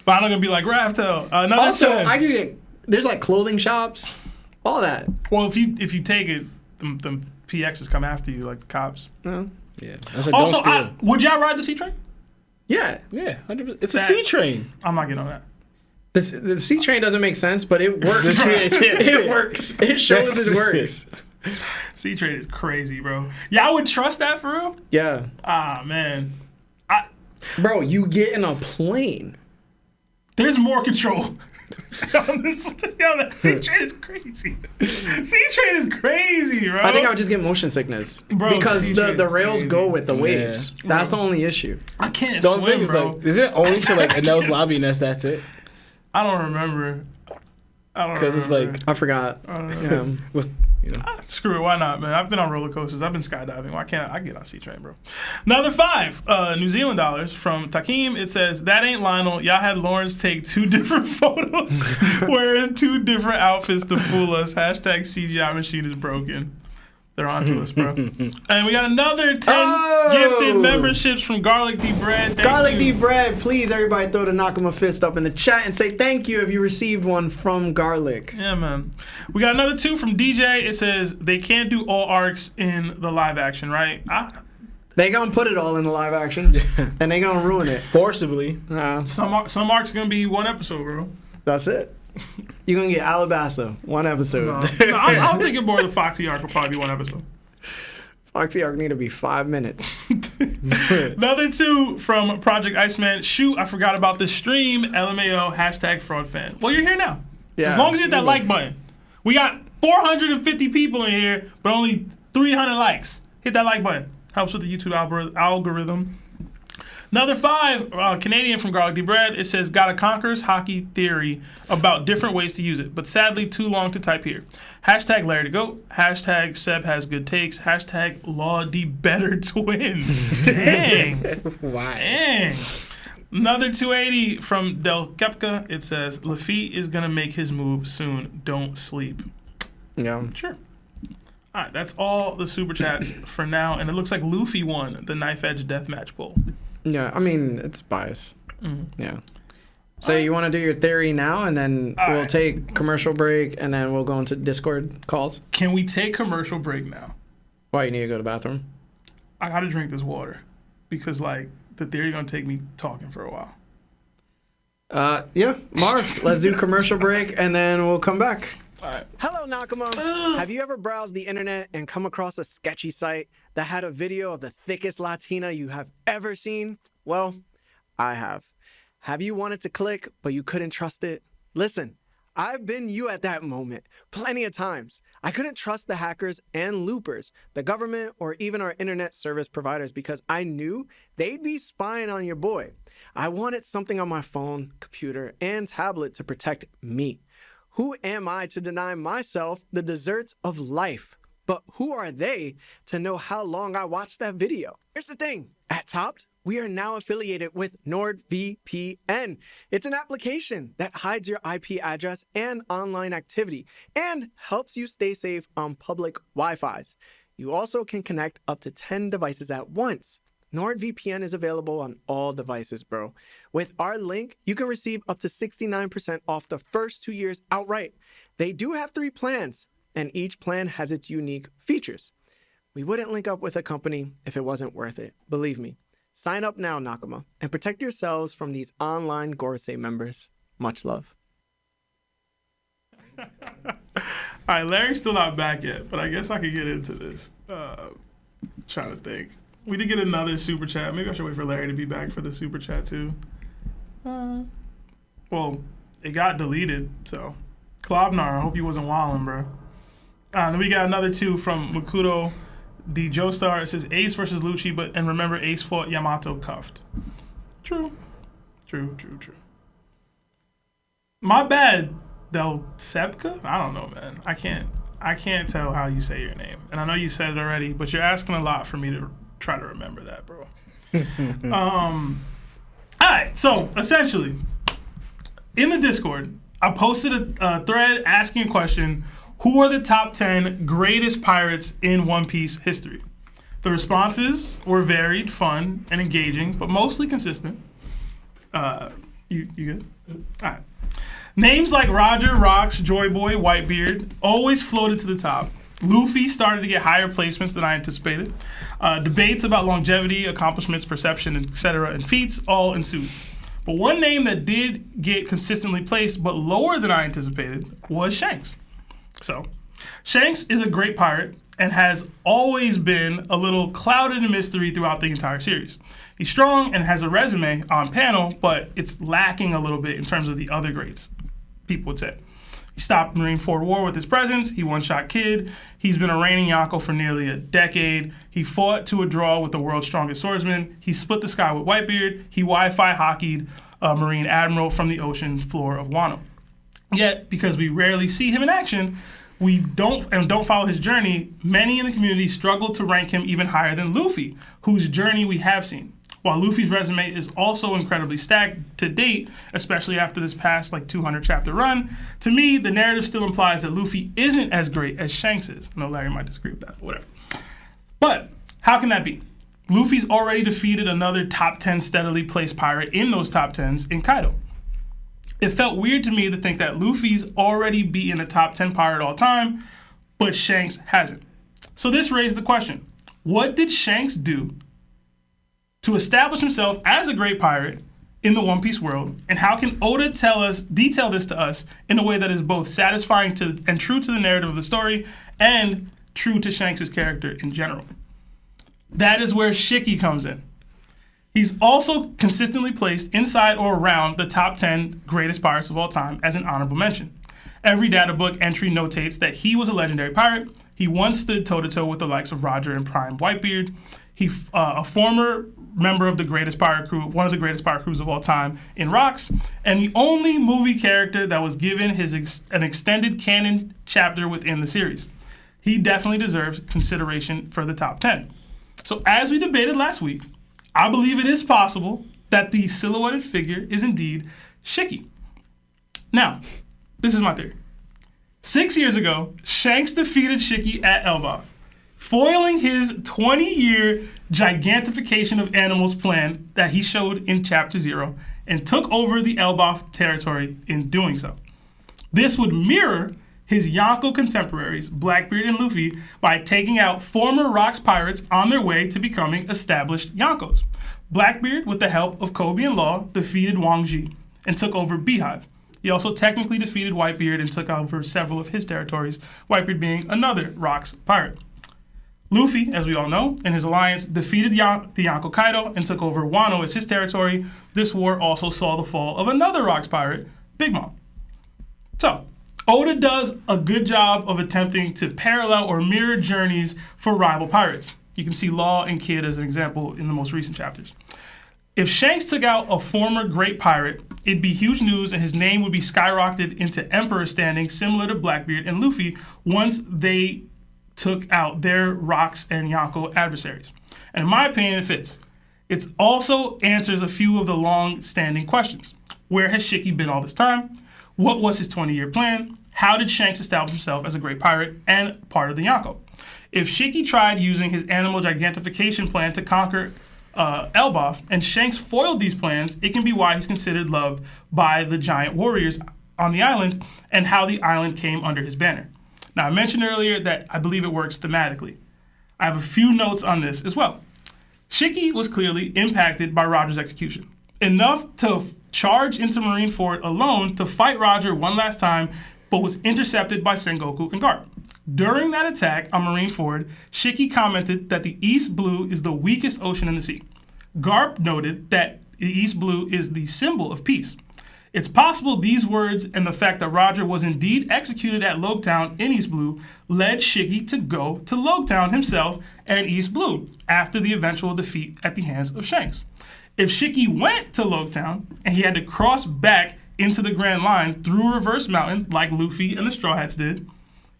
But I'm not gonna be like Raftel. Another Also, 10. I could get. There's like clothing shops, all that. Well, if you take it, them PXs come after you like the cops. No. Yeah. That's like, Also, don't steal. would y'all ride the sea train? Yeah. Yeah, 100%. It's That- a C train. I'm not getting on that. The C train doesn't make sense, but it works. It works. It shows it works. C Trade is crazy, bro. Y'all would trust that for real? Yeah. Ah, man. Bro, you get in a plane. There's more control. Yo, that C Trade is crazy. C Trade is crazy, bro. I think I would just get motion sickness. Bro, because C-Train's the rails crazy. go with the waves. Yeah. That's the only issue. I can't The only swim, thing is, bro. like, is it only to, like, Anel's lobby and that's it? I don't remember. Because it's like, I forgot. what's, Screw it, why not, man? I've been on roller coasters. I've been skydiving. Why can't I get on C-Train, bro? Another 5 New Zealand dollars from Takeem. It says, that ain't Lionel. Y'all had Lawrence take 2 different photos wearing 2 different outfits to fool us. Hashtag CGI machine is broken. They're onto us, bro. And we got another 10 gifted memberships from Garlic D Bread. Thank Garlic you. D Bread, please, everybody throw the Nakama fist up in the chat and say thank you if you received one from Garlic. Yeah, man. We got another 2 from DJ. It says, they can't do all arcs in the live action, right? They gonna put it all in the live action, and they gonna ruin it. forcibly. Some arcs gonna be 1 episode, bro. That's it. You're gonna get Alabasta, 1 episode. No, I'm thinking more of the Foxy arc will probably be 1 episode. Foxy arc need to be 5 minutes. Another 2 from Project Iceman. Shoot, I forgot about this stream. LMAO, hashtag fraud fan. Well, you're here now. Yeah. As long as you hit that like button. We got 450 people in here, but only 300 likes. Hit that like button. Helps with the YouTube algorithm. Another 5, Canadian from Garlic D Bread. It says, got a Conquerors Haki theory about different ways to use it, but sadly too long to type here. Hashtag Larry to Goat. Hashtag Seb has good takes. Hashtag Law D Better Twin. Dang. Why? Dang. Another 280 from Del Kepka. It says, Lafitte is going to make his move soon. Don't sleep. Yeah. Sure. All right, that's all the super chats for now. And it looks like Luffy won the Knife Edge Deathmatch poll. Yeah, I mean, it's biased. Yeah. So you want to do your theory now, and then All we'll right. take commercial break, and then we'll go into Discord calls? Can we take commercial break now? Why, you need to go to the bathroom? I got to drink this water because, like, the theory going to take me talking for a while. Yeah, Marv, let's do commercial break, and then we'll come back. All right. Hello, Nakama. Have you ever browsed the internet and come across a sketchy site that had a video of the thickest Latina you have ever seen? Well, I have. Have you wanted to click, but you couldn't trust it? Listen, I've been you at that moment plenty of times. I couldn't trust the hackers and loopers, the government, or even our internet service providers because I knew they'd be spying on your boy. I wanted something on my phone, computer, and tablet to protect me. Who am I to deny myself the desserts of life? But who are they to know how long I watched that video? Here's the thing. At TOPT, we are now affiliated with NordVPN. It's an application that hides your IP address and online activity and helps you stay safe on public Wi-Fis. You also can connect up to 10 devices at once. NordVPN is available on all devices, bro. With our link, you can receive up to 69% off the first 2 years outright. They do have 3 plans, and each plan has its unique features. We wouldn't link up with a company if it wasn't worth it. Believe me. Sign up now, Nakama, and protect yourselves from these online 𝙏𝙝𝙪 members. Much love. All right, Larry's still not back yet, but I guess I could get into this. Trying to think. We did get another super chat. Maybe I should wait for Larry to be back for the super chat too. Well, it got deleted, so. Klobnar, I hope you wasn't wilding, bro. Then we got another 2 from Makuto D. Joestar. It says Ace versus Lucci, and remember Ace fought Yamato cuffed. True. My bad, Del Sepka? I don't know, man. I can't tell how you say your name. And I know you said it already, but you're asking a lot for me to try to remember that, bro. All right, so essentially, in the Discord, I posted a thread asking a question: who are the top 10 greatest pirates in One Piece history? The responses were varied, fun, and engaging, but mostly consistent. You good? All right. Names like Roger, Rocks, Joy Boy, Whitebeard always floated to the top. Luffy started to get higher placements than I anticipated. Debates about longevity, accomplishments, perception, etc., and feats all ensued. But one name that did get consistently placed but lower than I anticipated was Shanks. So, Shanks is a great pirate and has always been a little clouded in mystery throughout the entire series. He's strong and has a resume on panel, but it's lacking a little bit in terms of the other greats, people would say. He stopped Marineford War with his presence. He one-shot Kid. He's been a reigning Yonko for nearly a decade. He fought to a draw with the world's strongest swordsman. He split the sky with Whitebeard. He Wi-Fi hockeyed a Marine Admiral from the ocean floor of Wano. Yet, because we rarely see him in action, we don't follow his journey, many in the community struggle to rank him even higher than Luffy, whose journey we have seen. While Luffy's resume is also incredibly stacked to date, especially after this past 200 chapter run, to me, the narrative still implies that Luffy isn't as great as Shanks is. I know Larry might disagree with that, but whatever. But how can that be? Luffy's already defeated another top 10 steadily placed pirate in those top 10s in Kaido. It felt weird to me to think that Luffy's already beaten a top 10 pirate all time, but Shanks hasn't. So this raised the question, what did Shanks do to establish himself as a great pirate in the One Piece world, and how can Oda detail this to us in a way that is both satisfying and true to the narrative of the story, and true to Shanks' character in general? That is where 𝘎𝑆ℎ𝑖 comes in. He's also consistently placed inside or around the top 10 greatest pirates of all time as an honorable mention. Every data book entry notates that he was a legendary pirate. He once stood toe-to-toe with the likes of Roger and Prime Whitebeard. He a former member of the greatest pirate crew, one of the greatest pirate crews of all time in Rocks, and the only movie character that was given an extended canon chapter within the series. He definitely deserves consideration for the top 10. So as we debated last week, I believe it is possible that the silhouetted figure is indeed 𝘎𝑆ℎ𝑖. Now, this is my theory. 6 years ago, Shanks defeated 𝘎𝑆ℎ𝑖 at 𝙃𝙀𝙀, foiling his 20-year gigantification of animals plan that he showed in Chapter 0 and took over the 𝙃𝙀𝑀 territory in doing so. This would mirror his Yonko contemporaries, Blackbeard and Luffy, by taking out former Rocks pirates on their way to becoming established Yonkos. Blackbeard, with the help of Kobe and Law, defeated Wang Zhi and took over Beehive. He also technically defeated Whitebeard and took over several of his territories, Whitebeard being another Rocks pirate. Luffy, as we all know, in his alliance, defeated the Yonko Kaido and took over Wano as his territory. This war also saw the fall of another Rocks pirate, Big Mom. So, Oda does a good job of attempting to parallel or mirror journeys for rival pirates. You can see Law and Kid as an example in the most recent chapters. If Shanks took out a former great pirate, it'd be huge news and his name would be skyrocketed into Emperor standing similar to Blackbeard and Luffy once they took out their Rocks and Yonko adversaries. And in my opinion, it fits. It also answers a few of the long-standing questions. Where has 𝘎𝑆ℎ𝑖 been all this time? What was his 20-year plan? How did Shanks establish himself as a great pirate and part of the Yonko? If 𝘎𝑆ℎ𝑖 tried using his animal gigantification plan to conquer 𝙃𝙀𝑀 and Shanks foiled these plans, it can be why he's considered loved by the giant warriors on the island and how the island came under his banner. Now, I mentioned earlier that I believe it works thematically. I have a few notes on this as well. 𝘎𝑆ℎ𝑖 was clearly impacted by Roger's execution, enough to charge into Marineford alone to fight Roger one last time, but was intercepted by Sengoku and Garp. During that attack on Marineford, 𝘎𝑆ℎ𝑖 commented that the East Blue is the weakest ocean in the sea. Garp noted that the East Blue is the symbol of peace. It's possible these words and the fact that Roger was indeed executed at Loguetown in East Blue led 𝘎𝑆ℎ𝑖 to go to Loguetown himself and East Blue after the eventual defeat at the hands of Shanks. If 𝘎𝑆ℎ𝑖 went to Loguetown and he had to cross back into the Grand Line through Reverse Mountain like Luffy and the Straw Hats did,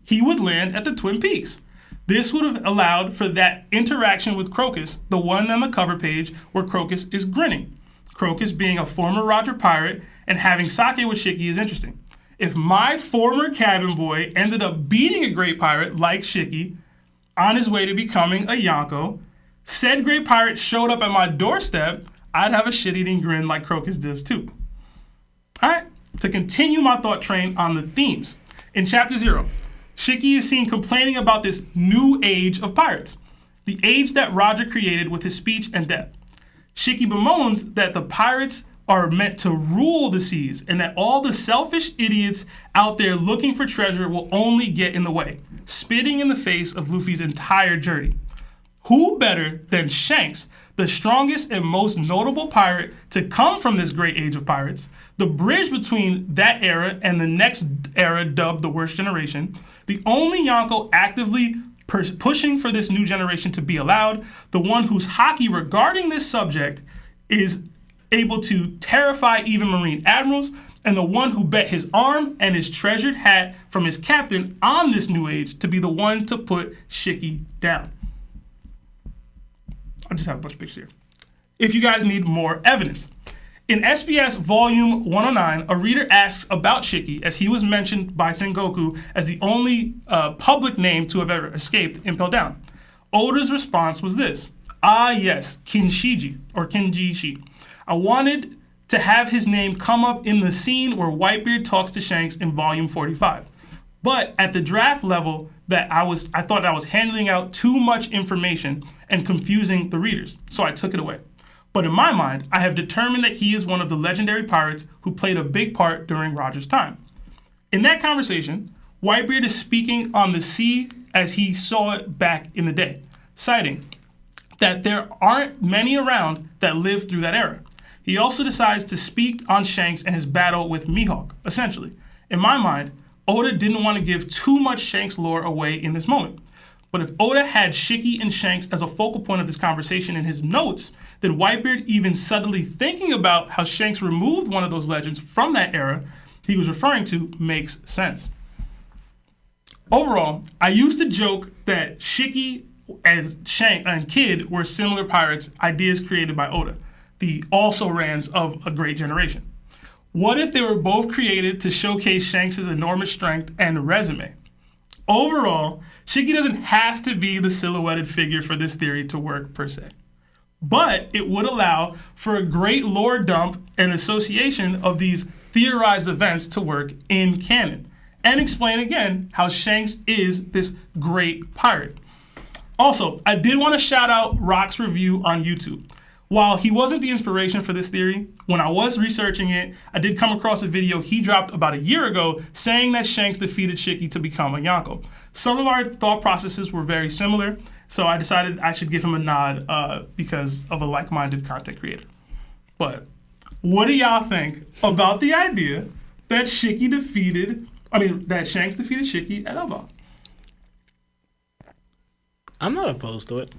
he would land at the Twin Peaks. This would have allowed for that interaction with Crocus, the one on the cover page where Crocus is grinning. Crocus being a former Roger pirate and having sake with 𝘎𝑆ℎ𝑖 is interesting. If my former cabin boy ended up beating a great pirate like 𝘎𝑆ℎ𝑖 on his way to becoming a Yonko, said great pirate showed up at my doorstep, I'd have a shit-eating grin like Crocus does too. All right, to continue my thought train on the themes. In Chapter 0, 𝘎𝑖 is seen complaining about this new age of pirates, the age that Roger created with his speech and death. 𝘎𝑖 bemoans that the pirates are meant to rule the seas and that all the selfish idiots out there looking for treasure will only get in the way, spitting in the face of Luffy's entire journey. Who better than Shanks, the strongest and most notable pirate to come from this great age of pirates, the bridge between that era and the next era dubbed the worst generation, the only Yonko actively pushing for this new generation to be allowed, the one whose haki regarding this subject is able to terrify even Marine admirals, and the one who bet his arm and his treasured hat from his captain on this new age to be the one to put 𝘎𝑖 down. I just have a bunch of pictures here. If you guys need more evidence. In SBS Volume 109, a reader asks about 𝘎𝑖 as he was mentioned by Sengoku as the only public name to have ever escaped Impel Down. Oda's response was this: "Ah yes, Kinshiji, or Kinjishi. I wanted to have his name come up in the scene where Whitebeard talks to Shanks in Volume 45. But at the draft level, I thought I was handing out too much information and confusing the readers, so I took it away. But in my mind, I have determined that he is one of the legendary pirates who played a big part during Roger's time." In that conversation, Whitebeard is speaking on the sea as he saw it back in the day, citing that there aren't many around that lived through that era. He also decides to speak on Shanks and his battle with Mihawk, essentially. In my mind, Oda didn't want to give too much Shanks lore away in this moment. But if Oda had 𝘎𝑖 and Shanks as a focal point of this conversation in his notes, then Whitebeard even subtly thinking about how Shanks removed one of those legends from that era he was referring to makes sense. Overall, I used to joke that 𝘎𝑖 as Shanks and Kid were similar pirates, ideas created by Oda, the also-rans of a great generation. What if they were both created to showcase Shanks' enormous strength and resume? Overall, 𝘎𝑖 doesn't have to be the silhouetted figure for this theory to work per se. But it would allow for a great lore dump and association of these theorized events to work in canon, and explain again how Shanks is this great pirate. Also, I did want to shout out Rock's review on YouTube. While he wasn't the inspiration for this theory, when I was researching it, I did come across a video he dropped about a year ago saying that Shanks defeated 𝘎𝑖 to become a Yonko. Some of our thought processes were very similar, so I decided I should give him a nod because of a like-minded content creator. But what do y'all think about the idea that Shanks defeated 𝘎𝑖 at Elbaf? I'm not opposed to it.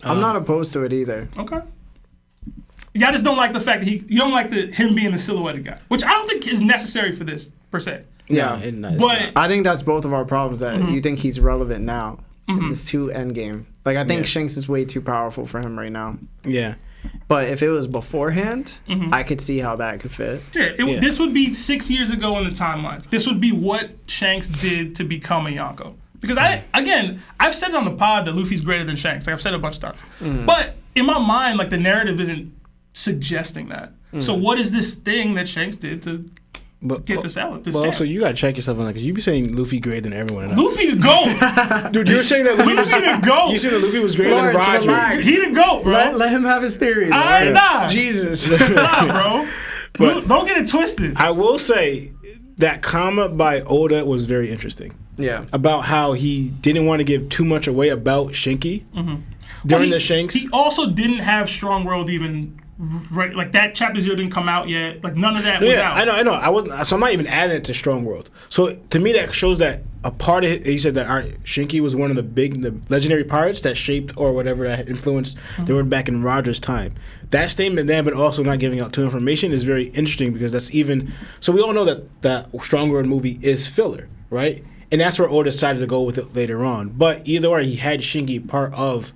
I'm not opposed to it either. Okay. Y'all just don't like the fact that you don't like him being the silhouetted guy, which I don't think is necessary for this per se. Yeah, but I think that's both of our problems. That you think he's relevant now. It's too endgame. Like I think Shanks is way too powerful for him right now. Yeah. But if it was beforehand, I could see how that could fit. Yeah, this would be 6 years ago in the timeline. This would be what Shanks did to become a Yonko. Because I've said it on the pod that Luffy's greater than Shanks. Like I've said it a bunch of times. But in my mind, like the narrative isn't suggesting that. So what is this thing that Shanks did to get the salad? But also, you gotta check yourself on that because you be saying Luffy greater than everyone else. Luffy the GOAT. Dude, you were saying that Luffy was the GOAT. You said that Luffy was greater Lawrence, than Roger. relax. He the GOAT, bro. Let him have his theories. Nah. Jesus. Nah, bro. Don't get it twisted. I will say that comment by Oda was very interesting. Yeah. About how he didn't want to give too much away about 𝘎𝑖 during the Shanks. He also didn't have Strong World even right. Like that chapter 0 didn't come out yet. Like none of that was out. I know. I wasn't. So I'm not even adding it to Strong World. So to me, that shows that a part of it. He said that 𝘎𝑖 was one of the legendary pirates that shaped or whatever that had influenced the world back in Roger's time. That statement then, but also not giving out too information, is very interesting because that's even. So we all know that Strong World movie is filler, right? And that's where Oda decided to go with it later on. But either way, he had 𝘎𝑖 part of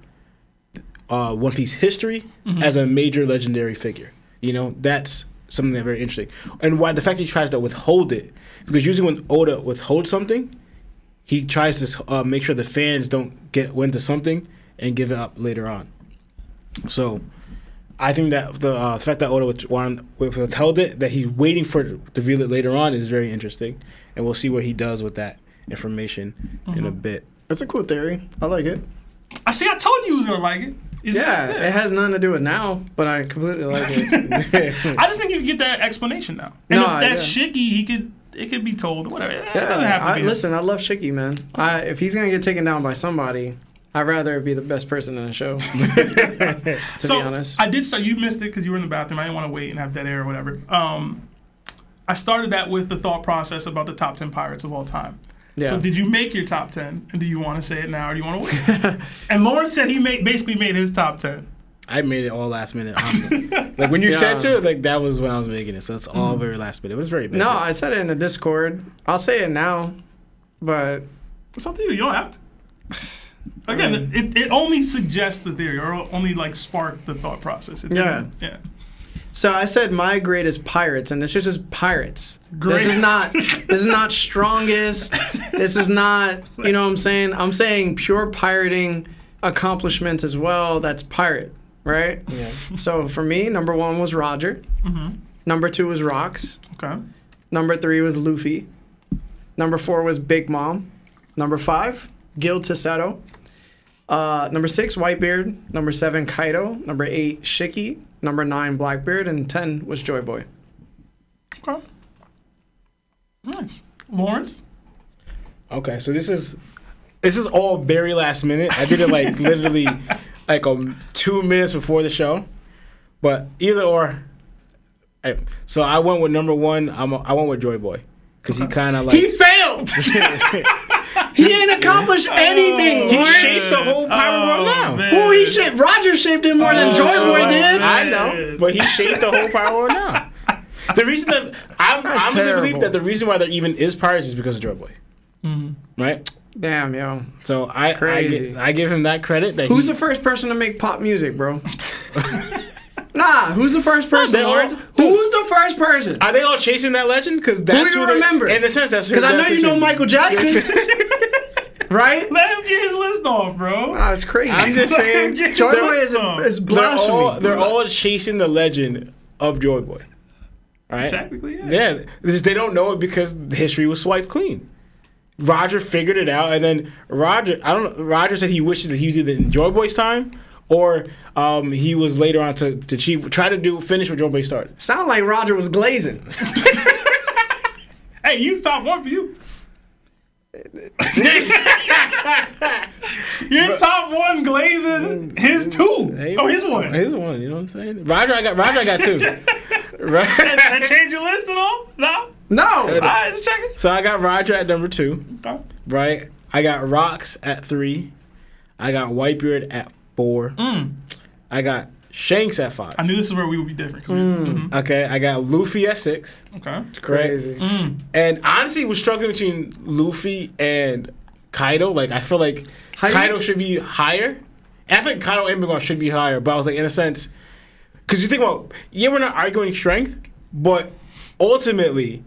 One Piece history as a major legendary figure. You know, that's something that's very interesting. And why the fact that he tries to withhold it, because usually when Oda withholds something, he tries to make sure the fans don't get wind to something and give it up later on. So I think that the fact that Oda withheld it, that he's waiting for it to reveal it later on, is very interesting. And we'll see what he does with that information in a bit. That's a cool theory. I like it. I told you was gonna like it. It's Yeah, just, it has nothing to do with now, but I completely like it. I just think you can get that explanation now. And No, if that's yeah. Shiggy, it could be told. Whatever. It doesn't Yeah, have to be. listen, I love Shiki, man. If he's gonna get taken down by somebody, I'd rather be the best person in the show. to So be honest. I did start. You missed it because you were in the bathroom. I didn't want to wait and have dead air or whatever. I started that with the thought process about the top 10 pirates of all time. Yeah. So did you make your top 10? And do you want to say it now or do you want to wait? And Lawrence said he basically made his top 10. I made it all last minute. Honestly. Like when you said to it, like that was when I was making it. So it's all very last minute. It was very basic. No, I said it in the Discord. I'll say it now, but It's up to you. You don't have to. Again, it only suggests the theory or only like spark the thought process. It didn't- yeah. so I said my grade is pirates, and this is just pirates. This is Great. not strongest. This is not, you know what I'm saying? I'm saying pure pirating accomplishments as well. That's pirate, right? Yeah. So for me, number 1 was Roger. Mm-hmm. Number 2 was Rocks. Okay. Number 3 was Luffy. Number 4 was Big Mom. Number 5, 𝘃𝙗𝗍𝙪. Number 6, Whitebeard. Number 7, Kaido. Number 8, Shiki. Number 9, Blackbeard. And 10 was Joy Boy. Okay. Nice. Lawrence? Okay, so this is all very last minute. I did it like literally like 2 minutes before the show, but either or. So I went with number 1. I went with Joy Boy because he kind of like He failed! He ain't accomplished anything, he Lawrence. shaped the whole power world now. man. Who he shaped? Roger shaped it more than Joy Boy did. I know, but he shaped the whole power world now. The reason that I'm going to believe terrible. that the reason why there even is pirates is because of Joy Boy, right? Damn, yo. So I Crazy. I give him that credit. That Who's the first person to make pop music, bro? Nah, who's the first person, They all- Lawrence? Who's the first person? Are they all chasing that legend? Because that's do you they- remember? In a sense, that's Because I know you know Michael Jackson, right? Let him get his list off, bro. Ah, it's crazy. I'm just saying, Get Joy his Boy list off. is blasphemy. they're all chasing the legend of Joy Boy. Right? Technically, yeah. Yeah, they don't know it because history was swiped clean. Roger figured it out, and then Roger said he wishes that he was either in Joy Boy's time or he was later on to finish what Joy Boy started. Sound like Roger was glazing. Hey, you top 1 for you. Your top 1 glazing his 2. His 1. His 1, you know what I'm saying? Roger, I got 2. Right? That change your list at all? No? No. All right, just checking. So I got Roger at number 2. Okay. Right? I got Rocks at 3. I got Whitebeard at 4. I got Shanks at 5. I knew this is where we would be different. Okay, I got Luffy at 6. Okay. Crazy. And honestly, was struggling between Luffy and Kaido. Like, I feel like Kaido should be higher. And I think Kaido and Big Mom should be higher. But I was like, in a sense, because you think about, we're not arguing strength, but ultimately,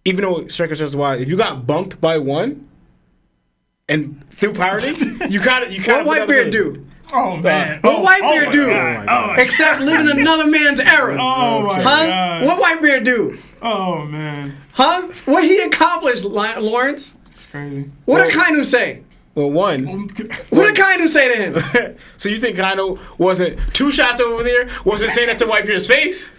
even though circumstances wise, if you got bunked by one and through pirating, you kind of What Whitebeard do? Oh, man. What Whitebeard my do? God. Oh, my Except live in another man's era. Oh, my Huh? God. What Whitebeard do? Oh, man. Huh? What he accomplished, Lawrence? It's crazy. What did Kainu say? Well, one. What did Kainu say to him? So you think Kaido wasn't 2 shots over there? Wasn't saying that to Whitebeard's face?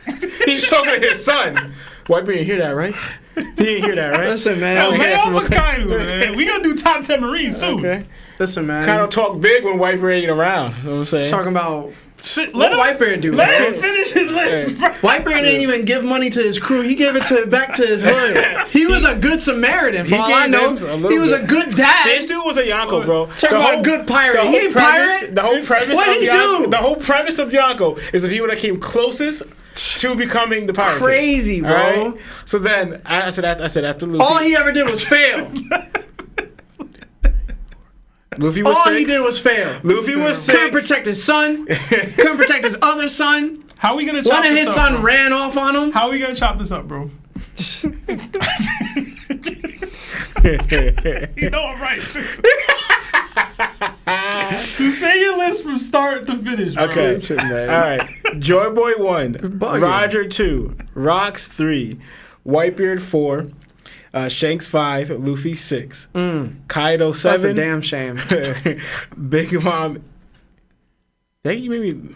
He's talking to his son. Whitebeard didn't hear that, right? He didn't hear that, right? Listen, man. Oh, hear lay that off from of a- Kaido, man. We gonna do top 10 Marines, too. Okay. Listen, man. Kaido talk big when Whitebeard ain't around. You know what I'm saying? Talking about Let what him, Whitebeard do. let man? him finish his list, bro. Whitebeard didn't even give money to his crew. He gave it back to his hood. He was a good Samaritan, for He all I gave know. them a little He was a bit. good dad. This dude was a Yonko, bro. Talk about a good pirate. He ain't pirate. The whole premise What'd of he Yonko, do? the whole premise of Yonko is the people that came closest to becoming the pirate. Crazy, bro. All right? So then I said after Luffy. All he ever did was fail. Luffy was All 6. he did was fail. Luffy was Couldn't 6. protect his son. Couldn't protect his other son. How we gonna chop One of this his up, son bro? ran off on him. How we gonna chop this up, bro? You know I'm right, too. So say your list from start to finish, bro. Okay. man. All right. Joy Boy 1. bugging. Roger 2. Rocks 3. Whitebeard 4. Shanks 5, Luffy 6, Kaido 7. That's a damn shame. Big Mom. Dang, you made me.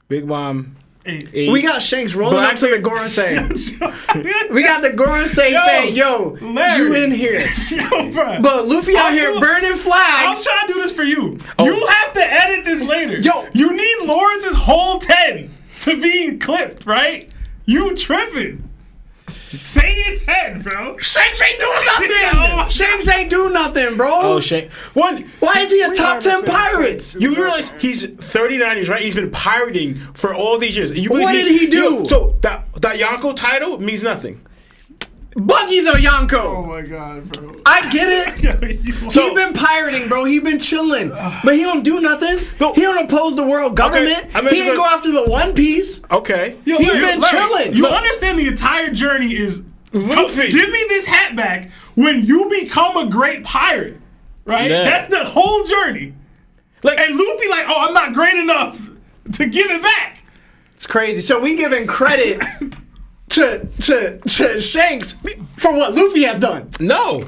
Big Mom 8. We got Shanks rolling up to the Gorosei. We got the Gorosei saying, "Yo, Larry. you in here?" Yo, bro. But Luffy out here burning I'll flags. try to do this for you. You have to edit this later. Yo. You need Lawrence's whole 10 to be clipped, right? You tripping. Say it's 10, bro. Shanks ain't doing Oh nothing. my Shanks ain't doing nothing, bro. Oh, Shanks. One. Why is he a top 10 pirate? You realize he's 39 years, right? He's been pirating for all these years. You What believe did he do? Yo, so that Yonko title means nothing. Buggy's a Oh Yonko. my god, bro. I get it. He been pirating, bro. He been chilling, but he don't do nothing. No. He don't oppose the world government. I mean, He didn't go after the One Piece. Okay. Yo, He's Larry, been Larry, chilling. You Look. understand the entire journey is Luffy. give me this hat back when you become a great pirate, right? Yeah. That's the whole journey. Like, And Luffy like, oh, I'm not great enough to give it back. It's crazy. So we giving credit to Shanks for what Luffy has done. no,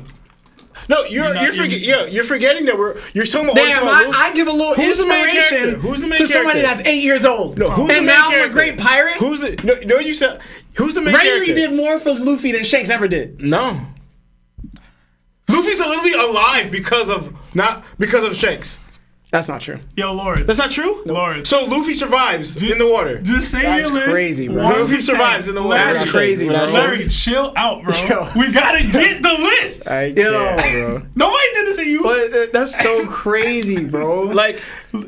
you're forgetting that you're talking about. Damn, I give a little Who's the main inspiration character? Who's the main to somebody character? that's 8 years old. No, who's the and main now I'm a character? great pirate. Who's the no? You said who's the main Rayleigh character? did more for Luffy than Shanks ever did. No. Luffy's literally alive because of Shanks. That's not true. Yo, Lawrence. That's not true. Lawrence. So Luffy survives in the water. Just say That's your list. crazy, bro. 1 to Luffy 10. survives in the water. That's Without crazy, Shanks. bro. Larry, chill out, bro. Yo. We gotta get the list. Yo, Nobody did this at you. but that's so crazy, bro. Like,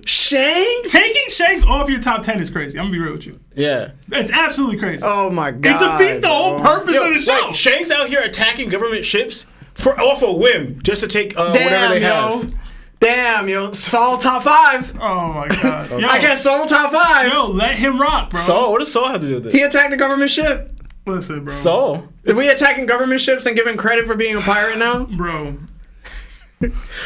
Shanks? Taking Shanks off your top 10 is crazy. I'm gonna be real with you. yeah. It's absolutely crazy. Oh my It god. defeats the whole purpose of the show. Like, Shanks out here attacking government ships off a whim just to take whatever Damn, they yo. have. Damn, yo. Saul top 5. Oh my god. Yo, I guess Saul top 5. Yo, let him rock, bro. Saul, what does Saul have to do with this? He attacked a government ship. Listen, bro. Saul. Are we attacking government ships and giving credit for being a pirate now? Bro,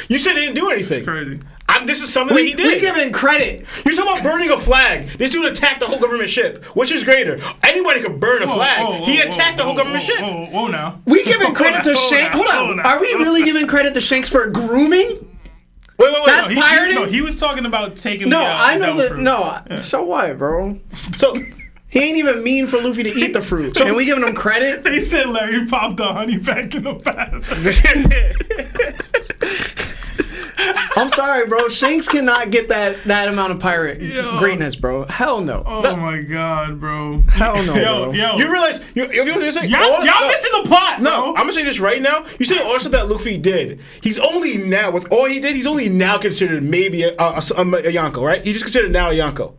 You said he didn't do anything. crazy. This is something that he did. We giving credit. You're talking about burning a flag. This dude attacked the whole government ship. Which is greater? Anybody could burn a flag. He attacked the whole government ship. Whoa, now. We giving credit to Hold Shanks. on, Hold hold on. on. Are we really giving credit to Shanks for grooming? Wait. That's He, pirating? no, he was talking about taking No, the I know the that. fruit. No, Yeah. so what, bro? So, He ain't even mean for Luffy to eat the fruit. And we giving him credit? They said Larry popped the honey back in the bath. I'm sorry, bro. Shanks cannot get that amount of pirate Yo. greatness, bro. Hell no. Oh my god, bro. Hell no, Yo, bro. yo. you realize you Y'all missing the plot, No, bro. I'm gonna say this right now. You say all the stuff that Luffy did. He's only now, with all he did, he's only now considered maybe a Yonko, right? He's just considered now a Yonko.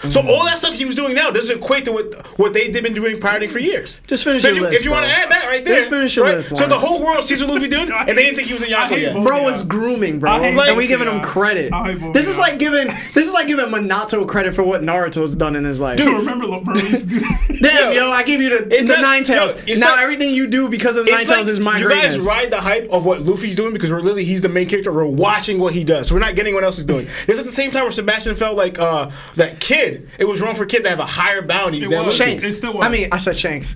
So all that stuff he was doing now doesn't equate to what they've been doing pirating for years. Just finish So your list, if you want to bro. add that right there, Just finish your right? list, So the Lawrence. whole world sees what Luffy doing, and they didn't think he was a I Yonko hate yet. both. Bro Yeah. was grooming, bro. I hate And we both giving of him y'all. credit. I hate both This of is y'all. like giving Minato credit for what Naruto's done in his life. Dude, remember bro, used to do Damn, yo, I give you the it's not- Nine Tails. yo, it's Now not- everything you do because of the Nine It's Tails like is my you greatness. guys ride the hype of what Luffy's doing because he's the main character. We're watching what he does, so we're not getting what else he's doing. It's at the same time where Sebastian felt like that Kid. It was wrong for Kid to have a higher bounty than was. Luffy. Shanks. It still was. I mean, I said Shanks.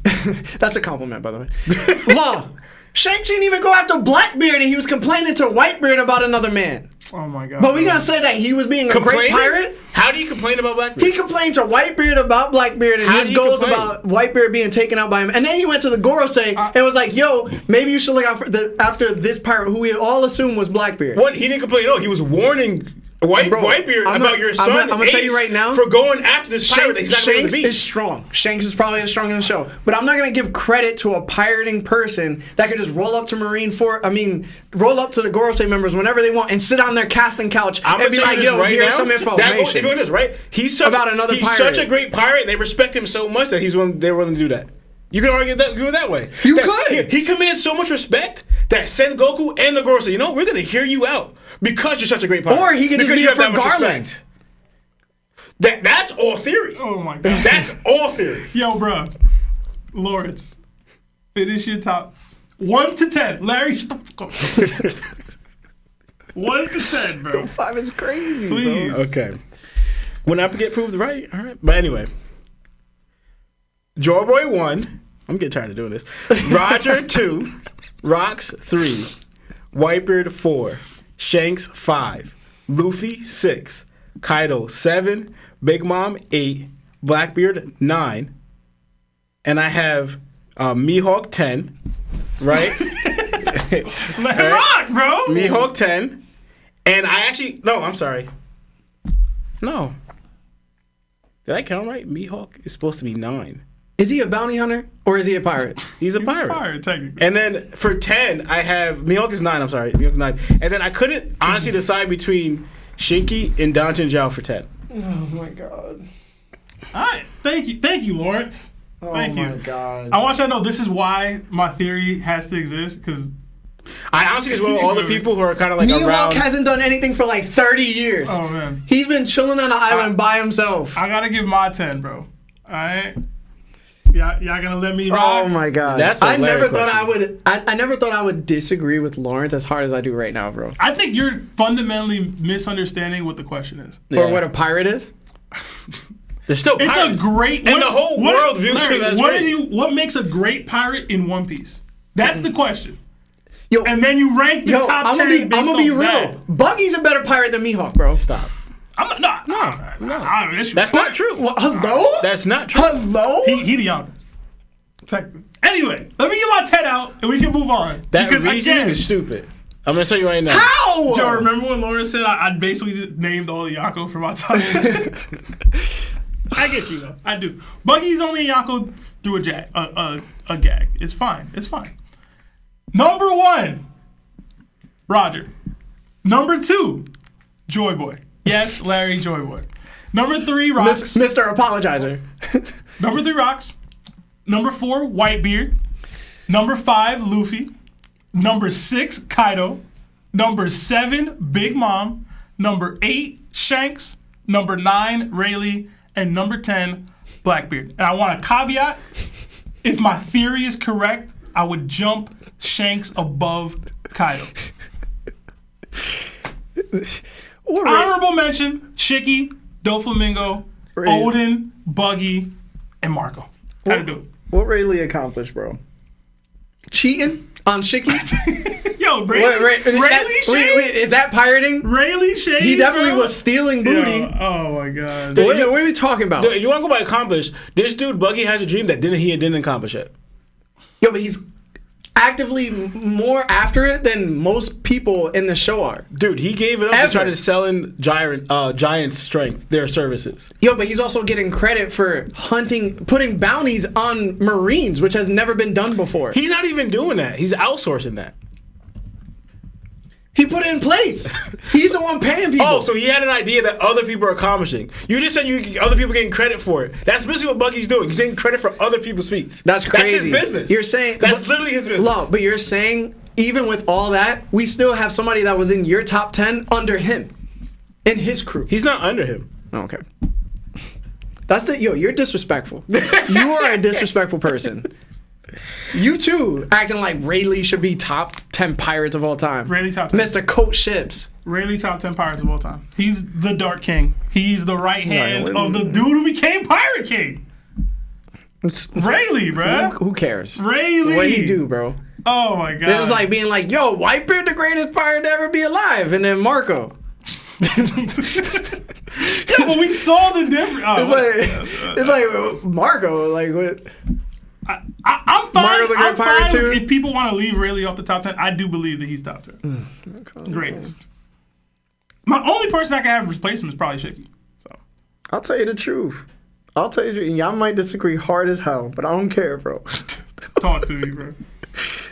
That's a compliment, by the way. Law. Shanks didn't even go after Blackbeard, and he was complaining to Whitebeard about another man. Oh my god. But we bro. gonna say that he was being a great Complaining? pirate? How do you complain about Blackbeard? He complained to Whitebeard about Blackbeard and How his do you goals complain? about Whitebeard being taken out by him. And then he went to the Gorosei and was like, yo, maybe you should look out for after this pirate who we all assumed was Blackbeard. One, he didn't complain at all. He was warning Bro, Whitebeard I'm about gonna- your I'm son. gonna tell Ace, you right now, for going after this pirate that he's not going to Shanks be. is strong. Shanks is probably as strong in the show. But I'm not gonna give credit to a pirating person that could just roll up to roll up to the Gorosei members whenever they want and sit on their casting couch I'm and be gonna like, tell you yo, this right here's now. some If information. you want this right, he's such, About another he's pirate. such a great pirate, and they respect him so much that they're willing to do that. You can argue that way. You That- could. He commands so much respect that Sengoku and the Gorosei, we're gonna hear you out because you're such a great pirate. Or he could just Because be you it have that for much Garland. respect. That's all theory. Oh my god. That's all theory. Yo, bro. Lawrence. Finish your top 1 to 10. Larry, shut the fuck up. 1 to 10, bro. 5 is crazy, Please. bro. Okay. When I get proved right, all right. But anyway, Joy Boy 1, I'm getting tired of doing this. Roger 2, Rocks 3, Whitebeard 4, Shanks 5, Luffy 6, Kaido 7, Big Mom 8, Blackbeard 9, and I have Mihawk 10, right? Let it rock, bro. Mihawk 10, and I'm sorry. No. Did I count right? Mihawk is supposed to be 9. Is he a bounty hunter or is he a pirate? He's a pirate. Pirate, technically. And then for 10, I have Mihawk is 9. I'm sorry, Mihawk is 9. And then I couldn't honestly decide between Shinky and Danjin Zhao for 10. Oh my god. All right, thank you, Lawrence. Thank you. Oh my god. I want you to know this is why my theory has to exist, because I honestly just want all the people who are kind of like Mihawk around. hasn't done anything for like 30 years. oh man, He's been chilling on an island by himself. I gotta give my 10, bro. All right, y'all gonna let me rock? Oh my god. That's a I never Larry thought I question. would I never thought I would disagree with Lawrence as hard as I do right now, bro. I think you're fundamentally misunderstanding what the question is. Yeah. Or what a pirate is? They're still It's pirates. a great And the whole world views Larry, him as what great. what makes a great pirate in One Piece? That's the question. Yo, And then you rank the top I'm 10 gonna be real. that. Buggy's a better pirate than Mihawk, bro. Stop. I'm not, no. I don't have an issue. That's not true. What, hello? That's not true. Hello? He the younger. Technically. Anyway, let me get my 10 out and we can move on. That because reasoning again, is stupid. I'm gonna tell you right now. How? yo, remember when Laura said I basically just named all the Yako for my top 10? I get you though. I do. Buggy's only a Yako through a gag. It's fine. It's fine. Number 1, Roger. Number 2, Joy Boy. Yes, Larry Joy Boy. Number 3, Rocks. Mr. Apologizer. Number 3, Rocks. Number 4, Whitebeard. Number 5, Luffy. Number 6, Kaido. Number 7, Big Mom. Number 8, Shanks. Number 9, Rayleigh. And number 10, Blackbeard. And I want a caveat. If my theory is correct, I would jump Shanks above Kaido. Honorable mention, Shiki, Doflamingo, Right. Odin, Buggy, and Marco. How to do it. What Rayleigh accomplished, bro? Cheating on Shiki? Yo, Rayleigh is that pirating? Rayleigh Shade? He definitely bro? was stealing booty. Yo, oh my god. What are we talking about? Dude, if you want to go by accomplish, this dude Buggy has a dream that didn't accomplish it. Yo, but he's actively more after it than most people in the show are. Dude, he gave it up Ever. to try to sell in Giant's strength, their services. Yo, but he's also getting credit for putting bounties on Marines, which has never been done before. He's not even doing that. He's outsourcing that. He put it in place. He's the one paying people. Oh, so he had an idea that other people are accomplishing. You just said other people getting credit for it. That's basically what Buggy's doing. He's getting credit for other people's feats. That's crazy. That's his business. You're saying that's literally his business. Lo, but you're saying even with all that, we still have somebody that was in your top 10 under him, in his crew. He's not under him. Okay. You're disrespectful. You are a disrespectful person. You too, acting like Rayleigh should be top 10 pirates of all time. Rayleigh top 10. Mr. Coat Ships. Rayleigh top 10 pirates of all time. He's the Dark King. He's the right hand of the dude who became Pirate King. Rayleigh, bruh. Who cares? Rayleigh. What he do, bro? Oh my god. This is like being like, yo, Whitebeard the greatest pirate to ever be alive, and then Marco. Yeah, but we saw the difference. It's like Marco, like what? I'm fine. Mario's a great I'm pirate fine too? if people want to leave Rayleigh off the top 10. I do believe that he's top 10. Greatest. My only person I can have replace him is probably Shiki. So I'll tell you the truth. Y'all might disagree hard as hell, but I don't care, bro. talk to me, bro.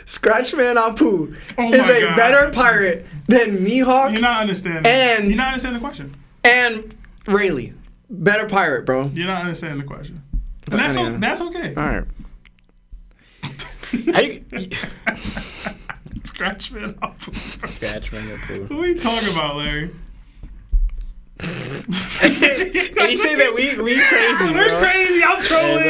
Scratchman Apu Oh is my a God. better pirate than Mihawk You're not understanding. And- You're not understanding the question. and Rayleigh. Better pirate, bro. You're not understanding the question. And that's Anyway. that's okay. All right. Scratch man off. Scratchman Apu. What are we talking about, Larry? And he said that we crazy, We're bro. crazy. I'm trolling.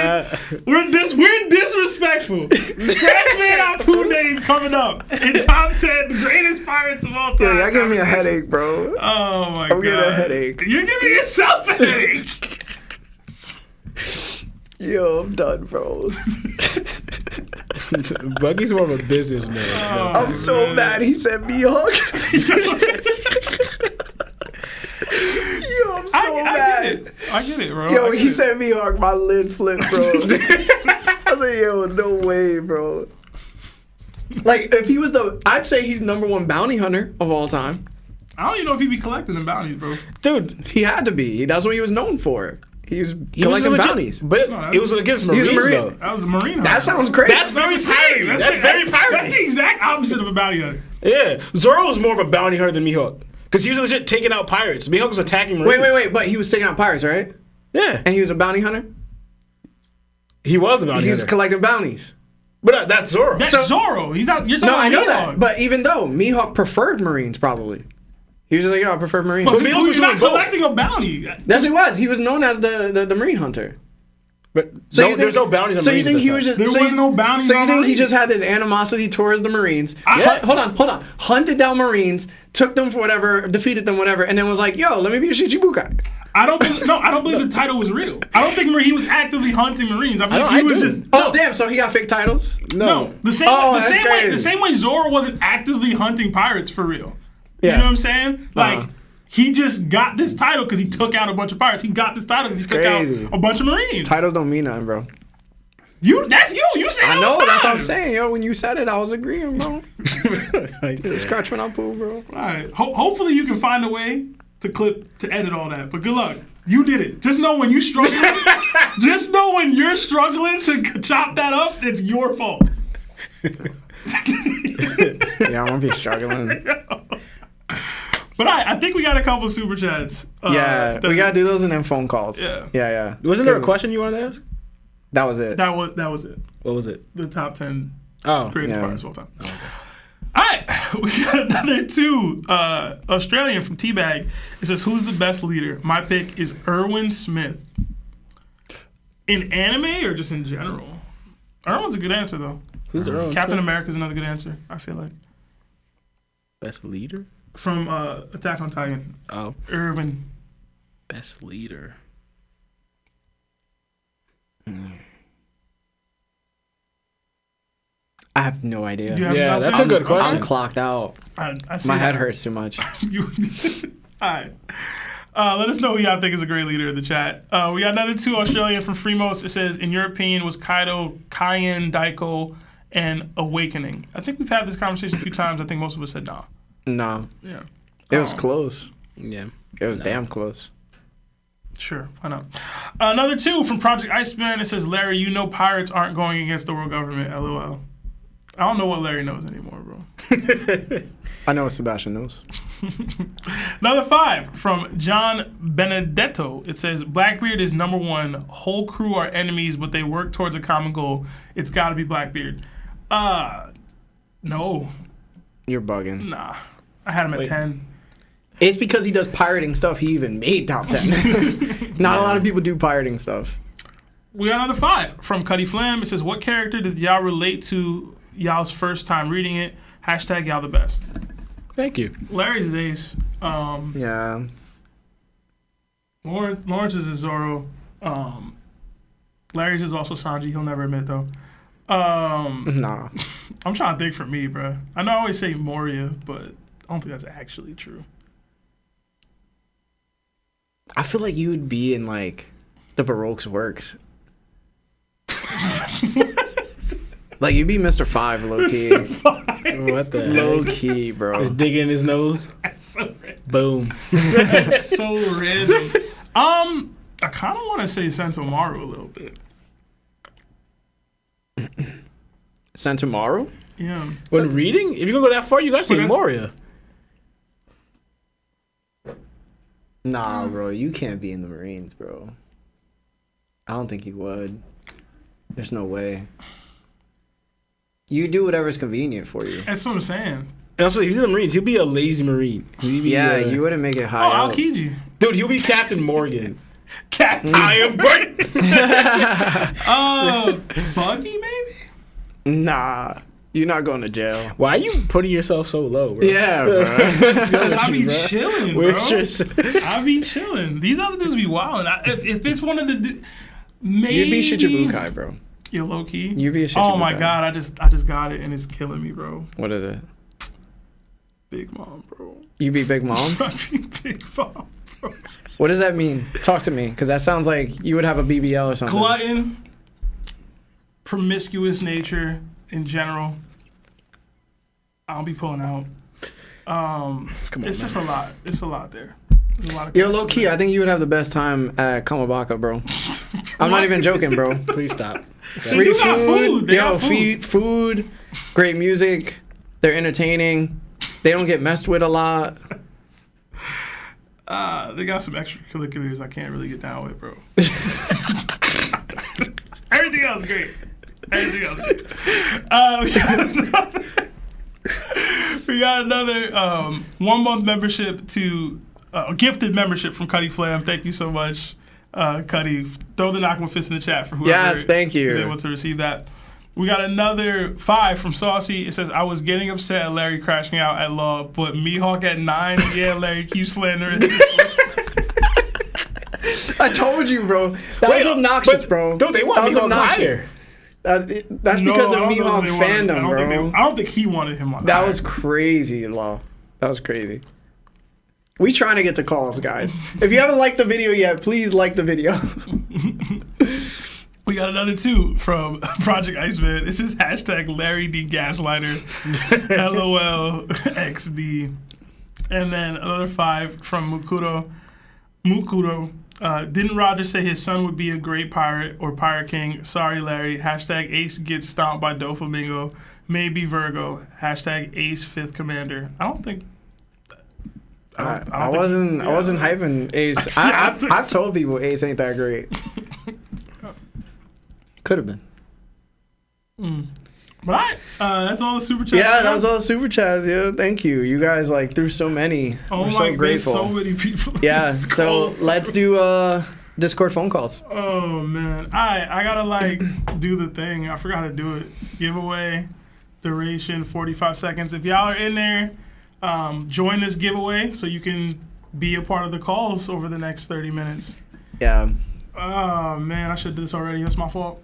We're disrespectful. Scratch man Apu name coming up in top 10 greatest pirates of all time. Yo, y'all giving me a headache, bro. Oh my god. I'm getting a headache. You're giving yourself a headache. Yo, I'm done, bro. Buggy's more of a businessman. I'm so mad he said Mihawk. Yo, I'm so mad. I get it, bro. Yo, he said Mihawk, my lid flipped, bro. I was like, yo, no way, bro. Like, if he was I'd say he's number one bounty hunter of all time. I don't even know if he'd be collecting the bounties, bro. Dude, He had to be. That's what he was known for. He was collecting bounties. But it was against Marines, Marine. though. That was a Marine hunter. That sounds crazy. That's very piratey. That's very piratey. That's the exact opposite of a bounty hunter. Yeah. Zoro was more of a bounty hunter than Mihawk. Because he was legit taking out pirates. Mihawk was attacking Marines. Wait. But he was taking out pirates, right? Yeah. And he was a bounty hunter? He was a bounty He was hunter. collecting bounties. But that's Zoro. That's Zoro. He's not. You're talking No, about I know Mihawk. that. But even though Mihawk preferred Marines, probably. He was just like, yo, I prefer Marines. But Mihawk was he's not doing both. collecting a bounty. Yes, he was. He was known as the Marine hunter. But So no, you think- there's no bounties on So you Marines. think at he that was time. just? There was no bounties So you on think he Marines. just had this animosity towards the Marines? Yeah. Hold on. Hunted down Marines, took them for whatever, defeated them, whatever, and then was like, yo, let me be a Shichibukai. I don't believe the title was real. I don't think he was actively hunting Marines. I believe he was just. Oh, damn. So he got fake titles? No, the same that's way crazy. the same way Zoro wasn't actively hunting pirates for real. Yeah. You know what I'm saying? Like Uh-huh. he just got this title because he took out a bunch of pirates. He got this title because he took crazy. out a bunch of Marines. Titles don't mean nothing, bro. That's you. You say it I all know. the That's what time. I'm saying, yo. When you said it, I was agreeing, bro. Scratch when I pull, bro. All right. Hopefully you can find a way to edit all that. But good luck. You did it. Just know when you struggling. Just know when you're struggling to chop that up, it's your fault. Yeah, I'm gonna be struggling. But I think we got a couple super chats. Yeah, we gotta do those and then phone calls. Yeah. Yeah. Wasn't there a question you wanted to ask? That was it. That was it. What was it? The top 10 Oh. greatest yeah. pirates of all time. Oh, okay. All right, we got another two. Australian from Teabag. It says, "Who's the best leader?" My pick is Erwin Smith. In anime or just in general? Erwin's a good answer though. Who's Earl? Captain America's another good answer. I feel like Best leader? from Attack on Titan. Oh. Erwin. Best leader. I have no idea. You have Yeah, nothing? that's a good I'm question. clocked out. I see My that. head hurts too much. You, all right. Let us know who y'all think is a great leader in the chat. We got another two Australian from Fremos. It says, in your opinion, was Kaido, Cayenne, Daiko, and Awakening? I think we've had this conversation a few times. I think most of us said nah. No, Yeah. it was close. Yeah. It was damn close. Sure, why not? Another two from Project Iceman. It says, Larry, you know pirates aren't going against the world government, LOL. I don't know what Larry knows anymore, bro. I know what Sebastian knows. Another five from John Benedetto. It says, Blackbeard is number one. Whole crew are enemies, but they work towards a common goal. It's got to be Blackbeard. No. You're bugging. Nah. I had him at 10. It's because he does pirating stuff. He even made top 10. Not a lot of people do pirating stuff. We got another five from Cuddy Flam. It says, what character did y'all relate to y'all's first time reading it? Hashtag y'all the best. Thank you. Larry's is Ace. Yeah. Lawrence's is Zoro. Larry's is also Sanji. He'll never admit though. Nah. I'm trying to think for me, bro. I know I always say Moria, but I don't think that's actually true. I feel like you would be in like the Baroque's works. Like you'd be Mr. Five, low key. What the Low heck? key, bro. Just digging his nose. That's so random. Boom. That's so random. I kind of want to say Sentomaru a little bit. Santamaru? Yeah. When reading, if you're gonna go that far, you gotta say that's- Moria. Nah, bro. You can't be in the Marines, bro. I don't think you would. There's no way. You do whatever's convenient for you. That's what I'm saying. And also, if he's in the Marines, he'll be a lazy Marine. He'll be, Yeah, you wouldn't make it Oh, high up. Aokiji. Dude, he'll be Captain Morgan. Captain. I am great. Buggy, maybe? Nah. You're not going to jail. Why are you putting yourself so low, bro? Yeah, bro. I be chilling, bro. Where's your- I be chilling. These other dudes be wild. If it's one of the... Maybe... You'd be Shichibukai, bro. Yo, low key. Yubi is Oh my god, I just got it and it's killing me, bro. What is it? Big Mom, bro. You be Big Mom? Big Mom, bro. What does that mean? Talk to me, because that sounds like you would have a BBL or something. Glutton, promiscuous nature in general. I'll be pulling out. It's just a lot. It's a lot there. There's a lot of Yo, low key, I think you would have the best time at Kamabaka, bro. I'm not even joking, bro. Please stop. Free You got food. They got food. Food, great music. They're entertaining. They don't get messed with a lot. They got some extracurriculars I can't really get down with, bro. Everything else great. Everything else great. We got another 1 month membership to gifted membership from Cuddy Flam. Thank you so much, Cuddy. Throw the knock one fist in the chat for whoever Yes, thank you. is able to receive that. We got another 5 from Saucy. It says, I was getting upset at Larry crashing out at Law, but Mihawk at 9. Yeah, Larry, keep slandering. I told you, bro. That was obnoxious, bro. Dude, they want that was Mihawk higher. That's because of Mihawk fandom, bro. I don't think he wanted him on That was crazy, Law. That was crazy. We trying to get to calls, guys. If you haven't liked the video yet, please like the video. We got another 2 from Project Iceman. This is hashtag Larry D Gaslighter, LOL XD. And then another 5 from Mukuro. Didn't Roger say his son would be a great pirate or pirate king? Sorry, Larry. Hashtag Ace gets stomped by Doflamingo. Maybe Virgo. Hashtag Ace 5th Commander. I don't think... I wasn't hyping Ace. I've told people Ace ain't that great. Could have been. But that's all the super chats. Yeah, that was all the super chats. Yeah, thank you. You guys threw so many. We're so grateful. So many people. Yeah. So let's do Discord phone calls. Oh man, I gotta do the thing. I forgot to do it. Giveaway duration 45 seconds. If y'all are in there, join this giveaway so you can be a part of the calls over the next 30 minutes. Yeah. Oh man, I should do this already. That's my fault.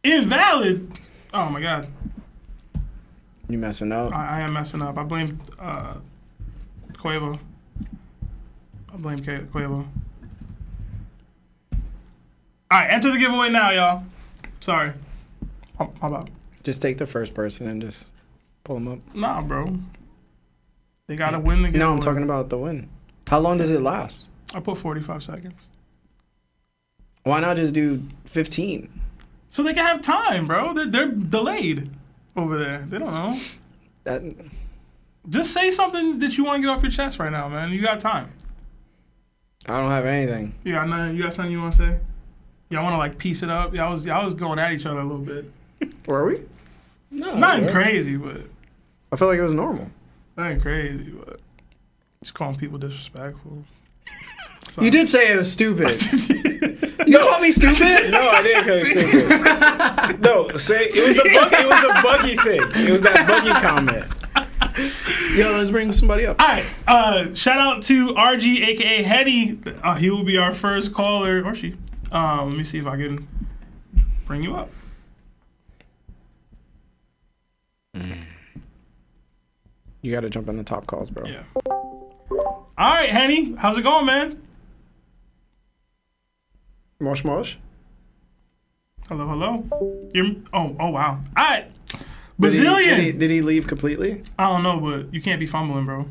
Invalid. Oh my god. You messing up. I am messing up. I blame Quavo. I blame Quavo. Alright, enter the giveaway now, y'all. Sorry. How about? Just take the first person and just pull them up. Nah, bro. They gotta win the giveaway. No, I'm talking about the win. How long does it last? I put 45 seconds. Why not just do 15? So they can have time, bro. They're delayed over there. They don't know. Just say something that you want to get off your chest right now, man. You got time. I don't have anything. You got nothing? You got something you want to say? Y'all want to piece it up? Y'all was going at each other a little bit. Were we? No. Nothing crazy, but I felt like it was normal. nothing crazy, but just calling people disrespectful. So, You did say it was stupid. You called me stupid? No, I didn't call you stupid. No, say it was the buggy thing. It was that buggy comment. Yo, let's bring somebody up. All right. Shout out to RG, aka Hetty. He will be our first caller, or she. Let me see if I can bring you up. You got to jump on the top calls, bro. Yeah. All right, Henny. How's it going, man? Mosh mosh. Hello. Oh wow. All right. Did Bazillion. he leave completely? I don't know, but you can't be fumbling, bro.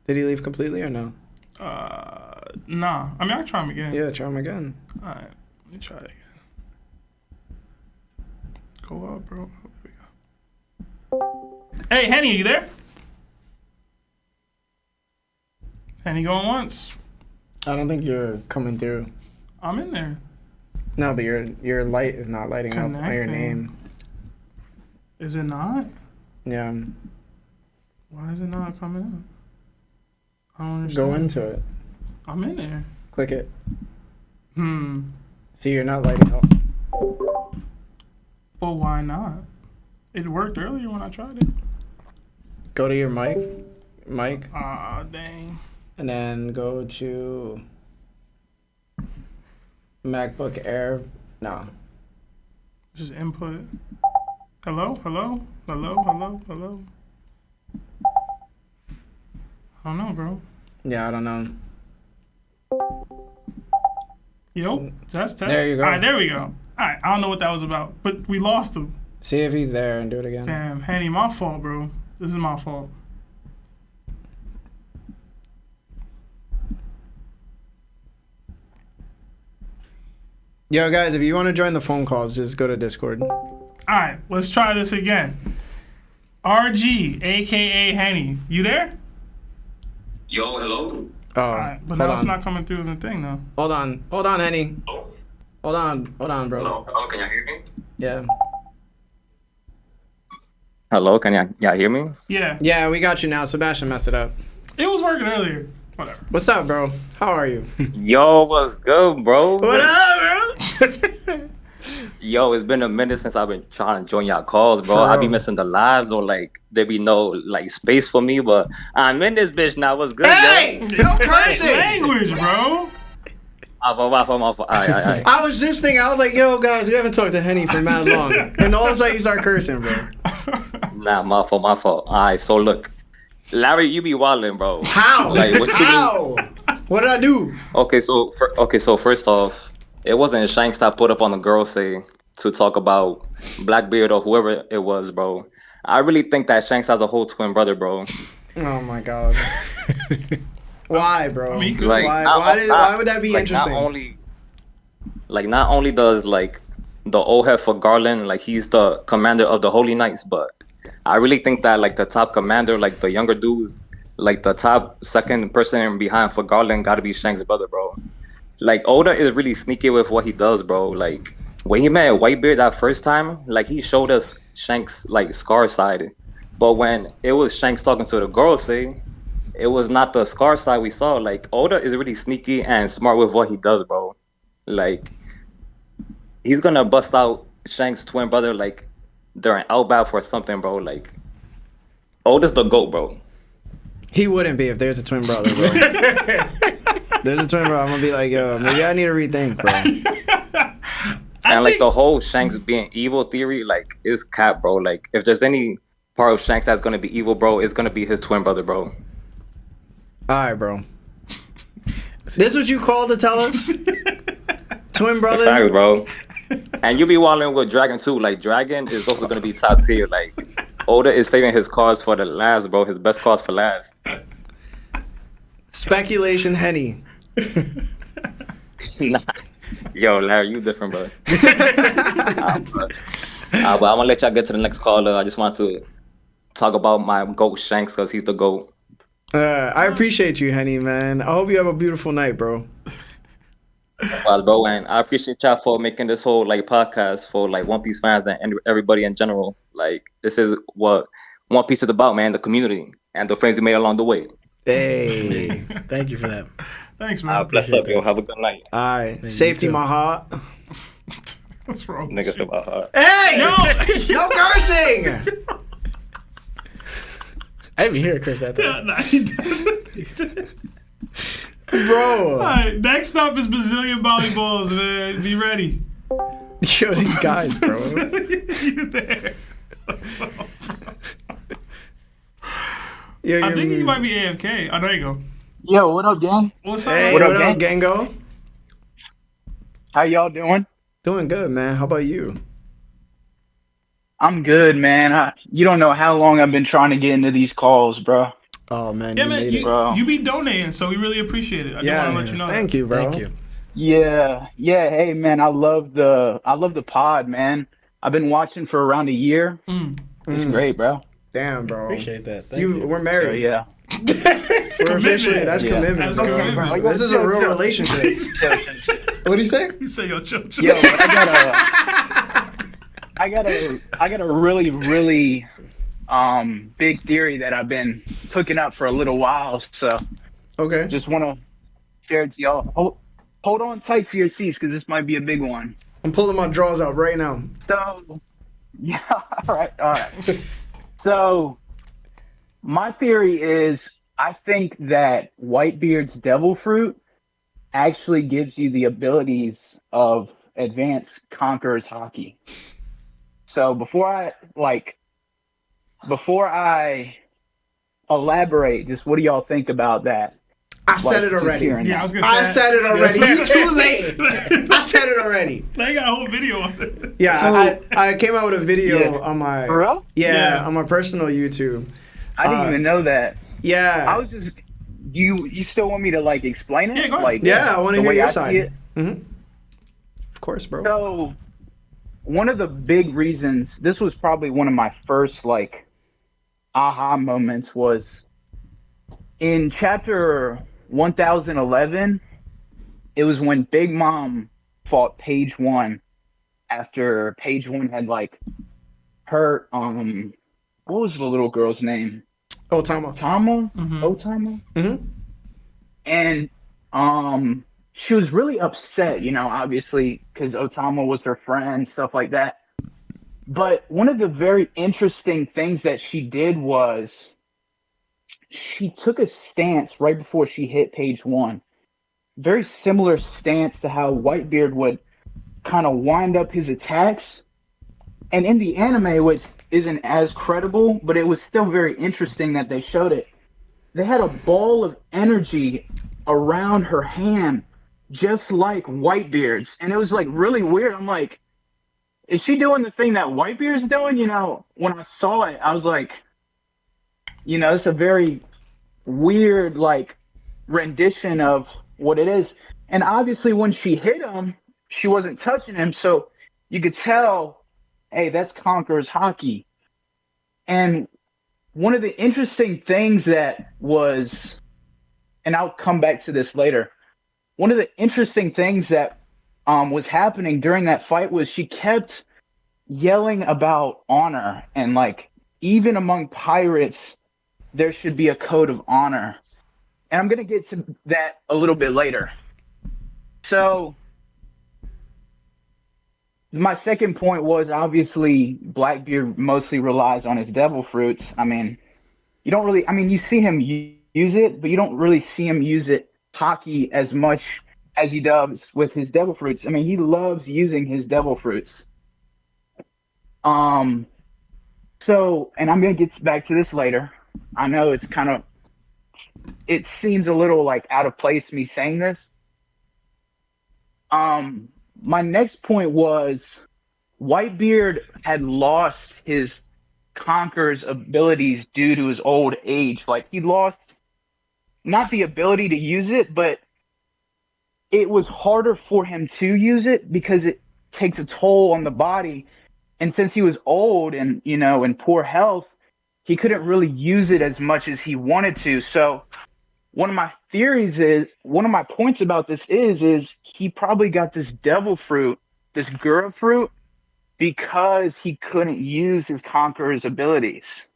Did he leave completely or no? Nah. I mean, I can try him again. Yeah, try him again. All right. Let me try it again. Go up, bro. Here we go. Hey, Henny, are you there? Henny going once. I don't think you're coming through. I'm in there. No, but your light is not lighting up on your Connecting. name. Is it not? Yeah. Why is it not coming up? I don't understand. Go into it. I'm in there. Click it. See, you're not lighting up. Well, why not? It worked earlier when I tried it. Go to your mic. Ah, dang. And then go to MacBook Air. No. This is input. Hello? Hello? Hello? Hello? Hello? I don't know, bro. Yeah, I don't know. Yo, test. There you go. All right, there we go. All right, I don't know what that was about, but we lost him. See if he's there and do it again. Damn, Henny, my fault, bro. This is my fault. Yo, guys, if you want to join the phone calls, just go to Discord. All right, let's try this again. RG, aka Henny, you there? Yo, hello. Oh, All right, but now it's not coming through the thing though. Hold on, Henny. Oh, Hold on, bro. hello. Can you hear me? Yeah. Hello, can y'all hear me? Yeah, Yeah, we got you now. Sebastian messed it up. it was working earlier. Whatever. What's up, bro? How are you? Yo, what's good, bro? What up, bro? Yo, it's been a minute since I've been trying to join y'all calls, bro. For I be real. missing the lives or like there be no like space for me, but I'm in this bitch now. What's good, Hey! yo? No cursing! Language, bro. Aight. I was just thinking, I was like, yo, guys, we haven't talked to Henny for mad long. And all of a sudden, you start cursing, bro. Nah, my fault. Alright, so look. Larry, you be wildin', bro. How? Like, what you How? What did I do? Okay, so first off, it wasn't Shanks that put up on the 𝘗𝙤𝙪 to talk about Blackbeard or whoever it was, bro. I really think that Shanks has a whole twin brother, bro. Oh, my God. Why, bro? I mean, Like, Why would that be like, interesting? Not only does like the old head for Garland, like he's the commander of the Holy Knights, but I really think that like the top commander, like the younger dudes, like the top second person behind for Garland gotta be Shanks' brother, bro. Like Oda is really sneaky with what he does, bro. Like when he met Whitebeard that first time, like he showed us Shanks like Scar side. But when it was Shanks talking to the 𝘗𝙤𝙪, it was not the Scar side we saw. Like Oda is really sneaky and smart with what he does, bro. Like he's gonna bust out Shanks' twin brother like during Outback for something, bro. Like Oda's the GOAT, bro. He wouldn't be if there's a twin brother, bro. There's a twin brother. I'm gonna be like, yo, maybe I need to rethink, bro. And like the whole Shanks being evil theory, like is cap, bro. Like if there's any part of Shanks that's gonna be evil, bro, it's gonna be his twin brother, bro. All right, bro. This what you called to tell us? Twin brother? Facts, bro. And you be wilding with Dragon too. Like Dragon is also gonna be top tier. Like Oda is saving his cards for the last, bro. His best cards for last. Speculation Henny. Nah. Yo, Larry, you different, bro. But I'm gonna let y'all get to the next caller. I just want to talk about my GOAT Shanks because he's the GOAT. I appreciate you, Henny, man. I hope you have a beautiful night, bro. Well, bro, and I appreciate y'all for making this whole like podcast for like One Piece fans and everybody in general. Like this is what One Piece is about, man. The community and the friends we made along the way. Hey. Thank you for that. Thanks, man. Bless up, yo. Have a good night. All right. you Safety, too. my heart. What's wrong? Nigga said my heart. Hey! Yo! No cursing! I didn't even hear it curse that time. Nah, he didn't. Bro. All right, next up is Brazilian volleyballs, man. Be ready. Yo, these guys, bro. You there? What's up, bro? Yo, I think he might be AFK. Oh, there you go. Yo, what up, gang? What's up? Hey, What what up, up, Gango? How y'all doing? Doing good, man. How about you? I'm good, man. You don't know how long I've been trying to get into these calls, bro. Oh, man. Yeah, you man, made it. bro. you be donating, so we really appreciate it. I just want to let you know. Thank you, bro. Thank you. Yeah. Hey, man. I love the pod, man. I've been watching for around a year. It's great, bro. Damn, bro. Appreciate that. Thank you. We're So, married. yeah. We're officially, that's Yeah. commitment, That's bro. commitment. This is a real relationship. What do you say? You say, yo, chill. Yo, I got a really big theory that I've been cooking up for a little while. So Okay. just want to share it to y'all. Hold on tight to your seats because this might be a big one. I'm pulling my drawers out right now. So, yeah, all right. So, my theory is I think that Whitebeard's devil fruit actually gives you the abilities of advanced Conquerors Haki. So before I elaborate, just what do y'all think about that? I said it just already. hearing Yeah, that. I was gonna I say. said it already. You too late. I said it already. They got a whole video on it. Yeah, I came out with a video Yeah. on my For real? Yeah. on my personal YouTube. I didn't even know that. Yeah. I was just you still want me to like explain it? Yeah, go ahead. Like Yeah, I want to the hear way your I see side. it? Of course, bro. So one of the big reasons, this was probably one of my first like aha moments, was in chapter 1011. It was when Big Mom fought Page One after Page One had like hurt what was the little girl's name? Otama. Otama? Mhm. Otama? Mm-hmm. And she was really upset, you know, obviously, because Otama was her friend, stuff like that. But one of the very interesting things that she did was she took a stance right before she hit Page One. Very similar stance to how Whitebeard would kind of wind up his attacks. And in the anime, which isn't as credible, but it was still very interesting that they showed it, they had a ball of energy around her hand, just like Whitebeard's. And it was like really weird. I'm like, is she doing the thing that Whitebeard's doing? You know, when I saw it, I was like, you know, it's a very weird, like, rendition of what it is. And obviously when she hit him, she wasn't touching him. So you could tell, hey, that's Conquerors Haki. And one of the interesting things that was, and I'll come back to this later, one of the interesting things that was happening during that fight was she kept yelling about honor, and like even among pirates there should be a code of honor. And I'm going to get to that a little bit later. So my second point was, obviously Blackbeard mostly relies on his devil fruits. I mean, you don't really, I mean, you see him use it, but you don't really see him use it Haki as much as he does with his devil fruits. I mean, he loves using his devil fruits. So, and I'm going to get back to this later. I know it's kind of, it seems a little like out of place me saying this. My next point was Whitebeard had lost his Conqueror's abilities due to his old age. Like, he lost not the ability to use it, but it was harder for him to use it because it takes a toll on the body. And since he was old and, you know, in poor health, he couldn't really use it as much as he wanted to. So one of my theories is, one of my points about this is he probably got this devil fruit, this Gura fruit, because he couldn't use his Conqueror's abilities.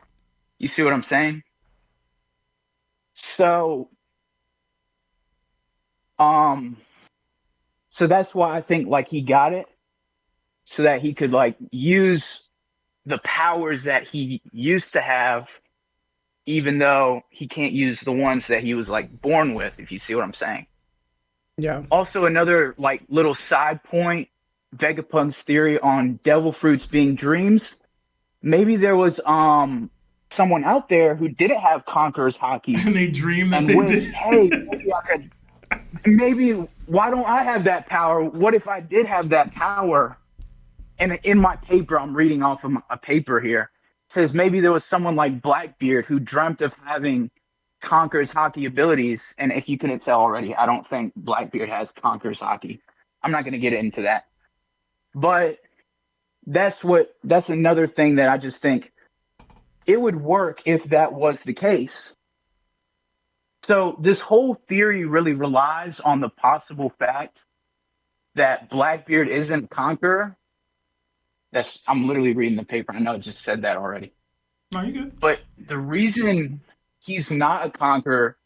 You see what I'm saying? So, so that's why I think like he got it, so that he could like use the powers that he used to have, even though he can't use the ones that he was like born with, if you see what I'm saying. Yeah. Also, another like little side point, Vegapunk's theory on devil fruits being dreams. Maybe there was someone out there who didn't have Conqueror's Haki And they dream that and they wished, did. hey, maybe I could, maybe why don't I have that power? What if I did have that power? And in my paper, I'm reading off of a paper here, it says maybe there was someone like Blackbeard who dreamt of having Conqueror's Haki abilities. And if you couldn't tell already, I don't think Blackbeard has Conqueror's Haki. I'm not going to get into that. But that's another thing that I just think it would work if that was the case. So this whole theory really relies on the possible fact that Blackbeard isn't Conqueror. I'm literally reading the paper. I know I just said that already. No, you good. But the reason he's not a Conqueror,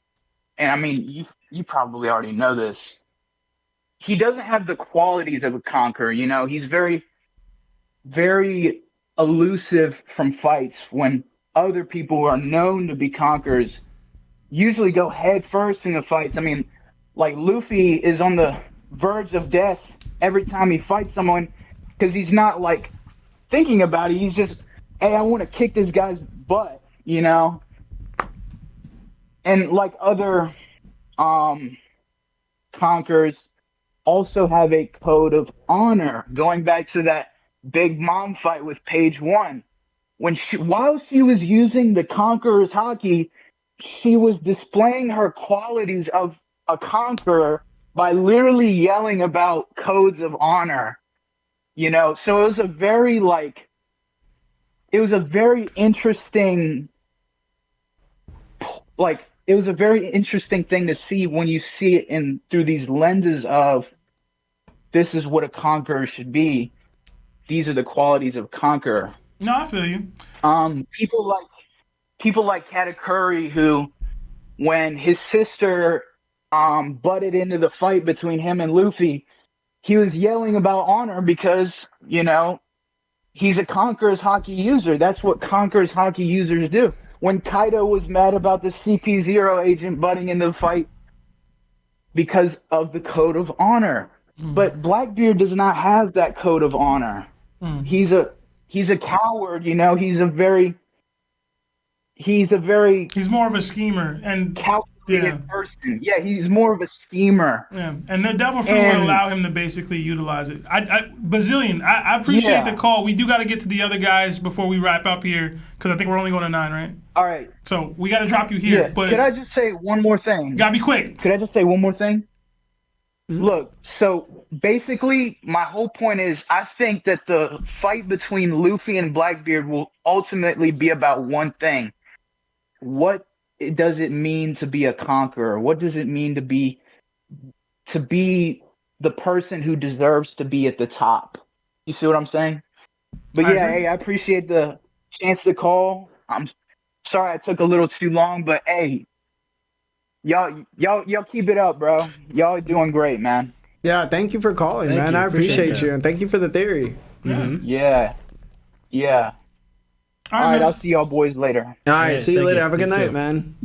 and I mean, you probably already know this, he doesn't have the qualities of a Conqueror. You know, he's very, very elusive from fights, when other people who are known to be Conquerors usually go head first in the fights. I mean, like Luffy is on the verge of death every time he fights someone, because he's not like thinking about it, he's just, hey, I want to kick this guy's butt, you know? And like other Conquerors also have a code of honor, going back to that Big Mom fight with Page One. While she was using the Conqueror's Haki, she was displaying her qualities of a conqueror by literally yelling about codes of honor, you know? So it was a very interesting, it was a very interesting thing to see when you see it through these lenses of, this is what a conqueror should be. These are the qualities of conqueror. No, I feel you. People like Katakuri, who, when his sister butted into the fight between him and Luffy, he was yelling about honor because, you know, he's a Conqueror's Haki user. That's what Conqueror's Haki users do. When Kaido was mad about the CP0 agent butting into the fight because of the code of honor. But Blackbeard does not have that code of honor. He's a coward, you know. He's more of a schemer and calculated person. Yeah, he's more of a schemer. Yeah, and the Devil Fruit will allow him to basically utilize it. Bazillion, I appreciate the call. We do got to get to the other guys before we wrap up here, because I think we're only going to 9, right? All right. So we got to drop you here. Yeah. But could I just say one more thing? Gotta be quick. Could I just say one more thing? Look, so basically, my whole point is, I think that the fight between Luffy and Blackbeard will ultimately be about one thing. What does it mean to be a conqueror? What does it mean to be the person who deserves to be at the top? You see what I'm saying? But I appreciate the chance to call. I'm sorry I took a little too long, but hey, y'all keep it up, bro. Y'all doing great, man. Yeah, thank you for calling, man. I appreciate you, and thank you for the theory. Yeah. All right, I'll see y'all boys later. All right, see you later. Have a good night, man.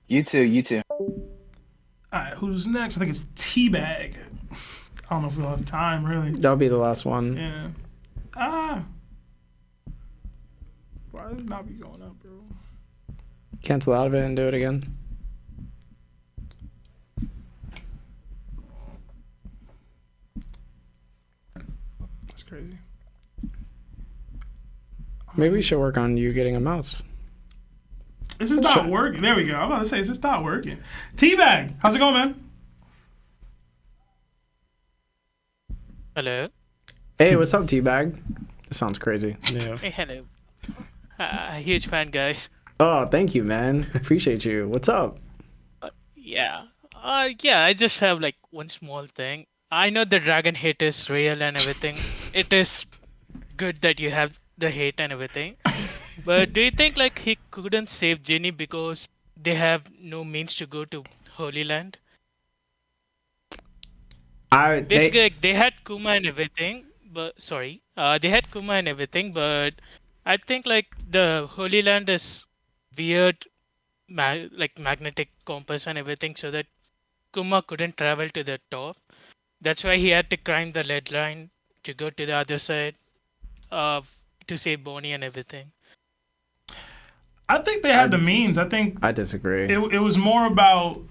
You too. All right, who's next? I think it's Teabag. I don't know if we'll have time, really. That'll be the last one. Yeah. Why does it not be going up, bro? Cancel out of it and do it again. That's crazy. Maybe we should work on you getting a mouse. This is not working. There we go. I'm about to say, it's just not working. Teabag, how's it going, man? Hello. Hey, what's up, Teabag? This sounds crazy. Yeah. Hey, hello. Huge fan, guys. Oh, thank you, man. Appreciate you. What's up? Yeah. I just have like one small thing. I know the dragon hate is real and everything. It is good that you have the hate and everything. But do you think like he couldn't save Jenny because they have no means to go to Holy Land? Basically, like, they had Kuma and everything, but I think like the Holy Land is weird, like magnetic compass and everything, so that Kuma couldn't travel to the top. That's why he had to climb the lead line to go to the other side, to save Bonnie and everything. I think they had the means. I disagree. It was more about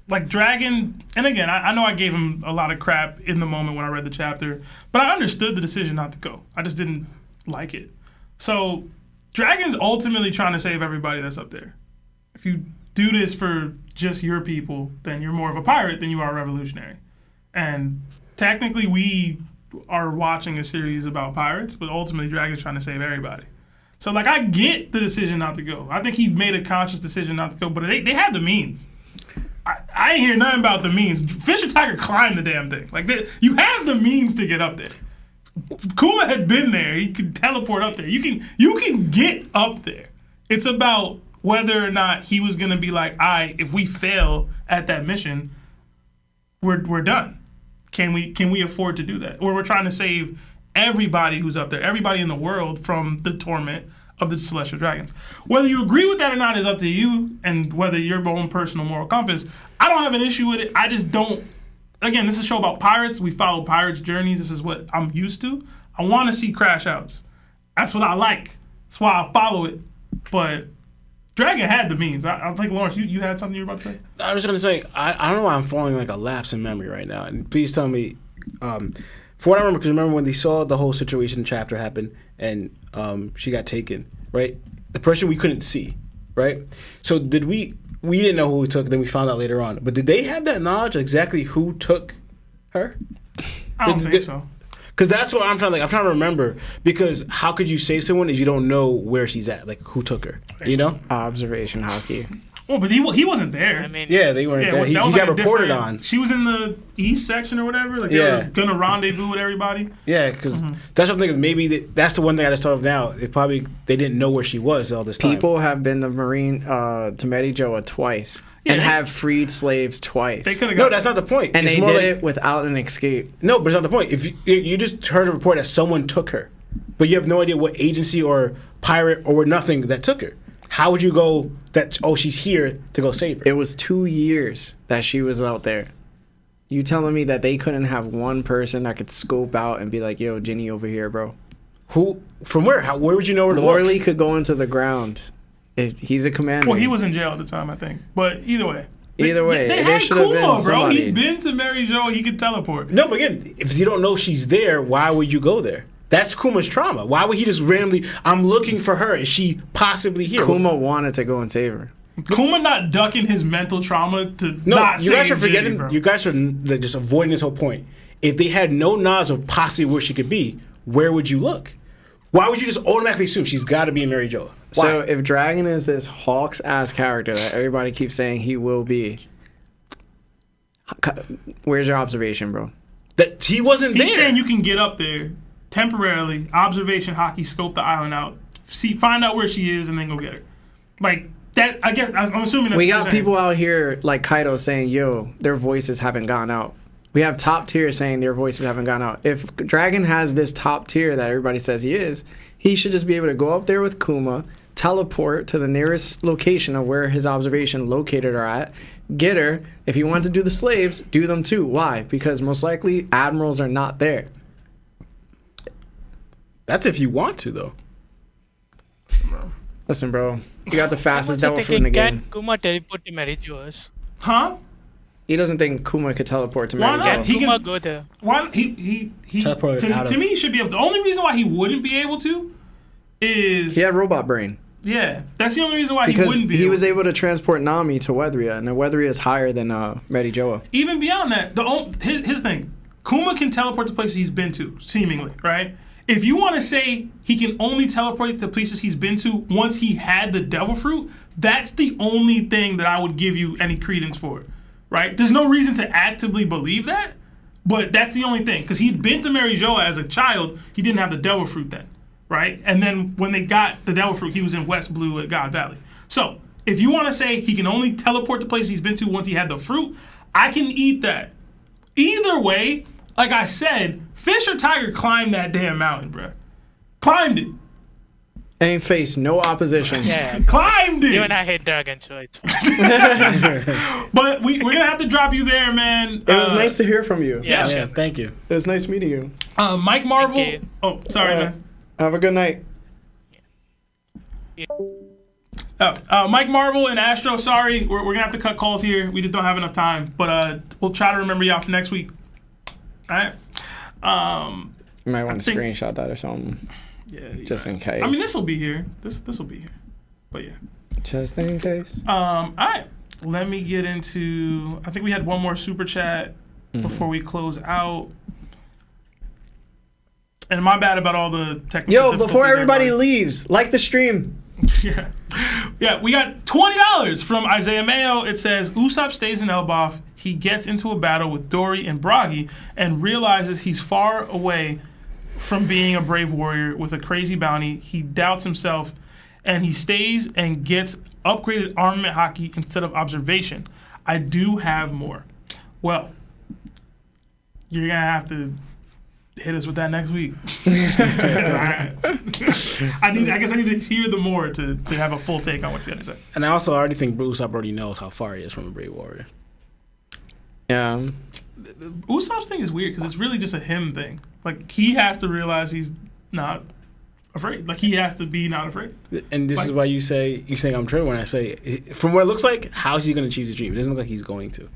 like Dragon, and again, I know I gave him a lot of crap in the moment when I read the chapter, but I understood the decision not to go. I just didn't like it. So Dragon's ultimately trying to save everybody that's up there. If you do this for just your people, then you're more of a pirate than you are a revolutionary. And technically we are watching a series about pirates, but ultimately Dragon's trying to save everybody. So like I get the decision not to go. I think he made a conscious decision not to go, but they had the means. I ain't hear nothing about the means. Fish and Tiger climbed the damn thing. Like you have the means to get up there. Kuma had been there. He could teleport up there. You can get up there. It's about whether or not he was gonna be like, if we fail at that mission, we're done. Can we afford to do that? Or we're trying to save everybody who's up there, everybody in the world from the torment of the celestial dragons. Whether you agree with that or not is up to you, and whether your own personal moral compass. I don't have an issue with it. I just don't. Again, this is a show about pirates. We follow pirates' journeys. This is what I'm used to. I want to see crash outs. That's what I like. That's why I follow it. But Dragon had the memes. I think, Lawrence, you had something you were about to say? I was going to say, I don't know why I'm falling like a lapse in memory right now. And please tell me, for what I remember, because remember when they saw the whole situation chapter happen and she got taken, right? The person we couldn't see, right? So did we didn't know who took, then we found out later on. But did they have that knowledge exactly who took her? I don't think so. Because that's what I'm trying to remember. Because how could you save someone if you don't know where she's at? Like, who took her? You know? Observation Haki. Well, but he wasn't there. I mean, Yeah, they weren't there. He that was got like a reported different- on. She was in the east section or whatever. Like, they were gonna rendezvous with everybody. Yeah, because that's what I'm thinking. Maybe that's the one thing I just thought of now. They didn't know where she was all this time. People have been to 𝘗𝙁𝙪𝙁 twice Yeah, and they- have freed slaves twice. They could have No, got. that's not the point. And It's they more did like, it without an escape. No, but it's not the point. If you just heard a report that someone took her, but you have no idea what agency or pirate or nothing that took her, how would you go that, oh, she's here to go save her? It was 2 years that she was out there. You telling me that they couldn't have one person that could scope out and be like, yo, Ginny over here, bro? Who? From where? Where would you know where to Morley look? could go into the ground. If he's a commander. Well, he was in jail at the time, I think. But either way. Either way, they there had should have been Kuma, bro. somebody. He'd been to Mary Jo. He could teleport. No, but again, if you don't know she's there, why would you go there? That's Kuma's trauma. Why would he just randomly, I'm looking for her. Is she possibly here? Kuma wanted to go and save her. Kuma not ducking his mental trauma to No, not you guys save are forgetting. Ginny, bro. You guys are just avoiding this whole point. If they had no knowledge of possibly where she could be, where would you look? Why would you just automatically assume she's got to be in Mary Jo? Why? So if Dragon is this Hawks ass character that everybody keeps saying he will be, where's your observation, bro? That he wasn't He's there. saying you can get up there temporarily, observation, Haki, scope the island out, find out where she is, and then go get her. Like that. I guess I'm assuming that's We what you're got saying. people out here like Kaido saying, yo, their voices haven't gone out. We have top tier saying their voices haven't gone out. If Dragon has this top tier that everybody says he is, he should just be able to go up there with Kuma, teleport to the nearest location of where his observation located her at, get her. If you want to do the slaves, do them too. Why? Because most likely admirals are not there. That's if you want to, though. Listen, bro, you got the fastest Someone devil fruit in the can game. Kuma teleport to Mary Jo's? Huh? He doesn't think Kuma could teleport to Why Mary not? Jo. He Kuma can- go there? Why he Teleport out to of- me he should be able. The only reason why he wouldn't be able to is He had robot brain. yeah. That's the only reason why he Because wouldn't be. he able was to. able to transport Nami to Weatheria, and Weatheria is higher than Mary Joa. Even beyond that, his thing, Kuma can teleport to places he's been to, seemingly, right? If you want to say he can only teleport to places he's been to once he had the devil fruit, that's the only thing that I would give you any credence for, right? There's no reason to actively believe that, but that's the only thing. Because he'd been to Mary Joa as a child, he didn't have the devil fruit then, right? And then when they got the devil fruit, he was in West Blue at God Valley. So if you want to say he can only teleport to places he's been to once he had the fruit, I can eat that. Either way, like I said, Fish or Tiger climbed that damn mountain, bruh. Climbed it. Ain't faced no opposition. Yeah. Climbed it. Even I hate Dragon, so it's fine. But we're going to have to drop you there, man. It was nice to hear from you. Yeah. Yeah, thank you. It was nice meeting you. Mike Marvel. Thank you. Oh, sorry, man. Have a good night. Mike Marvel and Astro, sorry. We're going to have to cut calls here. We just don't have enough time. But we'll try to remember y'all for next week. All right? You might want to think- screenshot that or something. Yeah, Just in case. I mean, this will be here. This will be here. But yeah. Just in case. All right. Let me get into. I think we had one more super chat before we close out. And my bad about all the technical. Yo, before difficulties, everybody leaves, like the stream. Yeah. Yeah, we got $20 from Isaiah Mayo. It says, Ussop stays in Elbaf. He gets into a battle with Dory and Bragi and realizes he's far away from being a brave warrior with a crazy bounty. He doubts himself, and he stays and gets upgraded armament Haki instead of observation. I do have more. Well, you're going to have to hit us with that next week. Alright. I guess I need to hear the more to have a full take on what you got to say. And I also already think Bruce already knows how far he is from a brave warrior. Yeah. Usopp's thing is weird because it's really just a him thing. Like he has to realize he's not afraid. Like he has to be not afraid. And this is why you say I'm tripping when I say, from what it looks like, how is he going to achieve his dream? It doesn't look like he's going to.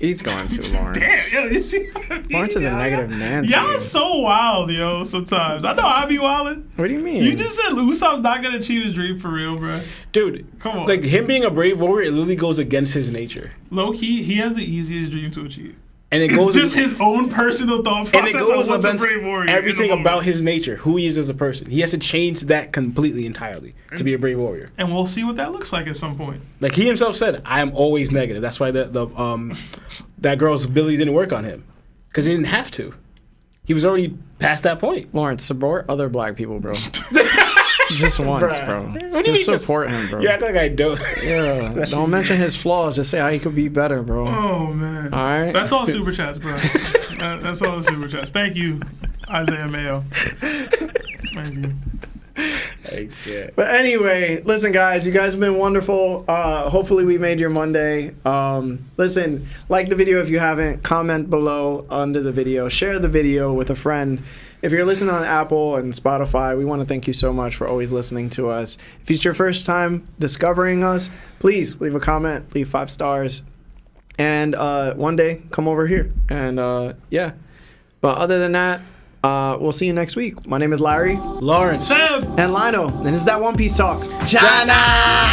He's going to, Lawrence. Damn, yo, you see what I mean? Lawrence is a negative man. Y'all so wild, yo. Sometimes I know I be wildin'. What do you mean? You just said Usopp's not gonna achieve his dream for real, bro. Dude, Come on. like him being a brave warrior, it literally goes against his nature. Low key, he has the easiest dream to achieve. And it It's goes just his own personal thought and it process goes of what's a against brave warrior. everything in the about moment. his nature, who he is as a person. He has to change that completely, entirely, to be a brave warrior. And we'll see what that looks like at some point. Like he himself said, I am always negative. That's why that girl's ability didn't work on him, because he didn't have to. He was already past that point. Lawrence, support other black people, bro. Just once, Bruh. bro. What do you Just mean support him, bro. You act like I don't. Yeah. Don't mention his flaws. Just say how he could be better, bro. Oh man. All right. That's all super chats, bro. That's all the super chats. Thank you, Isaiah Mayo. Thank you. But anyway, listen, guys, you guys have been wonderful. Hopefully we made your Monday. Listen, like the video if you haven't. Comment below under the video. Share the video with a friend. If you're listening on Apple and Spotify, we want to thank you so much for always listening to us. If it's your first time discovering us, please leave a comment, leave 5 stars, and one day come over here. And yeah, but other than that, we'll see you next week. My name is Larry, Lawrence. Sam. and Lino, and this is that One Piece talk. Jana!